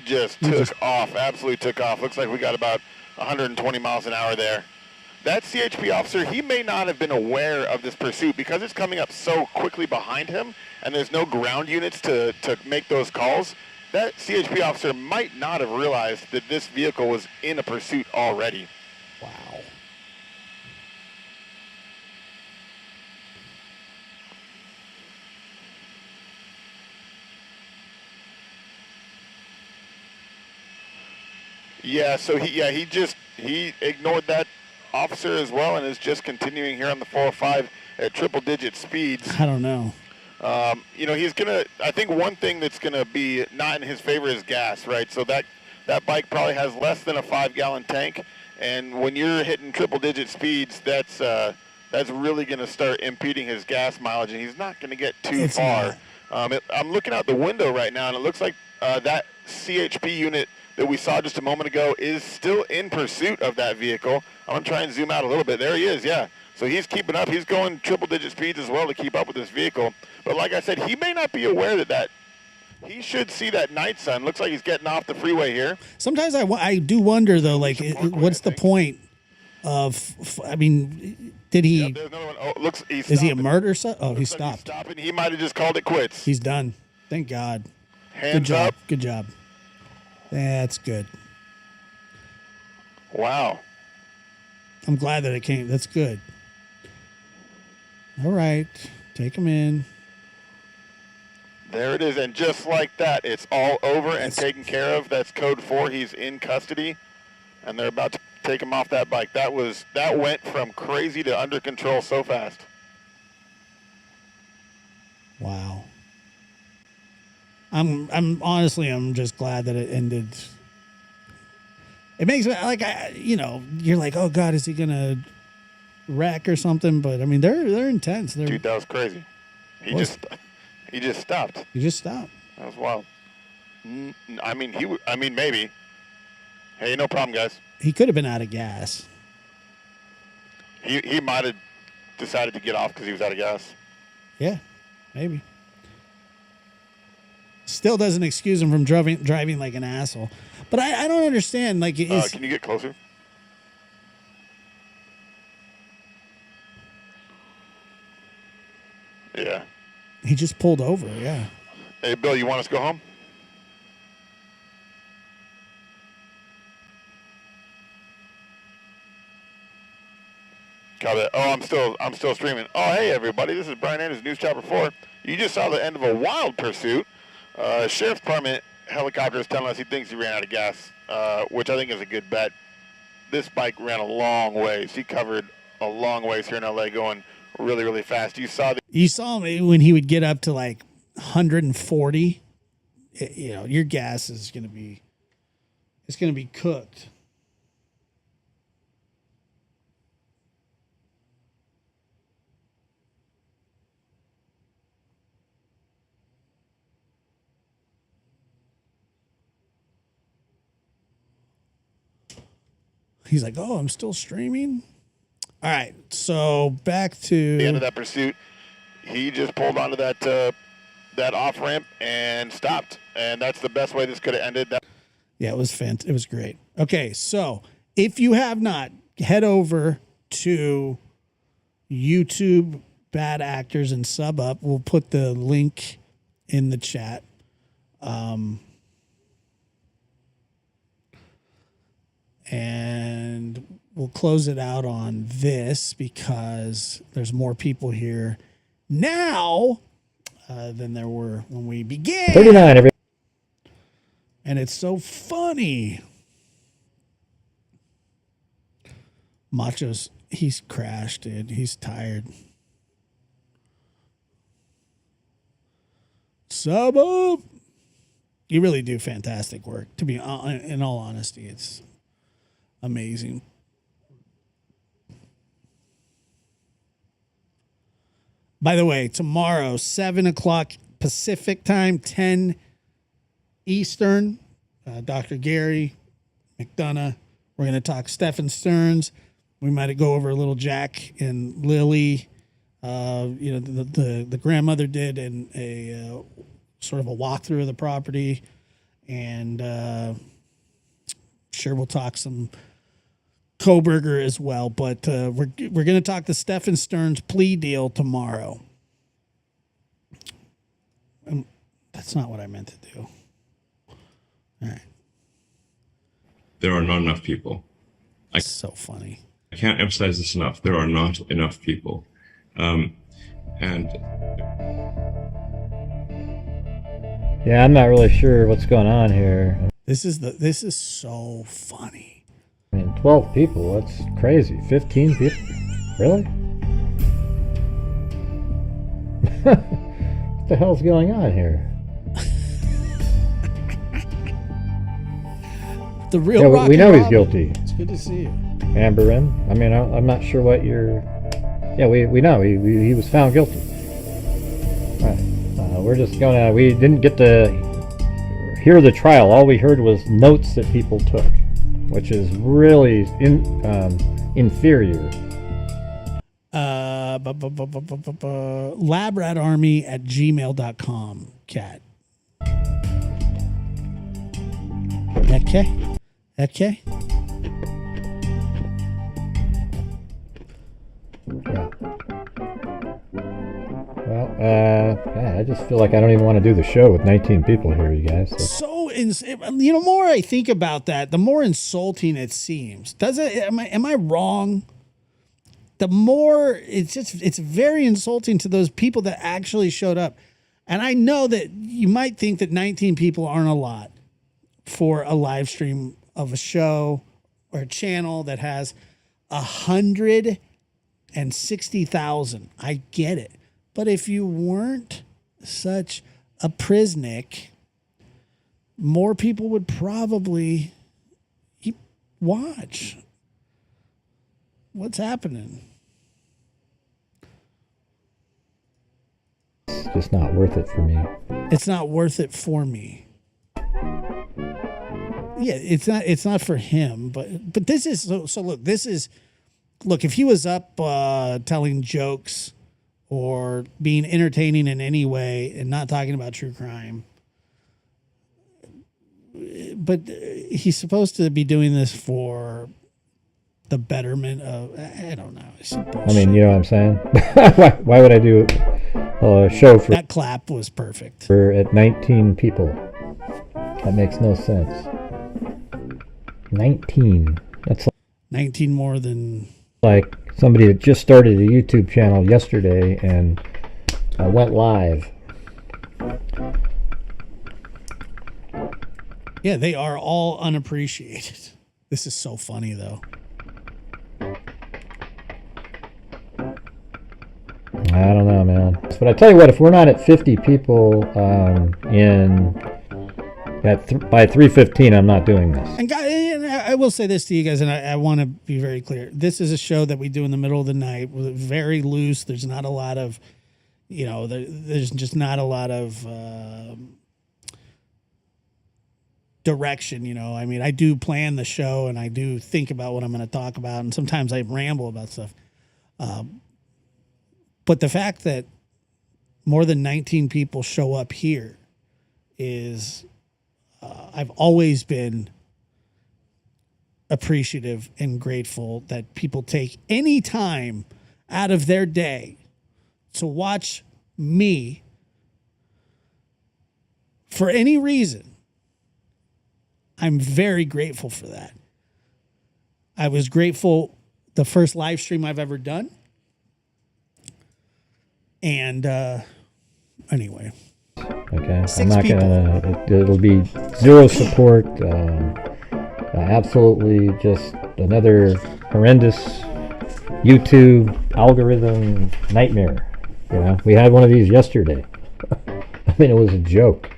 just took off, absolutely took off. Looks like we got about 120 miles an hour there. That CHP officer, he may not have been aware of this pursuit because it's coming up so quickly behind him and there's no ground units to make those calls. That CHP officer might not have realized that this vehicle was in a pursuit already. Wow. Yeah, so he ignored that officer as well and is just continuing here on the 405 at triple-digit speeds. I don't know. He's gonna. I think one thing that's gonna be not in his favor is gas, right? So that bike probably has less than a 5-gallon tank, and when you're hitting triple-digit speeds, that's really gonna start impeding his gas mileage, and he's not gonna get too far. I'm looking out the window right now, and it looks like that CHP unit that we saw just a moment ago is still in pursuit of that vehicle. I'm going to try and zoom out a little bit. There he is, yeah. So he's keeping up. He's going triple-digit speeds as well to keep up with this vehicle. But like I said, he may not be aware that he should see that night sun. Looks like he's getting off the freeway here. Sometimes I do wonder, though, like, what's the point of, I mean, did he, there's another one. Oh, looks, is he a murderer? Oh, he stopped. He's stopping. He might have just called it quits. He's done. Thank God. Hands up. Good job. That's good. Wow. I'm glad that it came. That's good. All right. Take him in. There it is. And just like that, it's all over and taken care of. That's code 4. He's in custody. And they're about to take him off that bike. That went from crazy to under control so fast. Wow. I'm honestly, I'm just glad that it ended. It makes me like, you're like, oh God, is he gonna wreck or something? But I mean, they're intense. Dude, that was crazy. He just stopped. He just stopped. That was wild. I mean, maybe. Hey, no problem, guys. He could have been out of gas. He might have decided to get off because he was out of gas. Yeah, maybe. Still doesn't excuse him from driving like an asshole. But I don't understand. Like, can you get closer? Yeah. He just pulled over. Yeah. Hey, Bill, you want us to go home? Got it. Oh, I'm still streaming. Oh, hey everybody, this is Brian Anders, News Chopper 4. You just saw the end of a wild pursuit. Sheriff's Department helicopter is telling us he thinks he ran out of gas, which I think is a good bet. This bike ran a long ways. He covered a long ways here in LA going really, really fast. You saw him when he would get up to like 140. Your gas is going to be, it's going to be cooked. He's like, oh, I'm still streaming. All right, so back to the end of that pursuit. He just pulled onto that off ramp and stopped, and that's the best way this could have ended. Yeah, it was fantastic. It was great. Okay, so if you have not, head over to YouTube Bad Actors and sub up. We'll put the link in the chat. And we'll close it out on this because there's more people here now than there were when we began. 39. And it's so funny. Macho's, he's crashed, dude. He's tired. Sub up. You really do fantastic work. To be in all honesty, it's amazing. By the way, tomorrow, 7 o'clock Pacific time, 10 Eastern, Dr. Gary McDonough. We're going to talk Stephen Stearns. We might go over a little Jack and Lily. The grandmother did a sort of a walkthrough of the property. And sure we'll talk some Koberger as well, but we're going to talk the Stephen Stearns plea deal tomorrow. That's not what I meant to do. All right. There are not enough people. It's so funny. I can't emphasize this enough. There are not enough people. And yeah, I'm not really sure what's going on here. This is so funny. I mean, 12 people, that's crazy. 15 people? Really? What the hell's going on here? The real we know he's guilty. It's good to see you. Amberin. I mean, I'm not sure what you're... Yeah, we know. He was found guilty. All right. We're just gonna... We didn't get to hear the trial. All we heard was notes that people took, which is really inferior. Labratarmy@gmail.com, cat. Okay. Yeah. Well, I just feel like I don't even want to do the show with 19 people here, you guys. More I think about that, the more insulting it seems. Does it? Am I wrong? The more it's very insulting to those people that actually showed up. And I know that you might think that 19 people aren't a lot for a live stream of a show or a channel that has 160,000. I get it. But if you weren't such a prisnick, more people would probably watch. What's happening? It's just not worth it for me. It's not worth it for me. Yeah, it's not for him, but this is so look, if he was up telling jokes or being entertaining in any way and not talking about true crime, but he's supposed to be doing this for the betterment of, I don't know. I mean, you know what I'm saying? Why would I do a show for... That clap was perfect. For at 19 people. That makes no sense. 19. That's 19 more than... Like somebody that just started a YouTube channel yesterday and went live. Yeah, they are all unappreciated. This is so funny, though. I don't know, man. But I tell you what, if we're not at 50 people by 3:15, I'm not doing this. And I will say this to you guys, and I want to be very clear. This is a show that we do in the middle of the night. We're very loose. There's not a lot of, there's just not a lot of direction. I mean, I do plan the show, and I do think about what I'm going to talk about, and sometimes I ramble about stuff. But the fact that more than 19 people show up here is, I've always been appreciative and grateful that people take any time out of their day to watch me for any reason. I'm very grateful for that. I was grateful the first live stream I've ever done. And anyway. Okay. I'm not gonna. It'll be zero support. Absolutely, just another horrendous YouTube algorithm nightmare. We had one of these yesterday. I mean, it was a joke.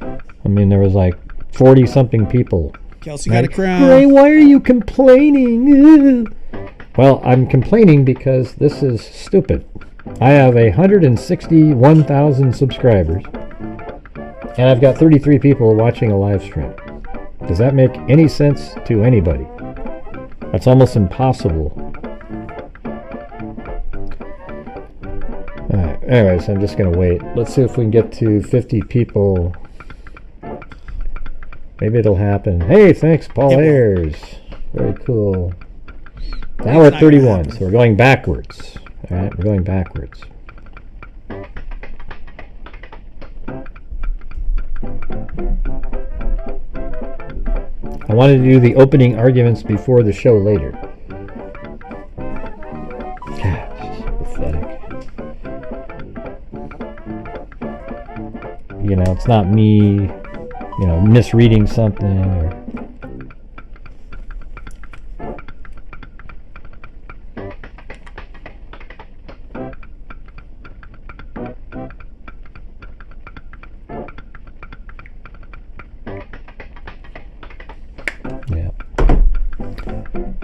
I mean, there was like 40-something people. Kelsey got a crown. Ray, why are you complaining? Well, I'm complaining because this is stupid. I have 161,000 subscribers, and I've got 33 people watching a live stream. Does that make any sense to anybody? That's almost impossible. All right. Anyways, I'm just going to wait. Let's see if we can get to 50 people. Maybe it'll happen. Hey, thanks, Paul Ayers. Very cool. Now we're at 31, so we're going backwards. All right, we're going backwards. I wanted to do the opening arguments before the show later. God, it's just pathetic. It's not me you know, misreading something or.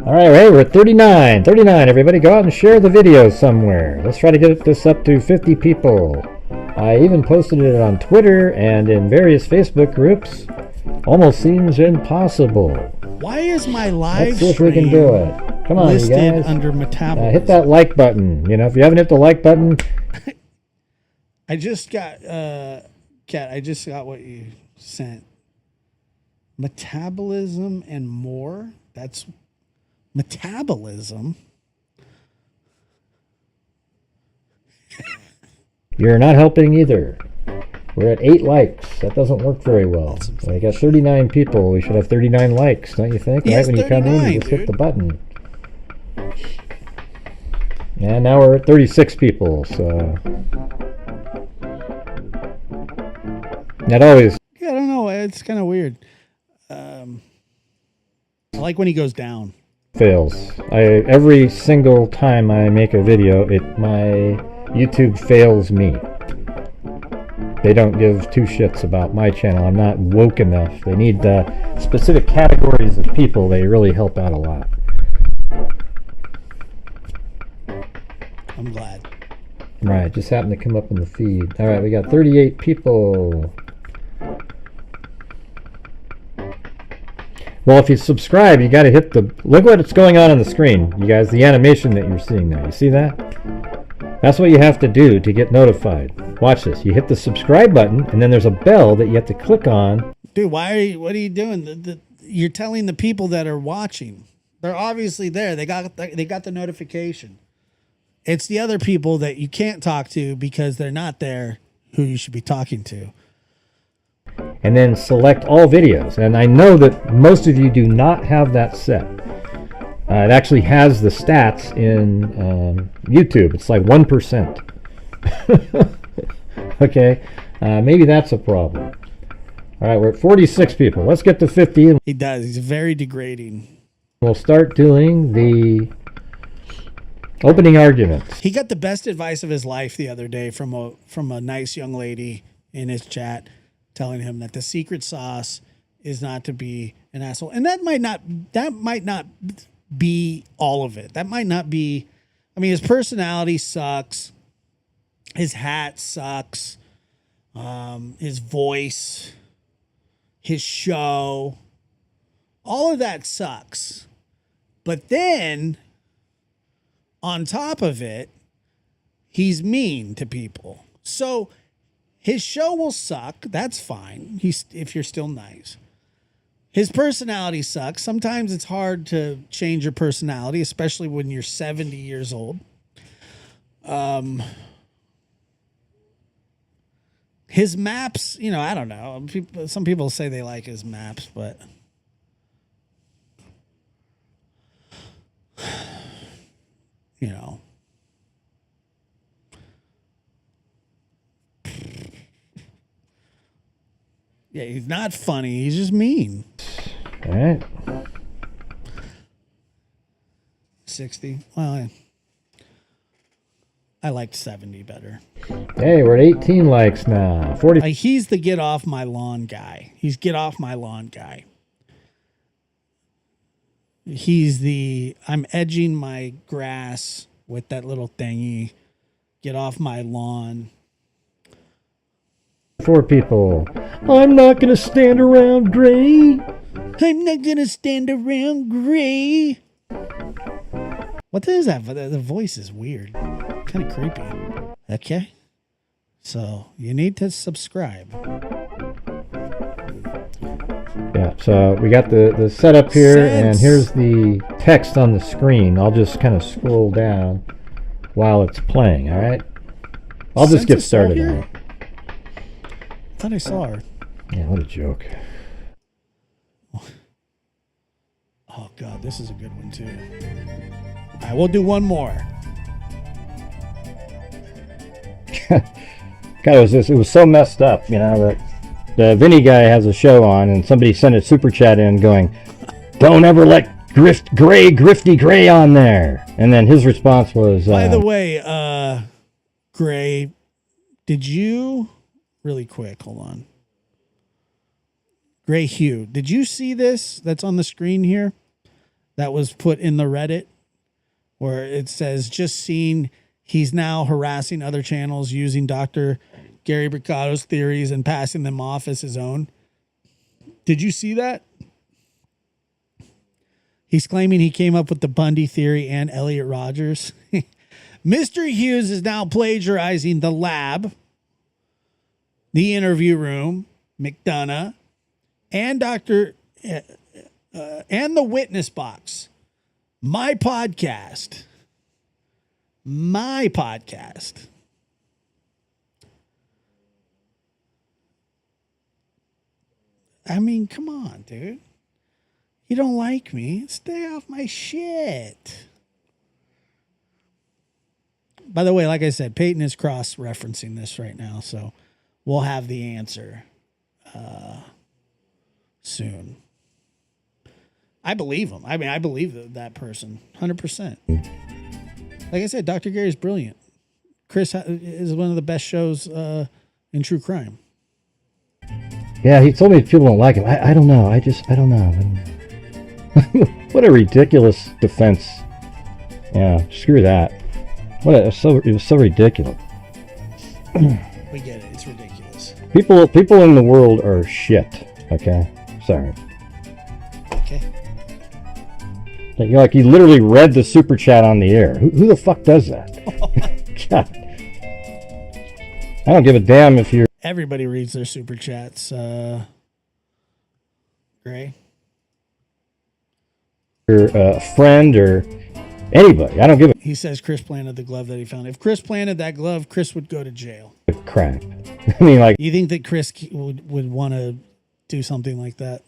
All right, hey, we're at 39. 39, everybody. Go out and share the video somewhere. Let's try to get this up to 50 people. I even posted it on Twitter and in various Facebook groups. Almost seems impossible. Why is my live Let's see if we can do it. Come on, you guys. Under metabolism? Hit that like button. You know, if you haven't hit the like button. I just got, Kat, I just got what you sent. Metabolism and more. That's metabolism. You're not helping either. We're at 8 likes. That doesn't work very well. I got 39 people. We should have 39 likes, don't you think? Yes, right when you come in, you just hit the button. And now we're at 36 people, so. That always. Yeah, I don't know. It's kind of weird. I like when he goes down. Fails. Every single time I make a video, my YouTube fails me. They don't give two shits about my channel. I'm not woke enough. They need specific categories of people. They really help out a lot. I'm glad. Right, just happened to come up in the feed. All right, we got 38 people. Well, if you subscribe, you got to hit the... Look what's going on the screen, you guys. The animation that you're seeing there. You see that? That's what you have to do to get notified. Watch this. You hit the subscribe button, and then there's a bell that you have to click on. Dude, what are you doing? You're telling the people that are watching. They're obviously there. They got the notification. It's the other people that you can't talk to because they're not there who you should be talking to. And then select all videos. And I know that most of you do not have that set. It actually has the stats in YouTube. It's like 1%. Okay, maybe that's a problem. All right, we're at 46 people. Let's get to 50. He does. He's very degrading. We'll start doing the opening arguments. He got the best advice of his life the other day from a nice young lady in his chat, telling him that the secret sauce is not to be an asshole. And that might not be all of it. That might not be, I mean, his personality sucks. His hat sucks. His voice, his show, all of that sucks. But then on top of it, he's mean to people. So his show will suck. That's fine. If you're still nice. His personality sucks. Sometimes it's hard to change your personality, especially when you're 70 years old. His maps, you know, I don't know. Some people say they like his maps, but you know. Yeah, he's not funny. He's just mean. All right. 60. Well, I liked 70 better. Hey, we're at 18 likes now. 40. He's the get off my lawn guy. He's get off my lawn guy. He's the I'm edging my grass with that little thingy. Get off my lawn. 4 people. I'm not going to stand around gray. I'm not going to stand around gray. What is that? The voice is weird. Kind of creepy. Okay. So you need to subscribe. Yeah, so we got the setup here, and here's the text on the screen. I'll just kind of scroll down while it's playing, all right? I'll just get started on it. I thought I saw her. Yeah, what a joke. Oh, God, this is a good one, too. All right, we'll do one more. God, it was so messed up, you know, that the Vinny guy has a show on, and somebody sent a super chat in going, "Don't ever let Grifty Gray on there." And then his response was, by the way, Gray, did you really quick? Hold on. Gray Hugh, did you see this that's on the screen here? That was put in the Reddit where it says, just seen, he's now harassing other channels using Dr. Gary Bricado's theories and passing them off as his own. Did you see that? He's claiming he came up with the Bundy theory and Elliot Rogers. Mr. Hughes is now plagiarizing The Lab, The Interview Room, McDonough, and and The Witness Box. My podcast. I mean, come on, dude. You don't like me? Stay off my shit. By the way, like I said, Peyton is cross-referencing this right now, so we'll have the answer soon. I believe him. I mean, I believe that person 100%. Like I said, Dr. Gary's brilliant. Chris is one of the best shows in true crime. yeah, he told me people don't like him. I don't know. I don't know. What a ridiculous defense. Yeah, screw that. It was so ridiculous. We get it. It's ridiculous. People in the world are shit. Okay, sorry. Okay. Like you literally read the super chat on the air. Who the fuck does that? God. I don't give a damn if you're. Everybody reads their super chats. Gray. You're a friend or anybody. I don't give a He says Chris planted the glove that he found. If Chris planted that glove, Chris would go to jail. crap. I mean, like. You think that Chris would want to do something like that?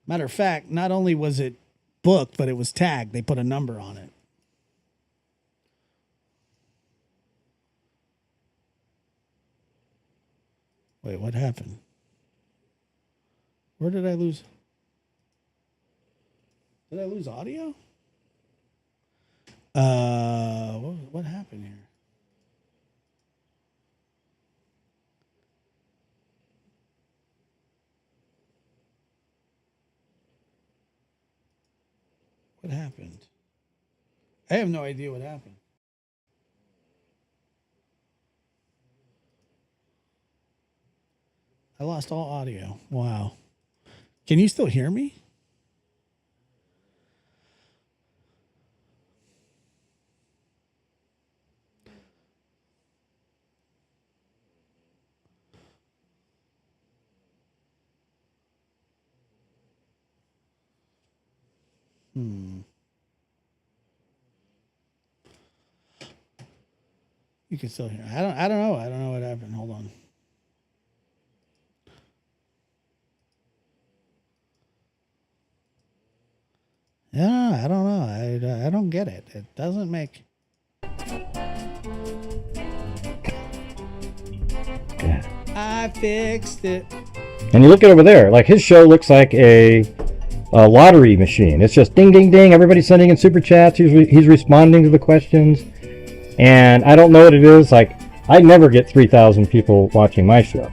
Matter of fact, not only was it booked, but it was tagged. They put a number on it. Wait, what happened? Where did I lose? Did I lose audio? What happened here? What happened? I have no idea what happened. I lost all audio. Wow. Can you still hear me? You can still hear. I don't know. I don't know what happened. Hold on. Yeah, I don't know. I don't get it. It doesn't make. Yeah. I fixed it. And you look at over there, like his show looks like a lottery machine. It's just ding, ding, ding. Everybody's sending in super chats. He's responding to the questions. And I don't know what it is. Like, I never get 3,000 people watching my show.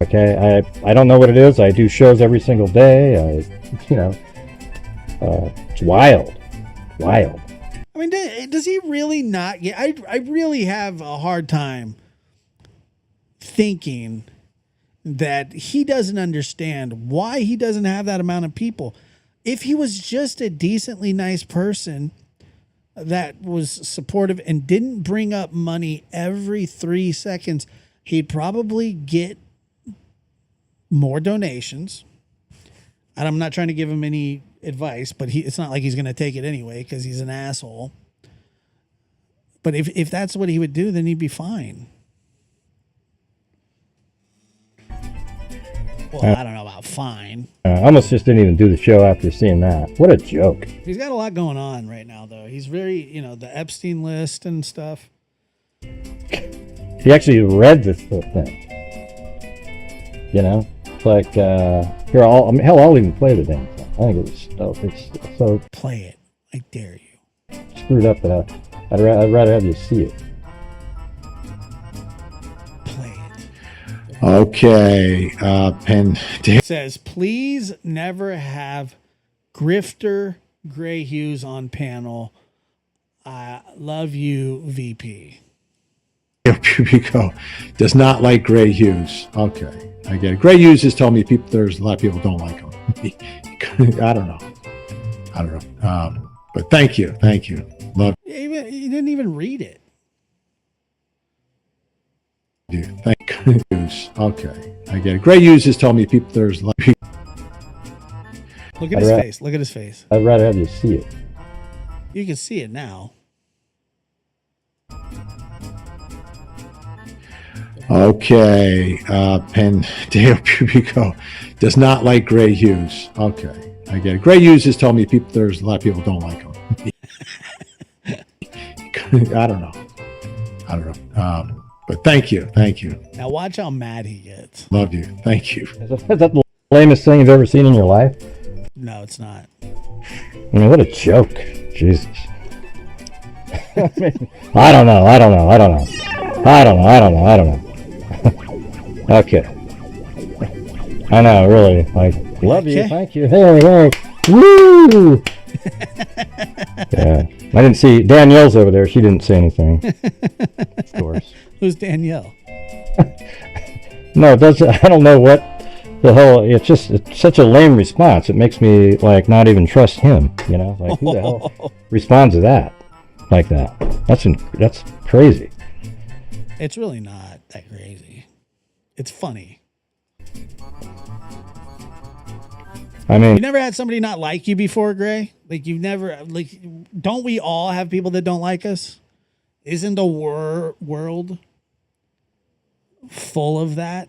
Okay, I don't know what it is. I do shows every single day. It's wild. I mean, does he really not get? I really have a hard time thinking that he doesn't understand why he doesn't have that amount of people. If he was just a decently nice person that was supportive and didn't bring up money every 3 seconds, he'd probably get more donations. And I'm not trying to give him any advice, but it's not like he's going to take it anyway because he's an asshole. But if that's what he would do, then he'd be fine. Well, I don't know about fine. I almost just didn't even do the show after seeing that. What a joke. He's got a lot going on right now, though. He's very, the Epstein list and stuff. He actually read this thing. You know, it's like here. Hell, I'll even play the damn thing. I think it's so Play it. I dare you. screwed up that I'd rather have you see it. Play it. Okay, Penn. It says, please never have Grifter Gray Hughes on panel. I love you, VP. Pubico does not like Gray Hughes. Okay, I get it. Gray Hughes has told me there's a lot of people don't like him. I don't know. But thank you. Love You didn't even read it. you. Thank you. Okay, I get it. Gray Hughes has told me there's a lot of people. Look at his face. Look at his face. I'd rather have you see it. You can see it now. Okay, Penn Dale Pubico does not like Gray Hughes. Okay, I get it. Gray Hughes has told me there's a lot of people don't like him. I don't know. But thank you. Now watch how mad he gets. Love you. Thank you. Is that the lamest thing you've ever seen in your life? No, it's not. I mean, what a joke. Jesus. I don't know. Okay. I know, really. Like, love you. Thank you. Hey. Woo! Yeah. I didn't see Danielle's over there. She didn't say anything. Of course. Who's Danielle? No, it doesn't. I don't know what the hell. It's such a lame response. It makes me like not even trust him. You know, like who the hell responds to that like that? That's crazy. It's really not that crazy. It's funny. I mean, you never had somebody not like you before, Gray? Like you've never like. Don't we all have people that don't like us? Isn't the world full of that?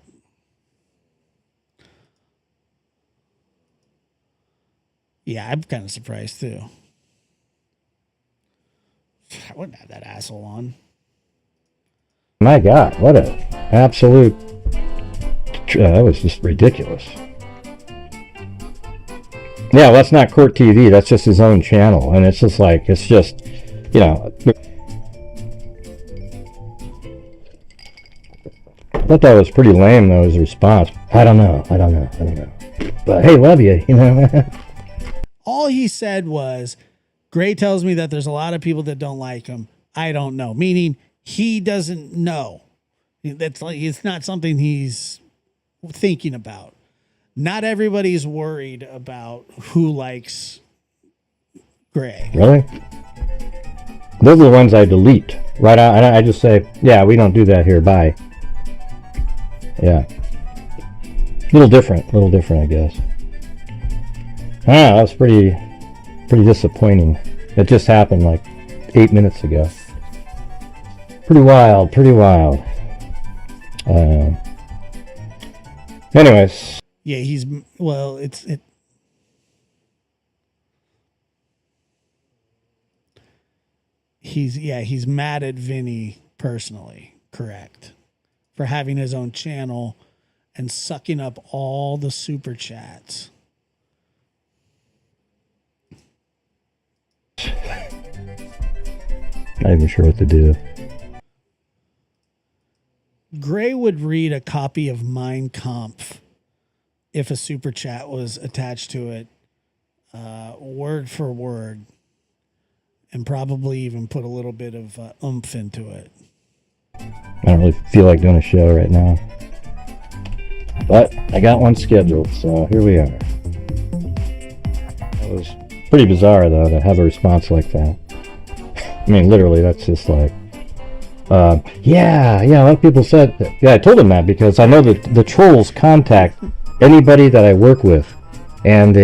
Yeah, I'm kind of surprised too. I wouldn't have that asshole on. My God, what a absolute... that was just ridiculous. Yeah, well, that's not Court TV. That's just his own channel. And it's just like, you know... I thought that was pretty lame, though, his response. I don't know. But hey, love you, you know? All he said was, Gray tells me that there's a lot of people that don't like him. I don't know. Meaning he doesn't know. That's like, it's not something he's thinking about. Not everybody's worried about who likes Gray. Really? Those are the ones I delete. Right out, I just say, yeah, we don't do that here. Bye. Yeah. Little different, I guess. That was pretty disappointing. It just happened like 8 minutes ago. Pretty wild. Anyways. Yeah, he's mad at Vinny personally, correct, for having his own channel and sucking up all the super chats. Not even sure what to do. Gray would read a copy of Mein Kampf if a super chat was attached to it, word for word, and probably even put a little bit of oomph into it. I don't really feel like doing a show right now, but I got one scheduled, so here we are. That was pretty bizarre, though, to have a response like that. I mean, literally, that's just like, yeah, a lot of people said that. Yeah, I told them that because I know that the trolls contact anybody that I work with, and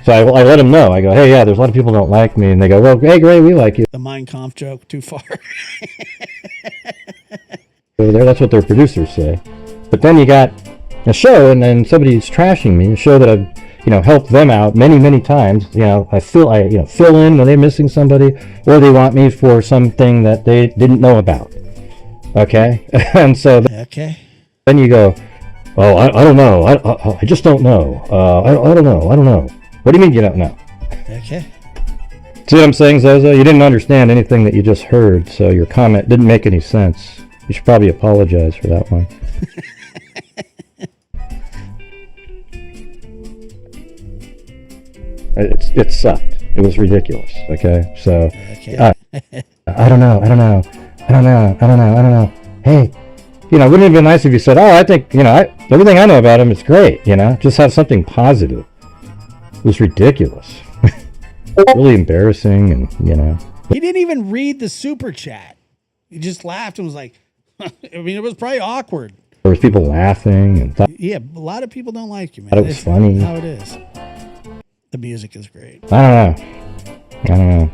so I let them know. I go, hey, yeah, there's a lot of people don't like me, and they go, well, hey, Gray, we like you. The Mein Kampf joke, too far. Over there, that's what their producers say. But then you got a show, and then somebody's trashing me, a show that I've helped them out many times. I fill in when they're missing somebody, or they want me for something that they didn't know about. Okay, and so then you go, Oh, I don't know. I just don't know. I don't know. I don't know. What do you mean you don't know? Okay. See what I'm saying, Zozo? You didn't understand anything that you just heard, so your comment didn't make any sense. You should probably apologize for that one. It sucked. It was ridiculous. Okay, so Okay. I don't know. I don't know. I don't know. I don't know. I don't know. Hey, wouldn't it have been nice if you said, "Oh, I think everything I know about him is great." Just have something positive. It was ridiculous. Really embarrassing, and He didn't even read the super chat. He just laughed and was like, I mean, it was probably awkward. there was people laughing and thought Yeah, a lot of people don't like you, man. it was funny. How it is. The music is great. I don't know.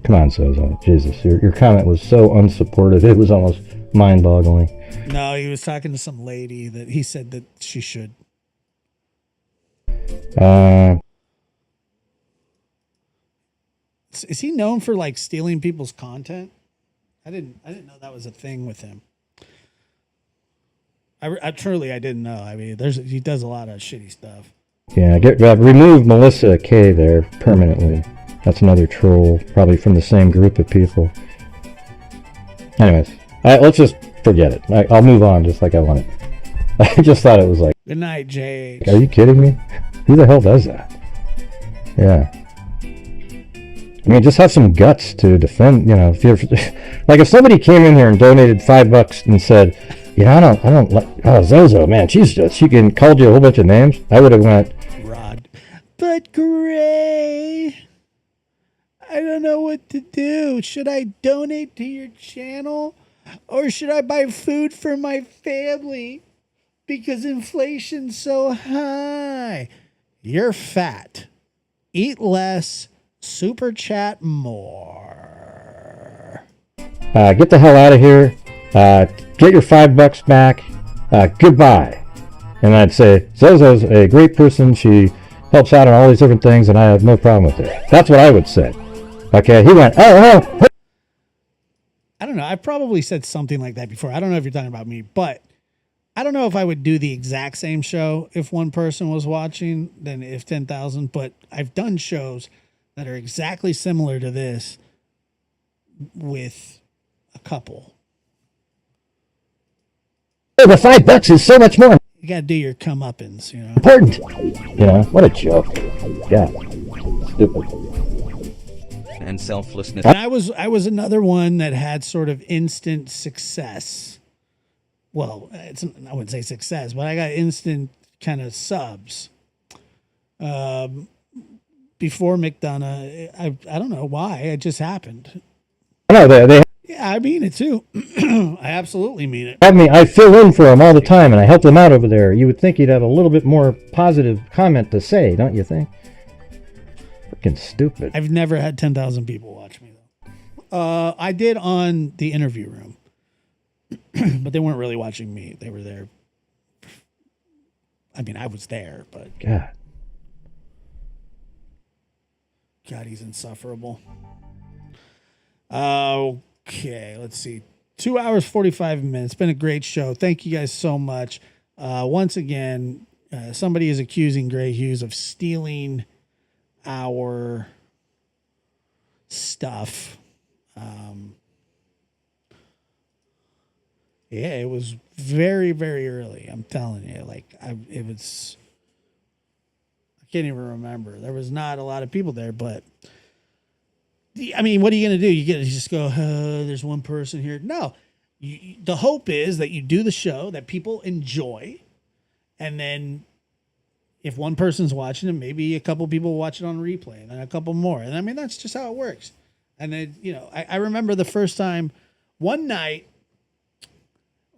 Come on, Zozo. Jesus, your comment was so unsupportive. It was almost mind-boggling. No, he was talking to some lady that he said that she should. Is he known for like stealing people's content? I didn't know that was a thing with him. I truly didn't know. I mean, he does a lot of shitty stuff. Yeah, remove Melissa K there permanently. That's another troll, probably from the same group of people. Anyways, let's just forget it. I'll move on just like I wanted. I just thought it was like, Good night, Jay. are you kidding me? Who the hell does that? Yeah. I mean, just have some guts to defend, if you're, like if somebody came in here and donated $5 and said, I don't like, Zozo, man, she called you a whole bunch of names, I would have went, Rod. But Gray, I don't know what to do. Should I donate to your channel or should I buy food for my family because inflation's so high? You're fat. Eat less. Super chat more. get the hell out of here. Get your $5 back. Goodbye. And I'd say, Zozo's a great person. She helps out on all these different things, and I have no problem with her. That's what I would say. Okay, he went, oh. I don't know. I probably said something like that before. I don't know if you're talking about me, but I don't know if I would do the exact same show if one person was watching than if 10,000, but I've done shows that are exactly similar to this with a couple. The $5 is so much more You got to do your comeuppance, important. What a joke. Yeah. Stupid. And selflessness. And I was another one that had sort of instant success. Well, I wouldn't say success, but I got instant kind of subs. Before McDonough, I don't know why. It just happened. I know they Yeah, I mean it too. I absolutely mean it. have me. I fill in for them all the time, and I help them out over there. You would think you'd have a little bit more positive comment to say, don't you think? Freaking stupid. I've never had 10,000 people watch me though. I did on the interview room, but they weren't really watching me. They were there. I mean, I was there, but God, he's insufferable. Okay, let's see. 2 hours, 45 minutes. It's been a great show. Thank you guys so much. Once again, somebody is accusing Gray Hughes of stealing our stuff. Yeah, it was very, very early. I'm telling you, I can't even remember. There was not a lot of people there, but I mean, what are you going to do? You just go, there's one person here. No, the hope is that you do the show that people enjoy. And then if one person's watching it, maybe a couple people watch it on replay and then a couple more. And I mean, that's just how it works. And then, I remember the first time one night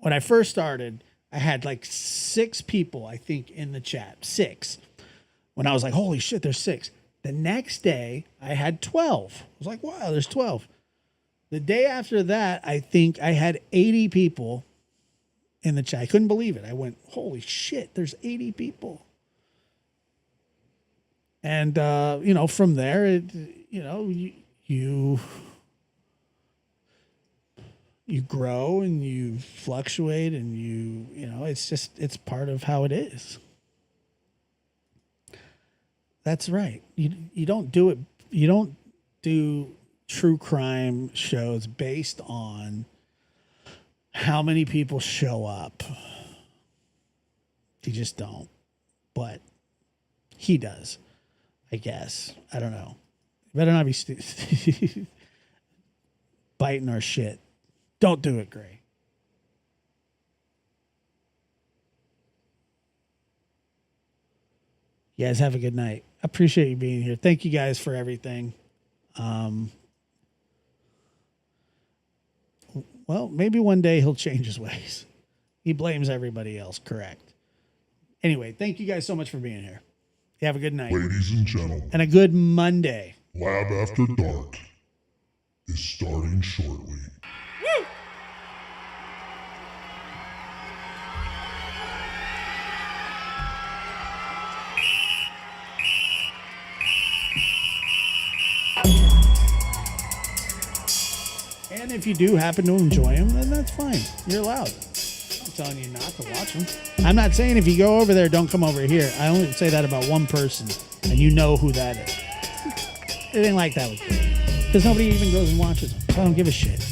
when I first started, I had like 6 people, I think, in the chat. 6. When I was like, holy shit, there's 6. The next day, I had 12. I was like, wow, there's 12. The day after that, I think I had 80 people in the chat. I couldn't believe it. I went, holy shit, there's 80 people. And, from there, you grow and you fluctuate and you know, it's part of how it is. That's right. You don't do it. You don't do true crime shows based on how many people show up. You just don't. But he does, I guess. I don't know. You better not be biting our shit. Don't do it, Gray. You guys have a good night. I appreciate you being here. Thank you guys for everything. Well, maybe one day he'll change his ways. He blames everybody else, correct. Anyway, thank you guys so much for being here. You have a good night. Ladies and gentlemen. And a good Monday. Lab After Dark is starting shortly. Woo! And if you do happen to enjoy them, then that's fine. You're allowed. I'm telling you not to watch them. I'm not saying if you go over there, don't come over here. I only say that about one person, and you know who that is. It ain't like that with me. Because nobody even goes and watches them. So I don't give a shit.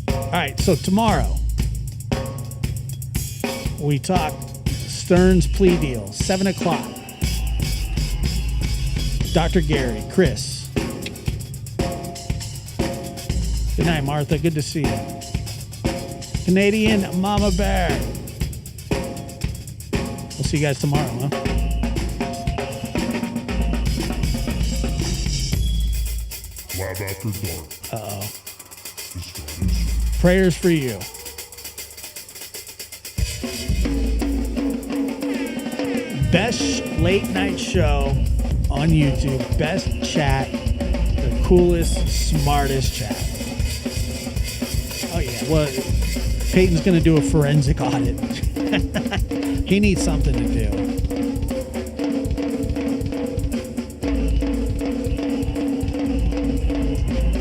All right, so tomorrow, we talk Stern's plea deal, 7 o'clock. Dr. Gary, Chris. Good night, Martha. Good to see you. Canadian Mama Bear. We'll see you guys tomorrow, huh? Lab After Dark. Uh-oh. Prayers for you. Best late night show on YouTube. Best chat. The coolest, smartest chat. Oh, yeah. Well, Peyton's going to do a forensic audit. He needs something to do.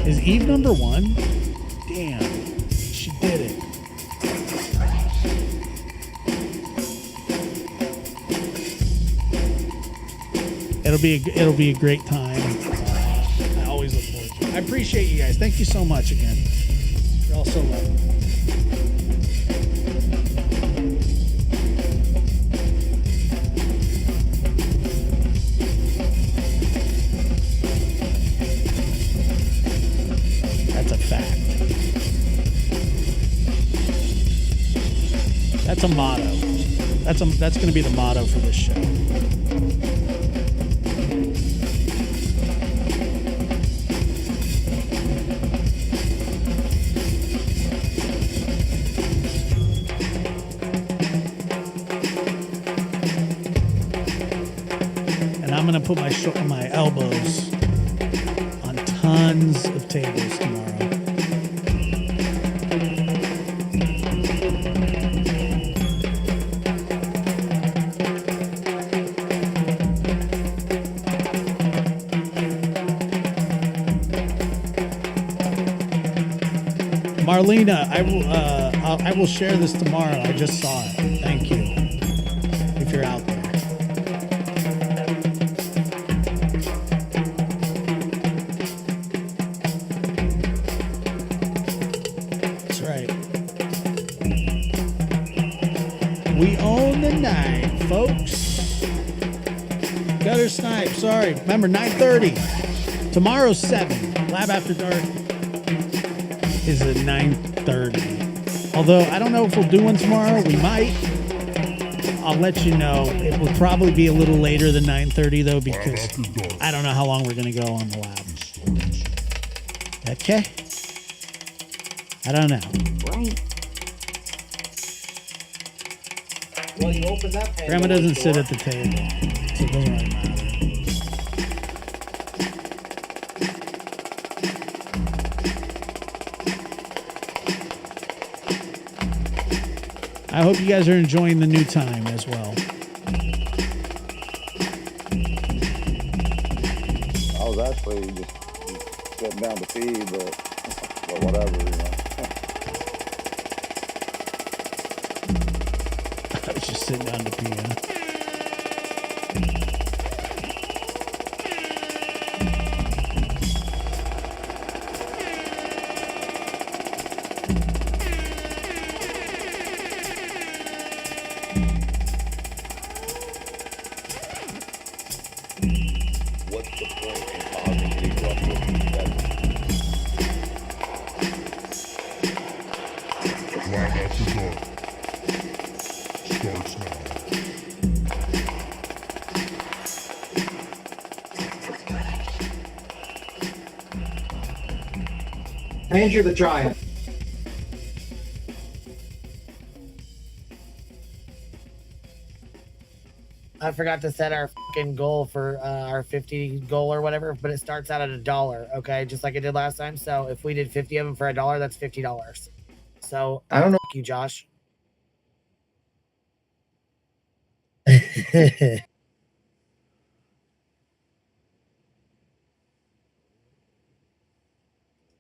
Is Eve number 1? Damn. She did it. It'll be a great time. I always look forward to it. I appreciate you guys. Thank you so much again. You're all so lovely. That's a fact. That's a motto. That's going to be the motto for this show. I'm going to put my elbows on tons of tables tomorrow. Marlena, I will share this tomorrow. I just saw it. Thank you. If you're out there. We own the night, folks. Gutter Snipe, sorry. Remember, 9:30. Tomorrow's 7. Lab After Dark is at 9:30. Although, I don't know if we'll do one tomorrow. We might. I'll let you know. It will probably be a little later than 9:30, though, because I don't know how long we're going to go on the lab. Okay? I don't know. Right. Well, you open that Grandma doesn't sit at the table, so it doesn't really matter. I hope you guys are enjoying the new time as well. I was actually just sitting down to feed, but whatever, you know. I was just sitting down to pee. Huh? What's the point in causing any trouble with each other? Round after dark starts now. Andrew the Giant. I forgot to set our fucking goal for our 50 goal or whatever, but it starts out at $1, okay? Just like it did last time. So if we did 50 of them for $1, that's $50. So I don't know. you, Josh.